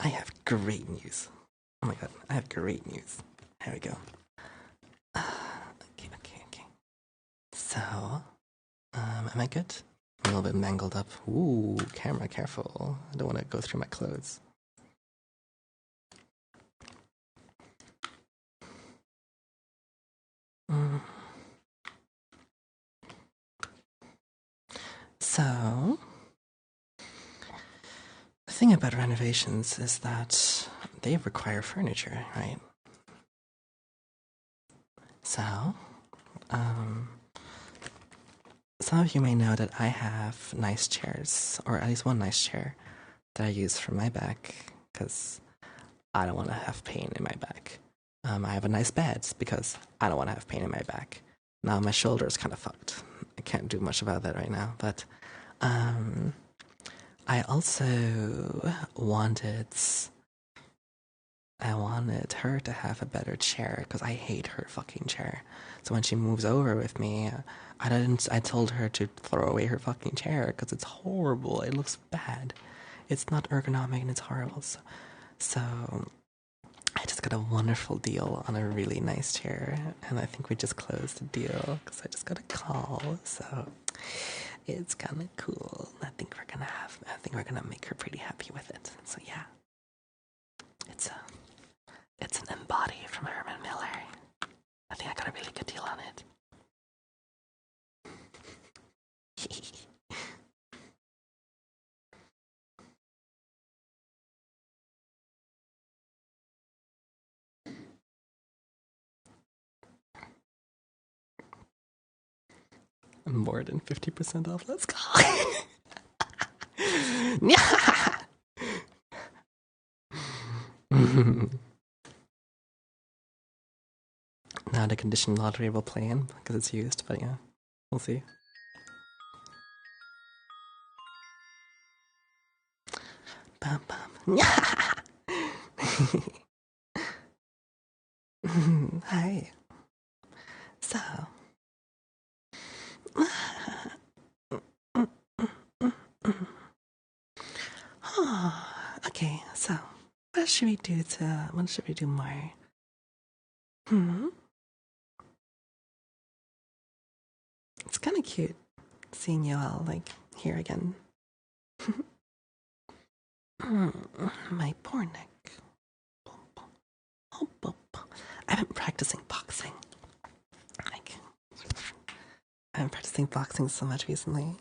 I have great news. Oh my god, I have great news. Here we go. Okay. So, am I good? I'm a little bit mangled up. Ooh, camera, careful. I don't want to go through my clothes. So, the thing about renovations is that they require furniture, right? So, some of you may know that I have nice chairs, or at least one nice chair that I use for my back because I don't want to have pain in my back. I have a nice bed because I don't want to have pain in my back. Now my shoulder is kind of fucked. I can't do much about that right now, but I also wanted her to have a better chair because I hate her fucking chair. So when she moves over with me, I told her to throw away her fucking chair because it's horrible. It looks bad. It's not ergonomic and it's horrible. So I just got a wonderful deal on a really nice chair, and I think we just closed the deal because I just got a call, so it's kind of cool. I think we're gonna make her pretty happy with it. So yeah, it's an embody from Herman Miller. I think I got a really good deal on it. More than 50% off. Let's go. Yeah. Now the condition lottery will play in because it's used, but yeah, we'll see. Bum, bum. Hi. So. Okay, so what should we do more? It's kind of cute seeing you all like here again. My poor neck. I've been practicing boxing. Like, I've been practicing boxing so much recently.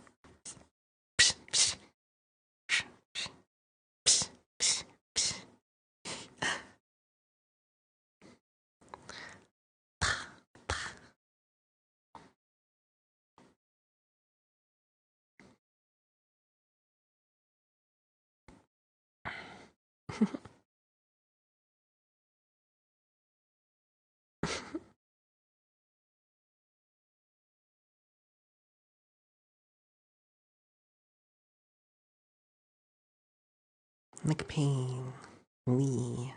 Neck pain. Wee.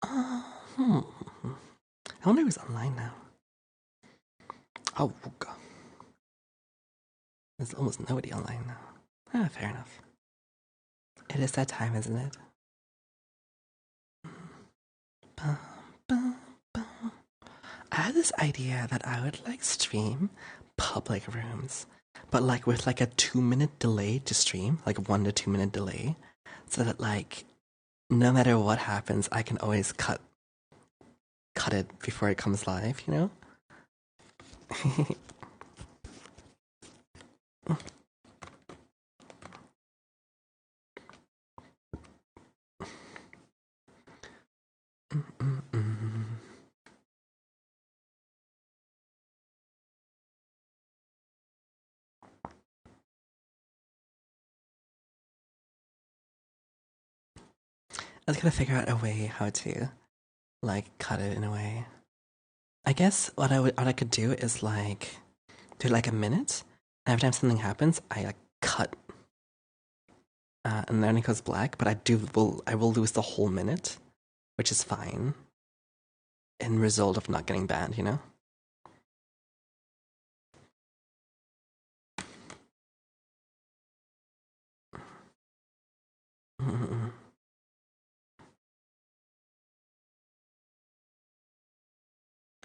I wonder who's online now. Oh, God. There's almost nobody online now. Ah, fair enough. It is that time, isn't it? I had this idea that I would like stream public rooms, but like with like a 2 minute delay to stream, like 1 to 2 minute delay, so that like no matter what happens, I can always cut it before it comes live, you know? I was gonna figure out a way how to like cut it in a way. I guess what I could do is like do like a minute, and every time something happens, I like cut, and then it goes black. But I will lose the whole minute, which is fine. In result of not getting banned, you know.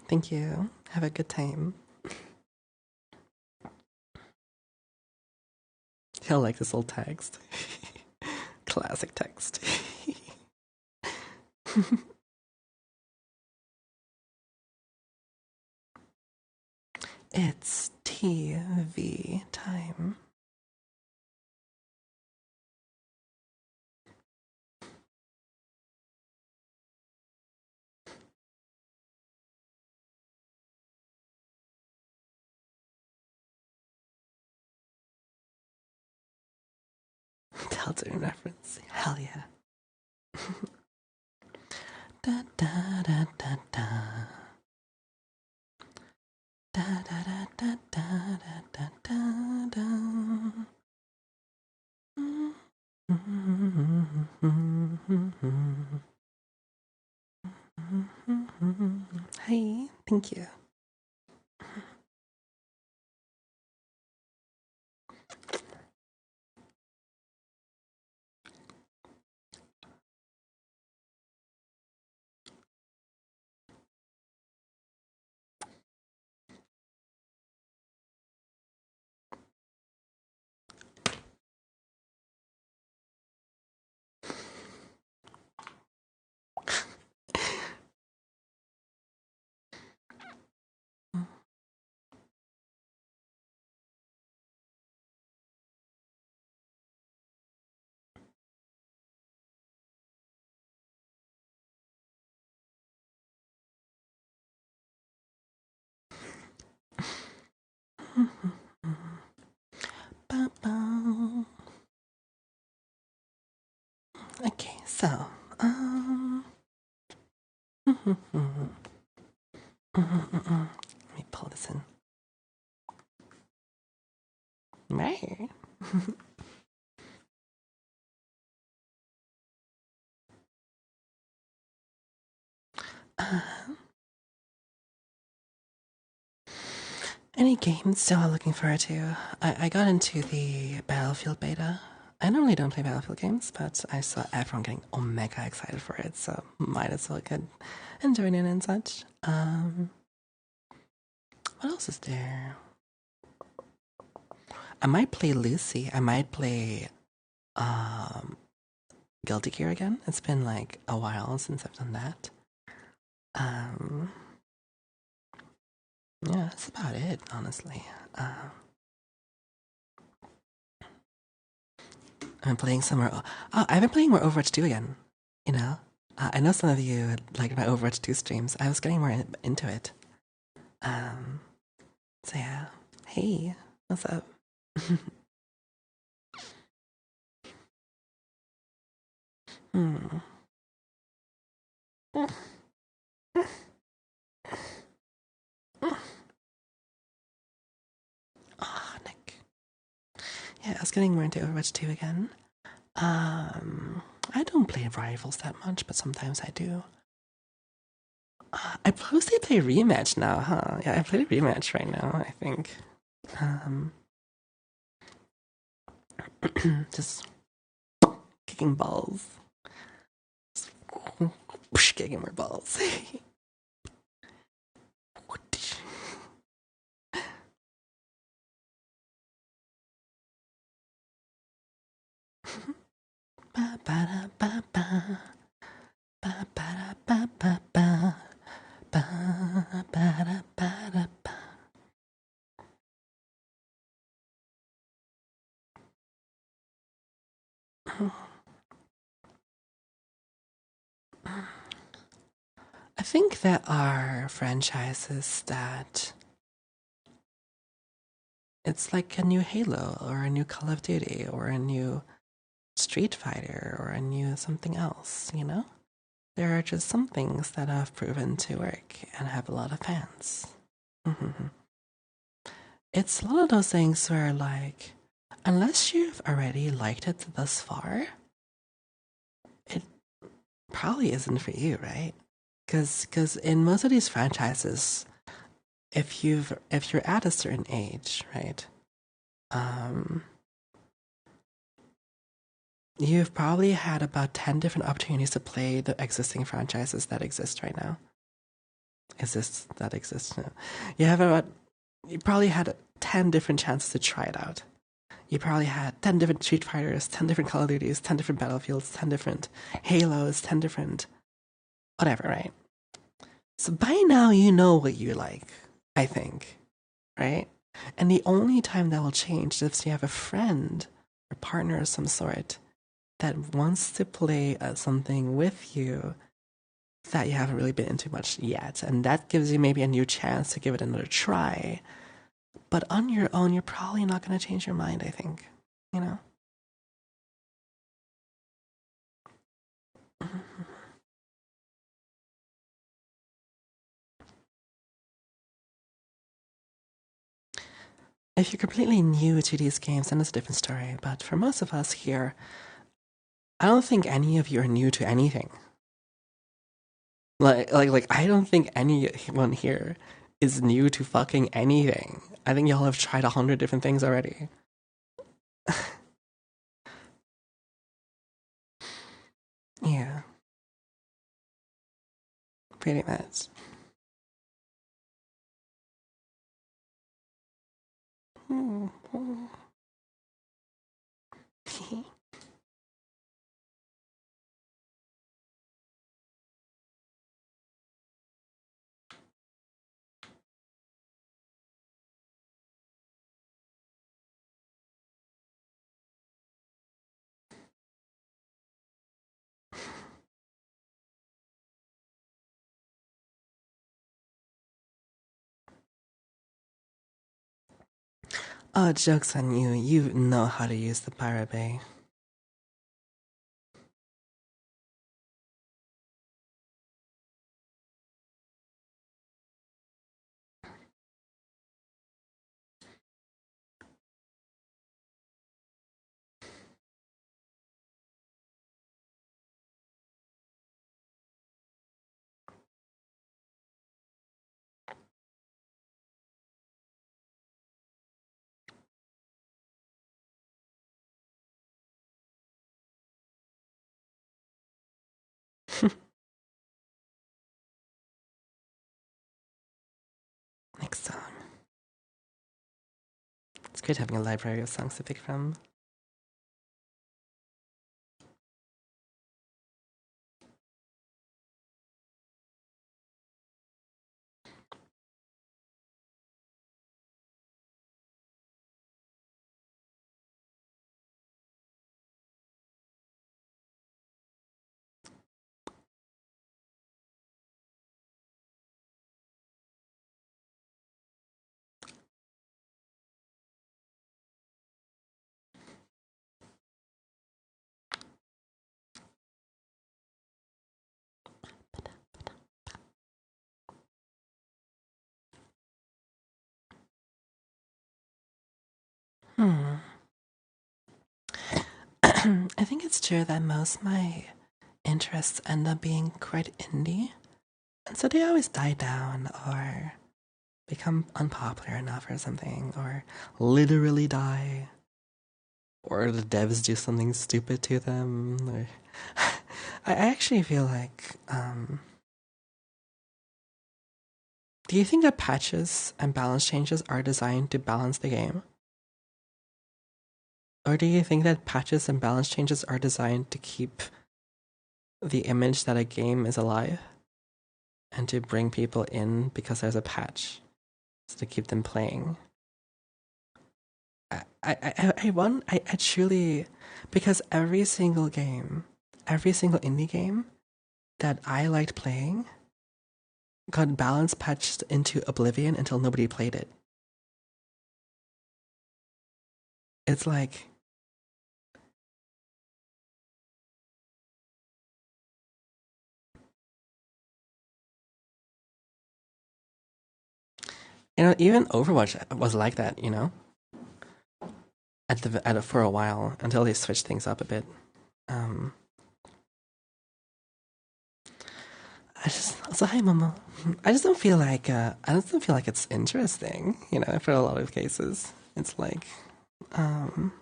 Thank you. Have a good time. He'll like this old text. Classic text. It's TV time. Delta reference. Hell yeah. Da da da da da. Da da da da da da da da. Hi, thank you. Okay, so let me pull this in. Right. Any games still looking forward to? I got into the Battlefield beta. I normally don't play Battlefield games, but I saw everyone getting omega excited for it, so might as well get and join in and such. What else is there? I might play Lucy. I might play Guilty Gear again. It's been like a while since I've done that. Yeah, that's about it, honestly. I'm playing some more. Oh, I've been playing more Overwatch 2 again. You know, I know some of you like my Overwatch 2 streams. I was getting more into it. So yeah. Hey, what's up? Hmm. Oh, Nick. Yeah, I was getting more into Overwatch 2 again. I don't play Rivals that much, but sometimes I do. I mostly play Rematch now, huh? Yeah, I play Rematch right now, I think. Just kicking balls. Kicking more balls. Ba ba da ba ba. Ba ba da ba ba ba. Ba ba da ba da ba. I think there are franchises that it's like a new Halo or a new Call of Duty or a new Street Fighter or a new something else, you know? There are just some things that have proven to work and have a lot of fans. It's a lot of those things where, like, unless you've already liked it thus far, it probably isn't for you, right? Because in most of these franchises, if you're at a certain age, right, you've probably had about 10 different opportunities to play the existing franchises that exist right now. That exists now. You probably had 10 different chances to try it out. You probably had 10 different Street Fighters, 10 different Call of Duties, 10 different Battlefields, 10 different Halos, 10 different whatever, right? So by now you know what you like, I think, right? And the only time that will change is if you have a friend or partner of some sort that wants to play something with you that you haven't really been into much yet. And that gives you maybe a new chance to give it another try. But on your own, you're probably not going to change your mind, I think. You know? If you're completely new to these games, then it's a different story. But for most of us here, I don't think any of you are new to anything. Like, I don't think anyone here is new to fucking anything. I think y'all have tried 100 different things already. Yeah, pretty much. Oh, joke's on you. You know how to use the Pirate Bay. Next song. It's great having a library of songs to pick from. Hmm. I think it's true that most of my interests end up being quite indie. And so they always die down or become unpopular enough or something, or literally die, or the devs do something stupid to them. Or I actually feel like, do you think that patches and balance changes are designed to balance the game? Or do you think that patches and balance changes are designed to keep the image that a game is alive and to bring people in because there's a patch, so to keep them playing? I truly, because every single game, every single indie game that I liked playing got balance patched into oblivion until nobody played it. It's like, even Overwatch was like that, for a while until they switched things up a bit. Um, I just also hi Momo. I just don't feel like it's interesting, for a lot of cases. It's like, um,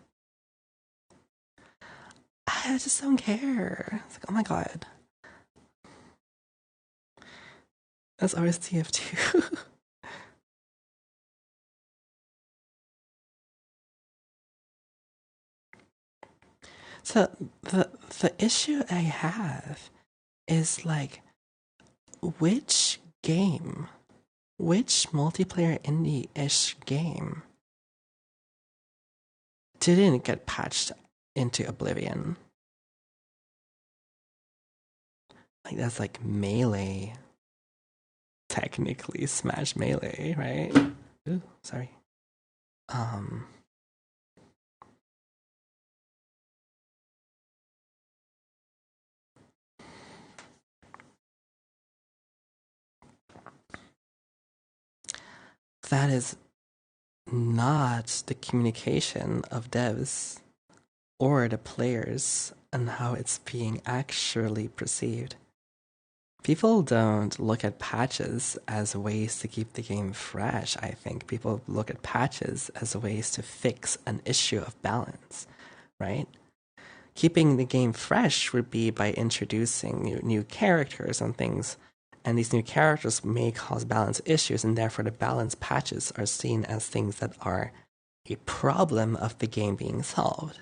I just don't care. It's like, oh my god, that's RSTF2. So the issue I have is like, which game, which multiplayer indie-ish game didn't get patched into oblivion? Like that's like Melee, technically Smash Melee, right? Ooh, sorry. Um, that is not the communication of devs or the players and how it's being actually perceived. People don't look at patches as ways to keep the game fresh, I think. People look at patches as ways to fix an issue of balance, right? Keeping the game fresh would be by introducing new characters and things, and these new characters may cause balance issues, and therefore the balance patches are seen as things that are a problem of the game being solved.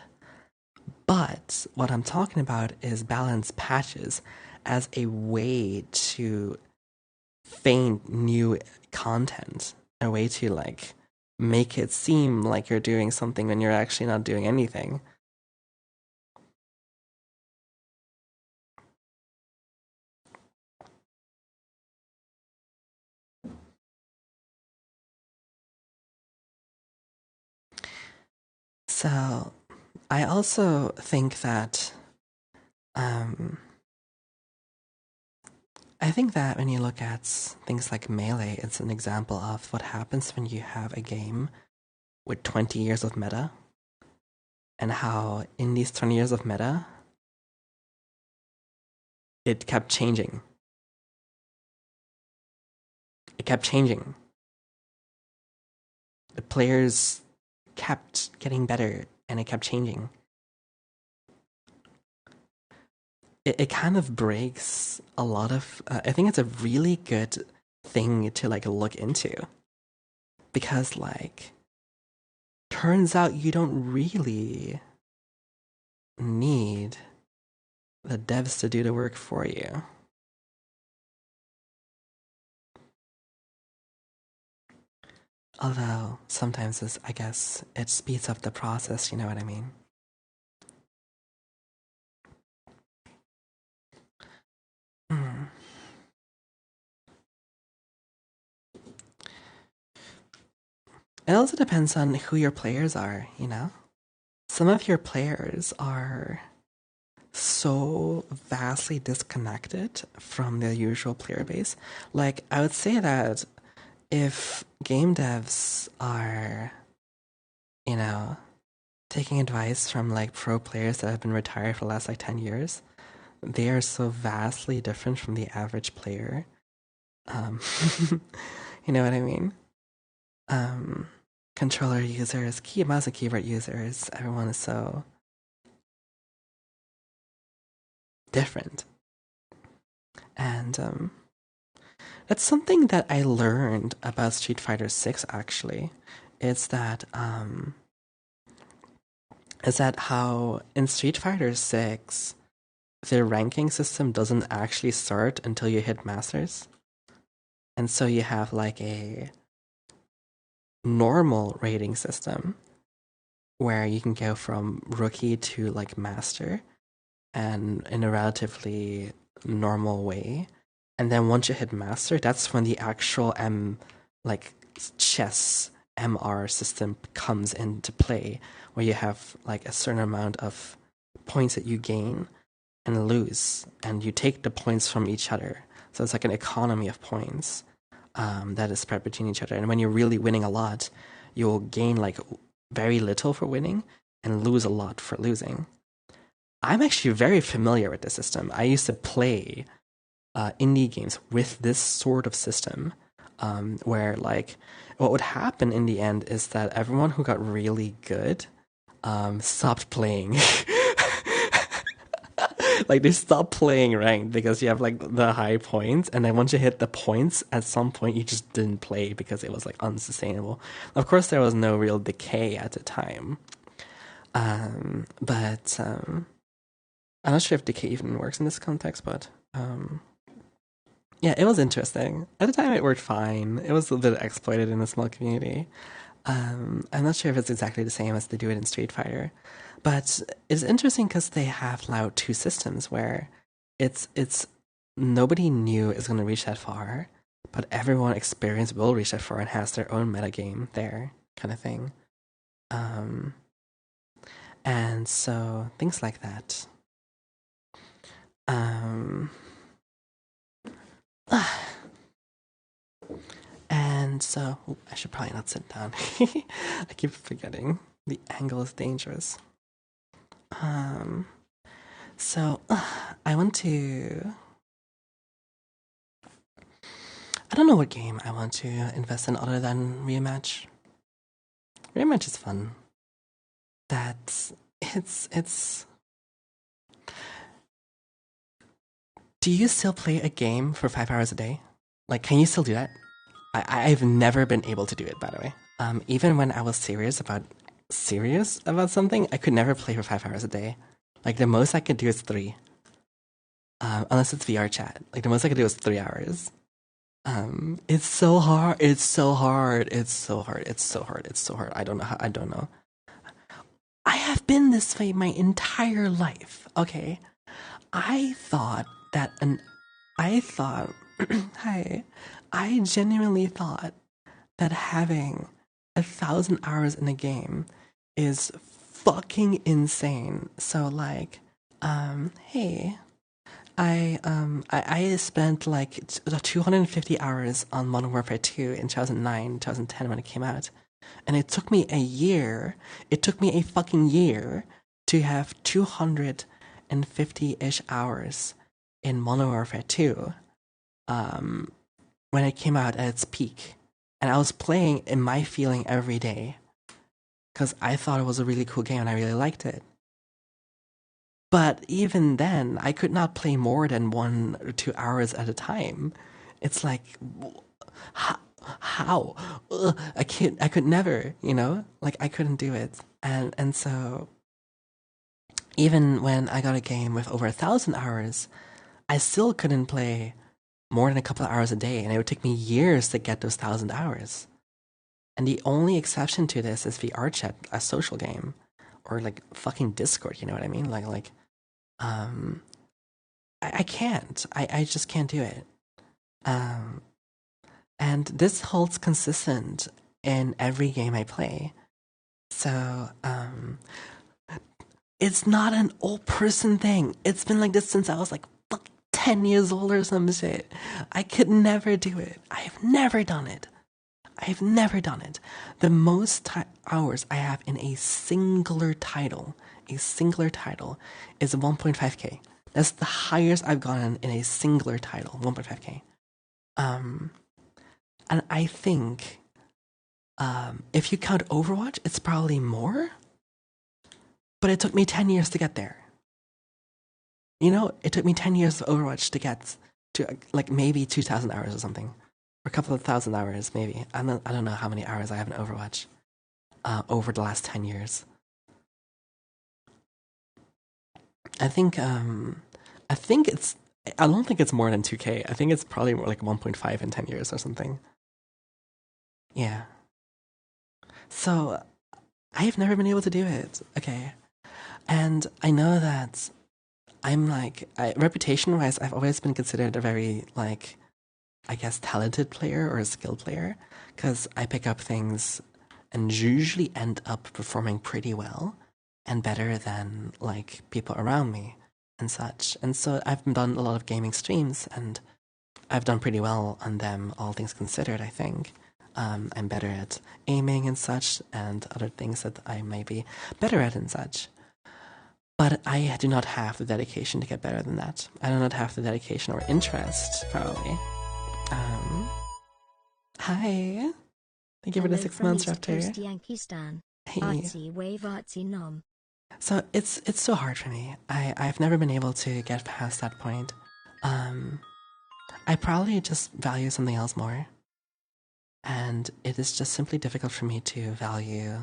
But what I'm talking about is balance patches as a way to feign new content, a way to like make it seem like you're doing something when you're actually not doing anything. So I also think that um, I think that when you look at things like Melee, it's an example of what happens when you have a game with 20 years of meta, and how in these 20 years of meta, it kept changing. It kept changing. The players kept getting better, and it kept changing. It kind of breaks a lot of. I think it's a really good thing to like look into, because like turns out you don't really need the devs to do the work for you. Although sometimes it's, I guess it speeds up the process, you know what I mean? Mm. It also depends on who your players are, you know? Some of your players are so vastly disconnected from their usual player base. Like, I would say that if game devs are, you know, taking advice from like pro players that have been retired for the last like 10 years, they are so vastly different from the average player. Um, you know what I mean? Um, Controller users, mouse and keyboard users, everyone is so different. And that's something that I learned about Street Fighter 6 actually. Is that how in Street Fighter 6 the ranking system doesn't actually start until you hit Masters. And so you have like a normal rating system where you can go from rookie to like master, and in a relatively normal way. And then once you hit master, that's when the actual like chess MR system comes into play, where you have like a certain amount of points that you gain and lose, and you take the points from each other. So it's like an economy of points that is spread between each other. And when you're really winning a lot, you'll gain like very little for winning and lose a lot for losing. I'm actually very familiar with this system. I used to play indie games with this sort of system, where like what would happen in the end is that everyone who got really good stopped playing. Like they stopped playing ranked because you have like the high points, and then once you hit the points, at some point you just didn't play because it was like unsustainable. Of course, there was no real decay at the time, but I'm not sure if decay even works in this context, but yeah, it was interesting. At the time, it worked fine. It was a little bit exploited in a small community. I'm not sure if it's exactly the same as they do it in Street Fighter, but it's interesting because they have now two systems where it's nobody new is going to reach that far, but everyone experienced will reach that far and has their own metagame there, kind of thing. And so things like that. And so I should probably not sit down. I keep forgetting the angle is dangerous. So I want to. I don't know what game I want to invest in other than Rematch. Rematch is fun. It's. Do you still play a game for 5 hours a day? Like, can you still do that? I've never been able to do it, by the way. Even when I was serious about something, I could never play for 5 hours a day. Like the most I could do is 3. Unless it's VR chat. Like the most I could do is 3 hours. It's so hard. It's so hard. It's so hard. It's so hard. It's so hard. I don't know how. I don't know. I have been this way my entire life. Okay, I thought that I thought. Hi. I genuinely thought that having 1,000 hours in a game is fucking insane. So like, hey, I spent like 250 hours on Modern Warfare 2 in 2009, 2010 when it came out. And it took me a year, it took me a fucking year to have 250-ish hours in Modern Warfare 2 when it came out at its peak. And I was playing in my feeling every day because I thought it was a really cool game and I really liked it. But even then, I could not play more than 1 or 2 hours at a time. It's like, how? Ugh, I could never, like I couldn't do it. And so even when I got a game with over 1,000 hours, I still couldn't play more than a couple of hours a day, and it would take me years to get those 1,000 hours. And the only exception to this is VR chat, a social game, or like fucking Discord. You know what I mean? Um, I can't. I just can't do it. Um, and this holds consistent in every game I play. So, it's not an old person thing. It's been like this since I was like 10 years old or some shit. I could never do it. I have never done it. I have never done it. The most hours I have in a singular title is 1.5k. That's the highest I've gone in a singular title, 1.5k. And I think if you count Overwatch, it's probably more. But it took me 10 years to get there. It took me 10 years of Overwatch to get to like maybe 2,000 hours or something. Or a couple of thousand hours, maybe. I don't know how many hours I have in Overwatch over the last 10 years. I think it's I don't think it's more than 2k. I think it's probably more like 1.5 in 10 years or something. Yeah. So I've never been able to do it. Okay. And I know that I'm like reputation wise I've always been considered a very like I guess talented player or a skilled player cuz I pick up things and usually end up performing pretty well and better than like people around me and such. And so I've done a lot of gaming streams and I've done pretty well on them, all things considered, I think. I'm better at aiming and such and other things that I may be better at and such. But I do not have the dedication to get better than that. I do not have the dedication or interest, probably. Hi. Thank you for the Hello 6 from months, East Coast Raptor. Yankee-stan. Hey. Artsy wave artsy nom. So it's so hard for me. I've never been able to get past that point. I probably just value something else more. And it is just simply difficult for me to value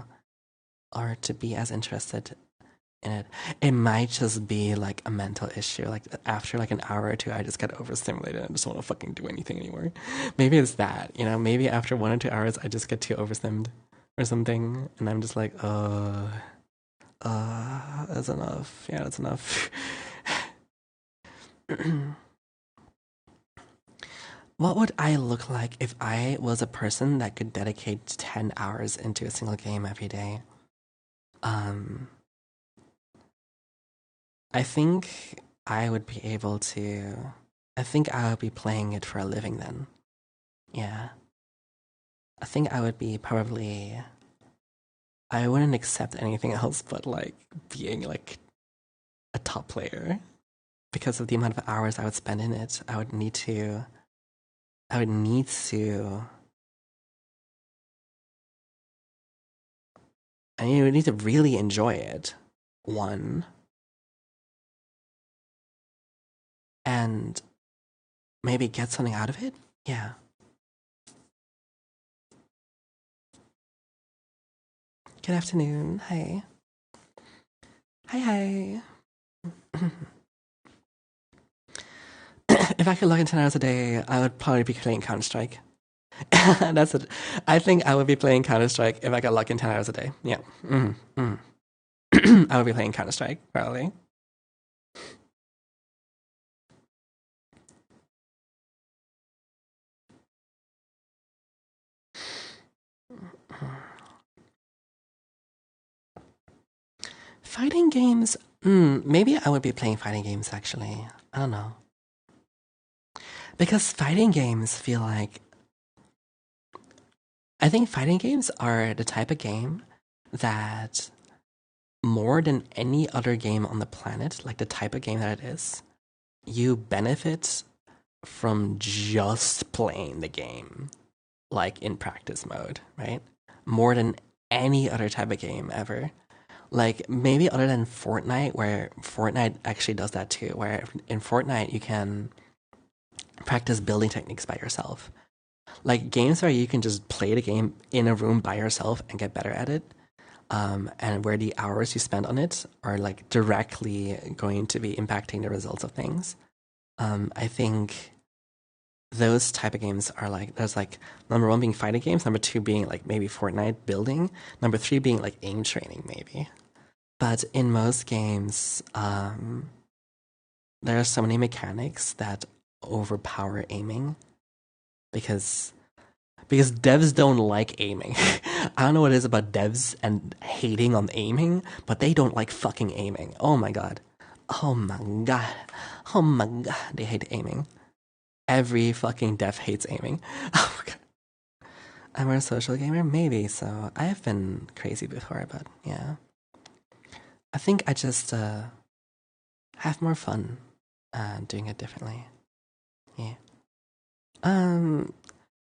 or to be as interested in it. It might just be like a mental issue. Like after like an hour or two, I just get overstimulated and I just want to fucking do anything anymore. Maybe it's that, maybe after 1 or 2 hours, I just get too overstimmed or something. And I'm just like, that's enough. Yeah, that's enough. What would I look like if I was a person that could dedicate 10 hours into a single game every day? I think I would be able to. I think I would be playing it for a living then. Yeah. I think I would be probably. I wouldn't accept anything else but like being like a top player because of the amount of hours I would spend in it. I would need to. I would need to. And you would need to really enjoy it. One. And maybe get something out of it? Yeah. Good afternoon. Hi. Hi. If I could log in 10 hours a day, I would probably be playing Counter Strike. That's it. I think I would be playing Counter Strike if I could log in 10 hours a day. Yeah. I would be playing Counter Strike, probably. Fighting games, maybe I would be playing fighting games actually. I don't know. Because fighting games feel like. I think fighting games are the type of game that more than any other game on the planet, like the type of game that it is, you benefit from just playing the game, like in practice mode, right? More than any other type of game ever. Like maybe other than Fortnite, where Fortnite actually does that too, where in Fortnite you can practice building techniques by yourself. Like games where you can just play the game in a room by yourself and get better at it, and where the hours you spend on it are like directly going to be impacting the results of things. I think those type of games are like there's like number one being fighting games, number two being like maybe Fortnite building, number three being like aim training maybe. But in most games, there are so many mechanics that overpower aiming because devs don't like aiming. I don't know what it is about devs and hating on aiming, but they don't like fucking aiming. Oh my god. Oh my god. Oh my god. They hate aiming. Every fucking dev hates aiming. Oh my god. I'm a social gamer? Maybe, so I have been crazy before, but yeah. I think I just have more fun doing it differently. Yeah. Um,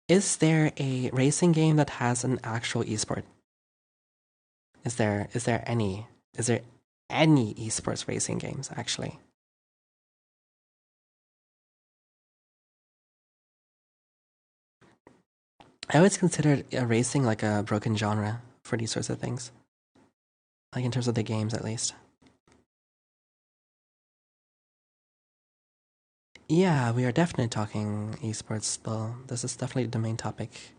is there a racing game that has an actual esport? Is there any esports racing games actually? I always considered racing like a broken genre for these sorts of things, like in terms of the games at least. Yeah, we are definitely talking esports. Well, this is definitely the main topic.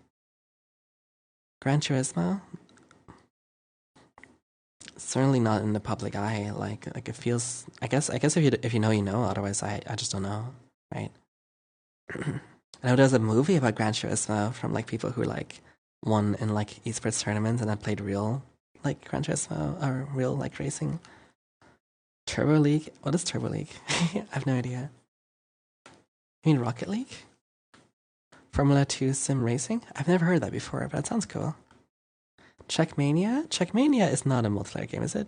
Gran Turismo, certainly not in the public eye. Like it feels. I guess if you know, you know. Otherwise, I just don't know. Right. I know there's a movie about Gran Turismo from like people who like won in like esports tournaments and I played real like Gran Turismo or real like racing. Turbo League? What is Turbo League? I have no idea. You mean Rocket League? Formula 2 sim racing? I've never heard that before, but it sounds cool. Checkmania? Checkmania is not a multiplayer game, is it?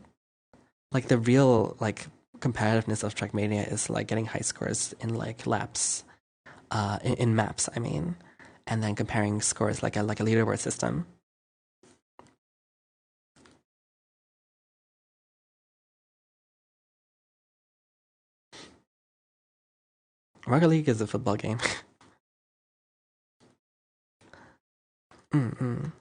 Like the real like competitiveness of Checkmania is like getting high scores in like laps, in maps. I mean, and then comparing scores like a leaderboard system. Rocket League is a football game. Mm-mm.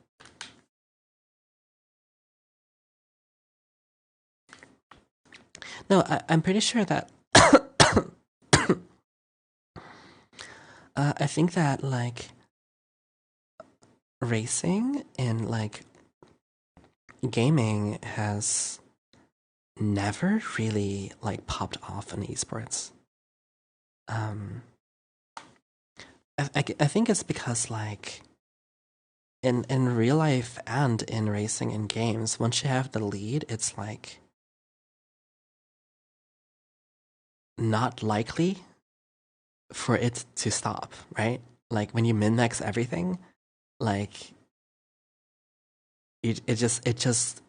No, I'm pretty sure that. I think that like racing and like gaming has never really like popped off in esports. Um, I think it's because like in real life and in racing and games, once you have the lead, it's like not likely for it to stop, right? Like when you min max everything, like it just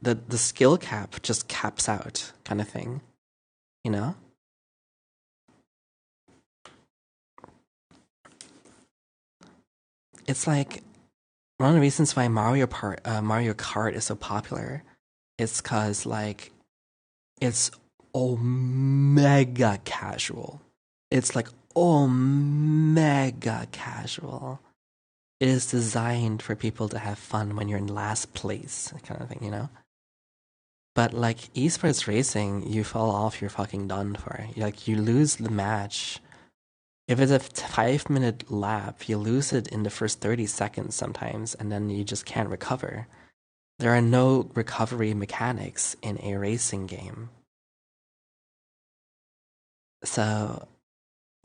the skill cap just caps out kind of thing, you know? It's like one of the reasons why Mario Kart is so popular is because like it's omega casual. It's like omega casual. It is designed for people to have fun when you're in last place, kind of thing, you know? But like esports racing, you fall off, you're fucking done for. Like you lose the match. If it's a 5 minute lap, you lose it in the first 30 seconds sometimes, and then you just can't recover. There are no recovery mechanics in a racing game. So,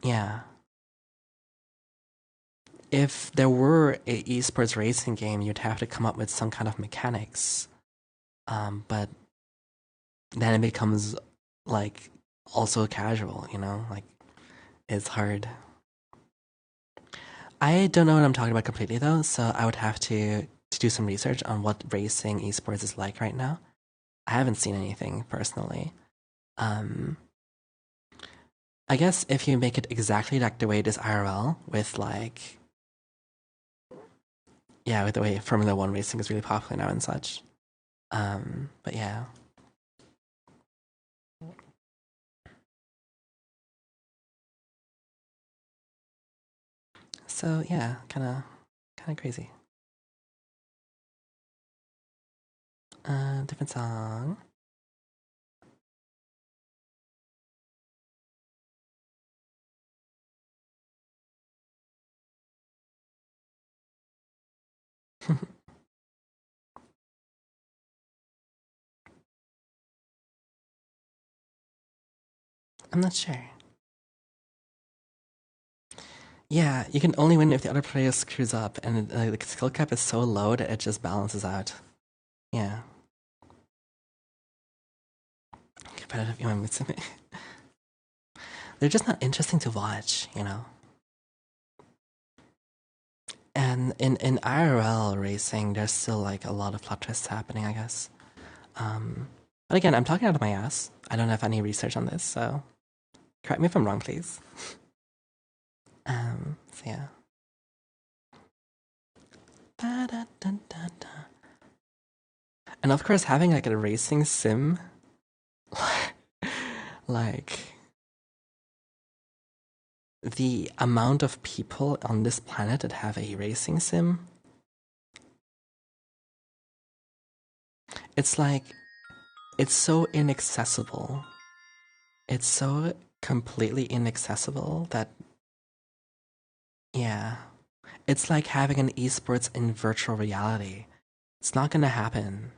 yeah. If there were a esports racing game, you'd have to come up with some kind of mechanics. But then it becomes like also casual, you know? Like it's hard. I don't know what I'm talking about completely though, so I would have to do some research on what racing esports is like right now. I haven't seen anything personally. Um, I guess if you make it exactly like the way it is IRL, with like, yeah, with the way Formula One racing is really popular now and such. But yeah. So yeah, kind of crazy. Different song. I'm not sure. Yeah, you can only win if the other player screws up, and the skill cap is so low that it just balances out. Yeah. Competitive Ima Musume. They're just not interesting to watch, you know? And in IRL racing, there's still like a lot of plot twists happening, I guess. But again, I'm talking out of my ass. I don't have any research on this, so correct me if I'm wrong, please. So yeah. Da-da-da-da-da. And of course, having like a racing sim, like the amount of people on this planet that have a racing sim, it's like, it's so inaccessible. It's so completely inaccessible that, yeah. It's like having an esports in virtual reality. It's not gonna happen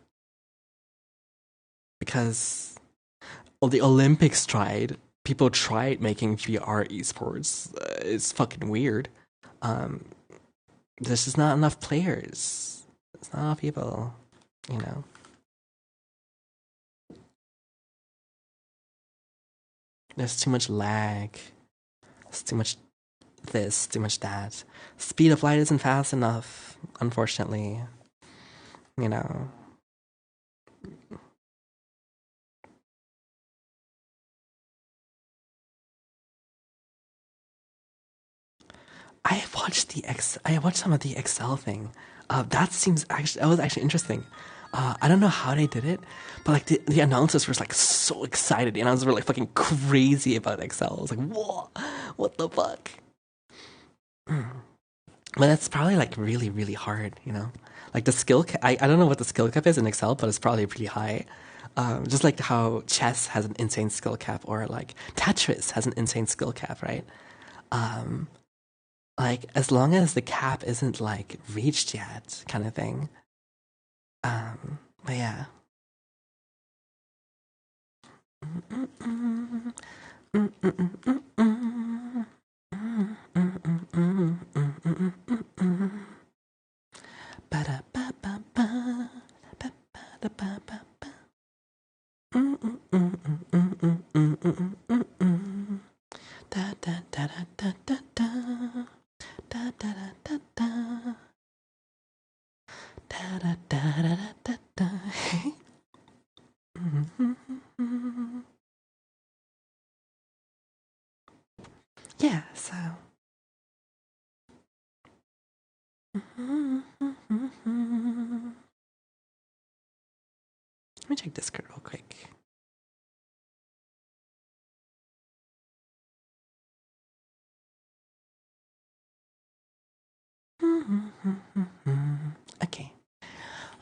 because the Olympics tried. People tried making VR esports. It's fucking weird. Um, there's just not enough players. There's not enough people, you know. There's too much lag. There's too much this, too much that. Speed of light isn't fast enough, unfortunately. You know. I watched some of the Excel thing. That was actually interesting. I don't know how they did it, but like the announcers were like so excited. The announcers were like fucking crazy about Excel. I was like, whoa, what the fuck? But that's probably like really really hard, you know. Like I don't know what the skill cap is in Excel, but it's probably pretty high. Just like how chess has an insane skill cap, or like Tetris has an insane skill cap, right? Um, like as long as the cap isn't like reached yet, kind of thing. But yeah. Da da da da da da da da da da da da da da da da da. Yeah, so let me check Discord real quick. Okay.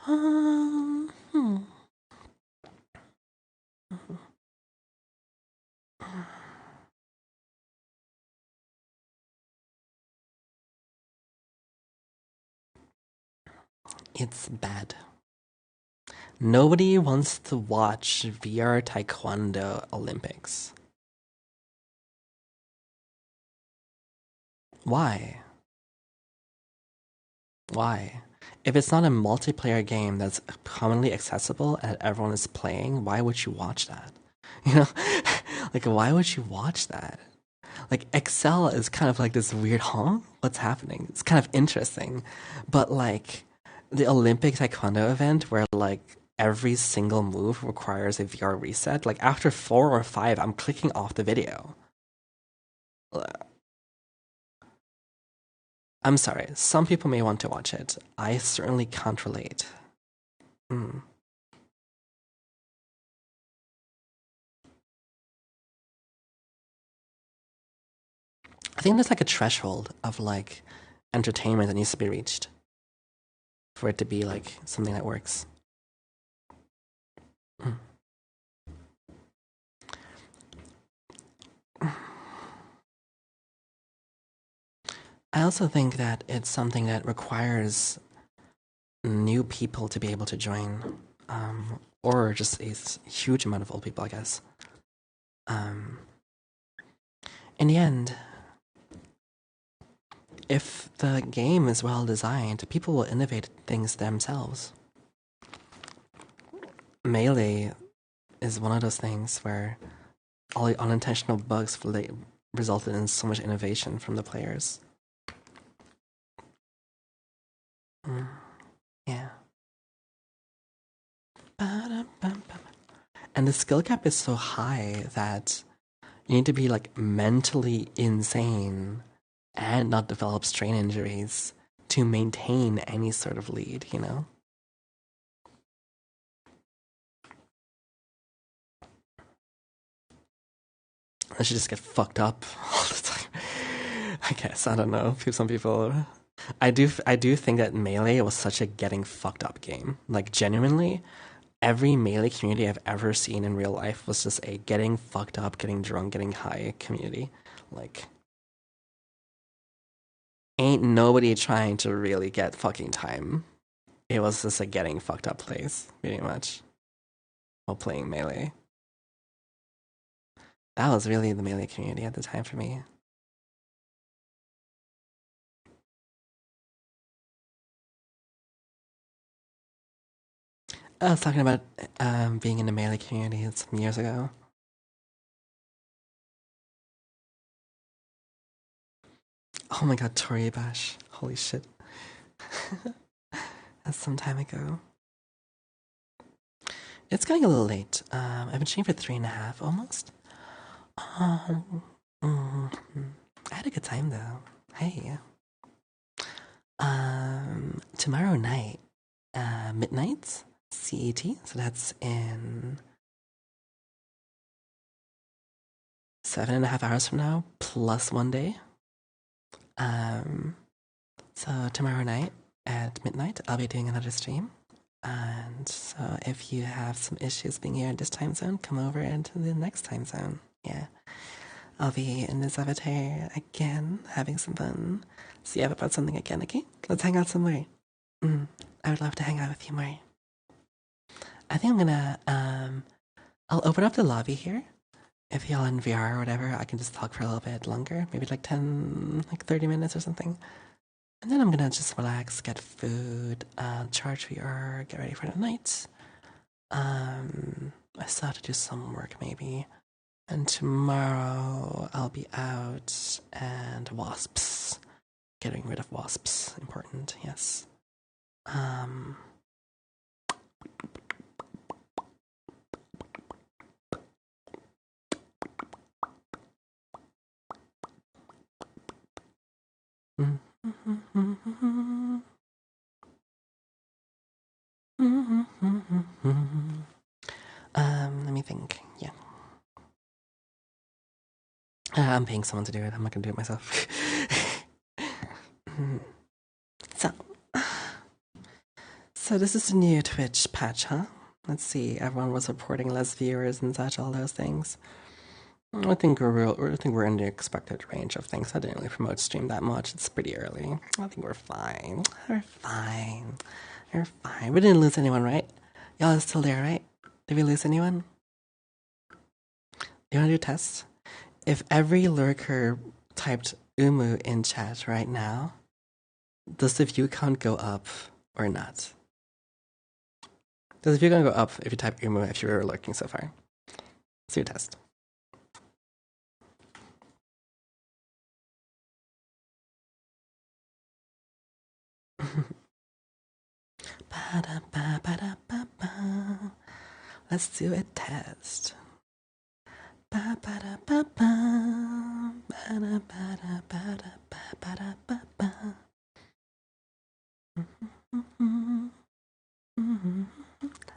Hmm. It's bad. Nobody wants to watch VR Taekwondo Olympics. Why? Why? if it's not a multiplayer game that's commonly accessible and everyone is playing, why would you watch that? You know, like why would you watch that? Like Excel is kind of like this weird, huh? What's happening? It's kind of interesting, but like the Olympic Taekwondo event where like every single move requires a VR reset. Like after 4 or 5, I'm clicking off the video. I'm sorry. Some people may want to watch it. I certainly can't relate. Mm. I think there's like a threshold of like entertainment that needs to be reached for it to be like something that works. Mm. I also think that it's something that requires new people to be able to join, or just a huge amount of old people, I guess. Um, in the end, if the game is well designed, people will innovate things themselves. Melee is one of those things where all the unintentional bugs resulted in so much innovation from the players. Mm, yeah. And the skill cap is so high that you need to be like mentally insane and not develop strain injuries to maintain any sort of lead, you know? I should just get fucked up all the time. I guess, I don't know. Some people I do think that Melee was such a getting fucked up game. Like genuinely, every Melee community I've ever seen in real life was just a getting fucked up, getting drunk, getting high community. Like ain't nobody trying to really get fucking time. It was just a getting fucked up place, pretty much, while playing Melee. That was really the Melee community at the time for me. I was talking about being in the Melee community some years ago. Oh my god, Tori Bash. Holy shit. That's some time ago. It's getting a little late. I've been streaming for 3.5 almost. Um, I had a good time though. Hey. Tomorrow night, midnight CET. So that's in 7.5 hours from now, plus 1 day. So tomorrow night at midnight, I'll be doing another stream. And so if you have some issues being here in this time zone, come over into the next time zone. Yeah. I'll be in this avatar again, having some fun. See you about something again, okay? Let's hang out somewhere. I would love to hang out with you more. I think I'm gonna, I'll open up the lobby here. If y'all in VR or whatever, I can just talk for a little bit longer. Maybe like 10, like 30 minutes or something. And then I'm gonna just relax, get food, charge VR, get ready for the night. I still have to do some work maybe. And tomorrow I'll be out and wasps. Getting rid of wasps. Important, yes. Let me think. Yeah. I'm paying someone to do it. I'm not gonna do it myself. so, so this is the new Twitch patch, huh? Let's see. Everyone was reporting less viewers and such, all those things. I think we're in the expected range of things. I didn't really promote stream that much. It's pretty early. I think we're fine. We're fine. We're fine. We didn't lose anyone, right? Y'all are still there, right? Did we lose anyone? You wanna do a test? If every lurker typed Umu in chat right now, does the view count go up or not? Because if you're gonna go up, if you type Umu, if you're lurking so far, it's your test. Let's do a test.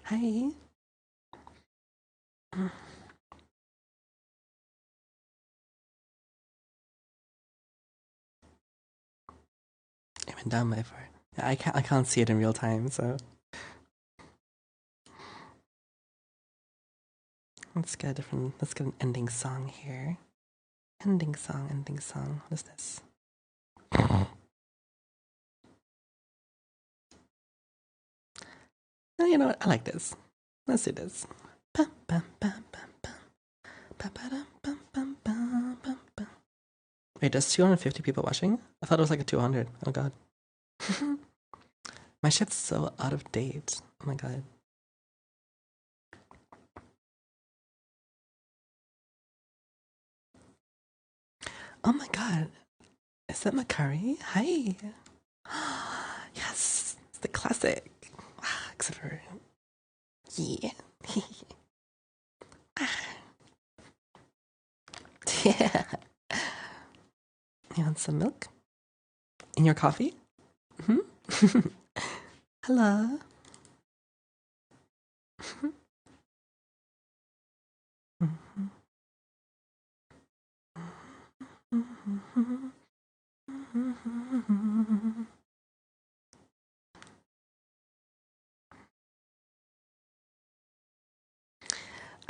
Hi. Even down by far. Yeah, I can't see it in real time, so let's get an ending song here. Ending song. What is this? Oh, you know what? I like this. Let's do this. Wait, there's 250 people watching? I thought it was like a 200. Oh god. My shit's so out of date. Oh my god. Oh my god. Is that Makari? Hi. Yes, it's the classic. Except for. Yeah. Yeah. You want some milk? In your coffee? Mm-hmm. Hello.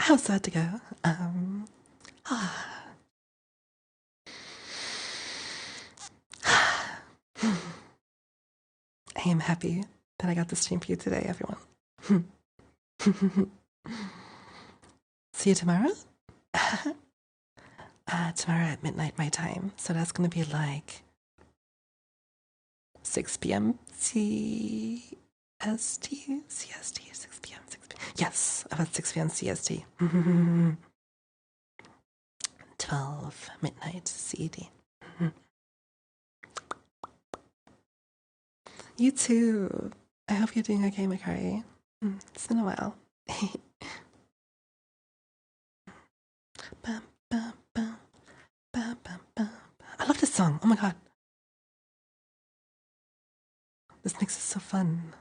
I was sad to go. I am happy that I got to stream for you today, everyone. See you tomorrow? Tomorrow at midnight my time. So that's gonna be like 6 p.m. CST? CST, 6 p.m. 6 p.m. Yes, about 6 p.m. CST. 12 midnight CET. You too. I hope you're doing okay, Makari. It's been a while. I love this song. Oh my god. This mix is so fun.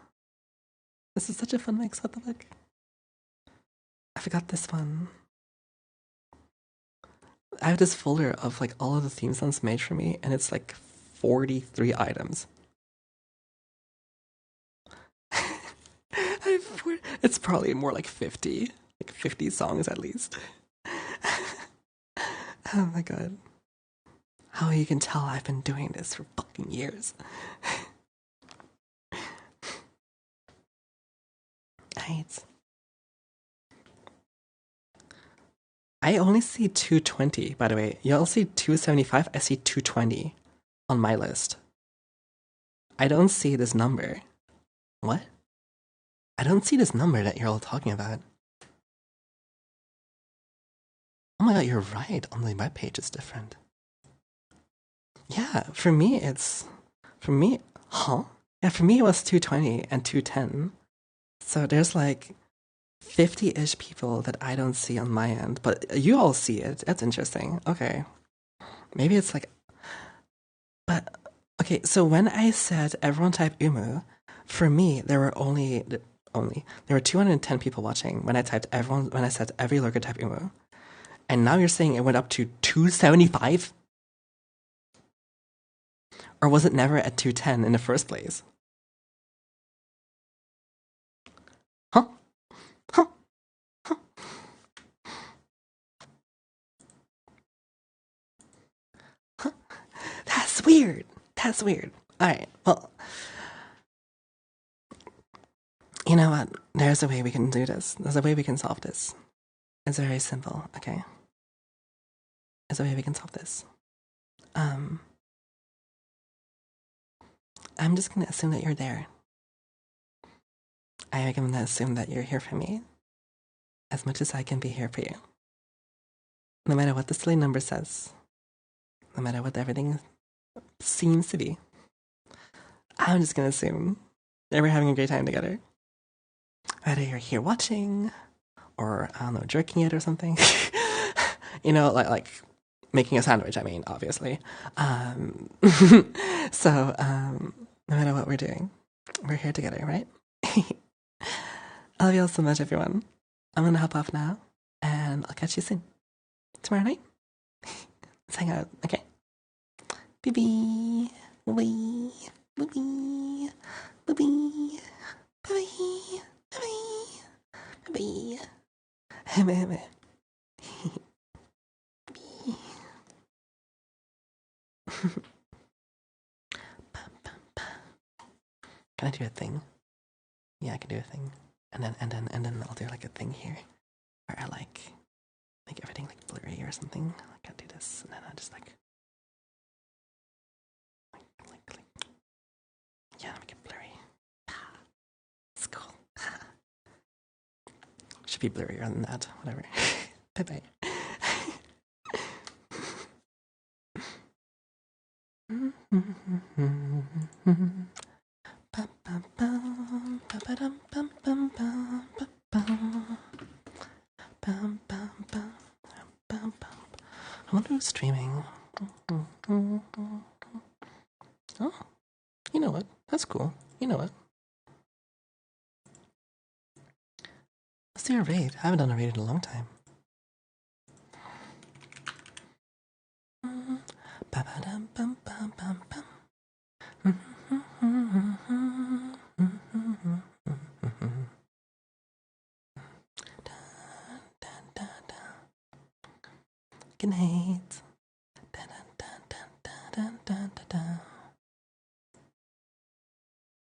This is such a fun mix. What the fuck? I forgot this one. I have this folder of like all of the theme songs made for me, and it's like 43 items. It's probably more like 50. Like 50 songs at least. Oh my god. How you can tell I've been doing this for fucking years. Right. I only see 220, by the way. You all see 275, I see 220 on my list. I don't see this number. What? I don't see this number that you're all talking about. Oh my god, you're right. On the webpage, it's different. Yeah, for me, it's. For me. Huh? Yeah, for me, it was 220 and 210. So there's like 50-ish people that I don't see on my end, but you all see it. That's interesting. Okay. Maybe it's like. But. Okay, so when I said everyone type Umu, for me, there were only. There were 210 people watching when I typed everyone. When I said every lurker type Umu. And now you're saying it went up to 275? Or was it never at 210 in the first place? Huh? Huh? Huh? Huh? That's weird. That's weird. Alright, well. You know what? There's a way we can do this. There's a way we can solve this. It's very simple, okay? There's a way we can solve this. I'm just gonna assume that you're there. I am going to assume that you're here for me as much as I can be here for you. No matter what the silly number says, no matter what everything seems to be, I'm just going to assume that we're having a great time together. Whether you're here watching, or I don't know, jerking it or something. You know, like making a sandwich, I mean, obviously. Um, so, no matter what we're doing, we're here together, right? I love you all so much, everyone. I'm gonna hop off now, and I'll catch you soon. Tomorrow night? Let's hang out, okay? Bye-bye. Bye-bye. Bye-bye. Bye-bye. Bye-bye. Bye-bye. Bye-bye. Can I do a thing? Yeah, I can do a thing. And then I'll do like a thing here where I like make everything like blurry or something. Like I'll do this and then I'll just like yeah, make it blurry. It's cool. Should be blurrier than that. Whatever. Bye bye. I wonder who's streaming. Oh, you know what? That's cool. You know what? Let's do a raid. I haven't done a raid in a long time. Good night.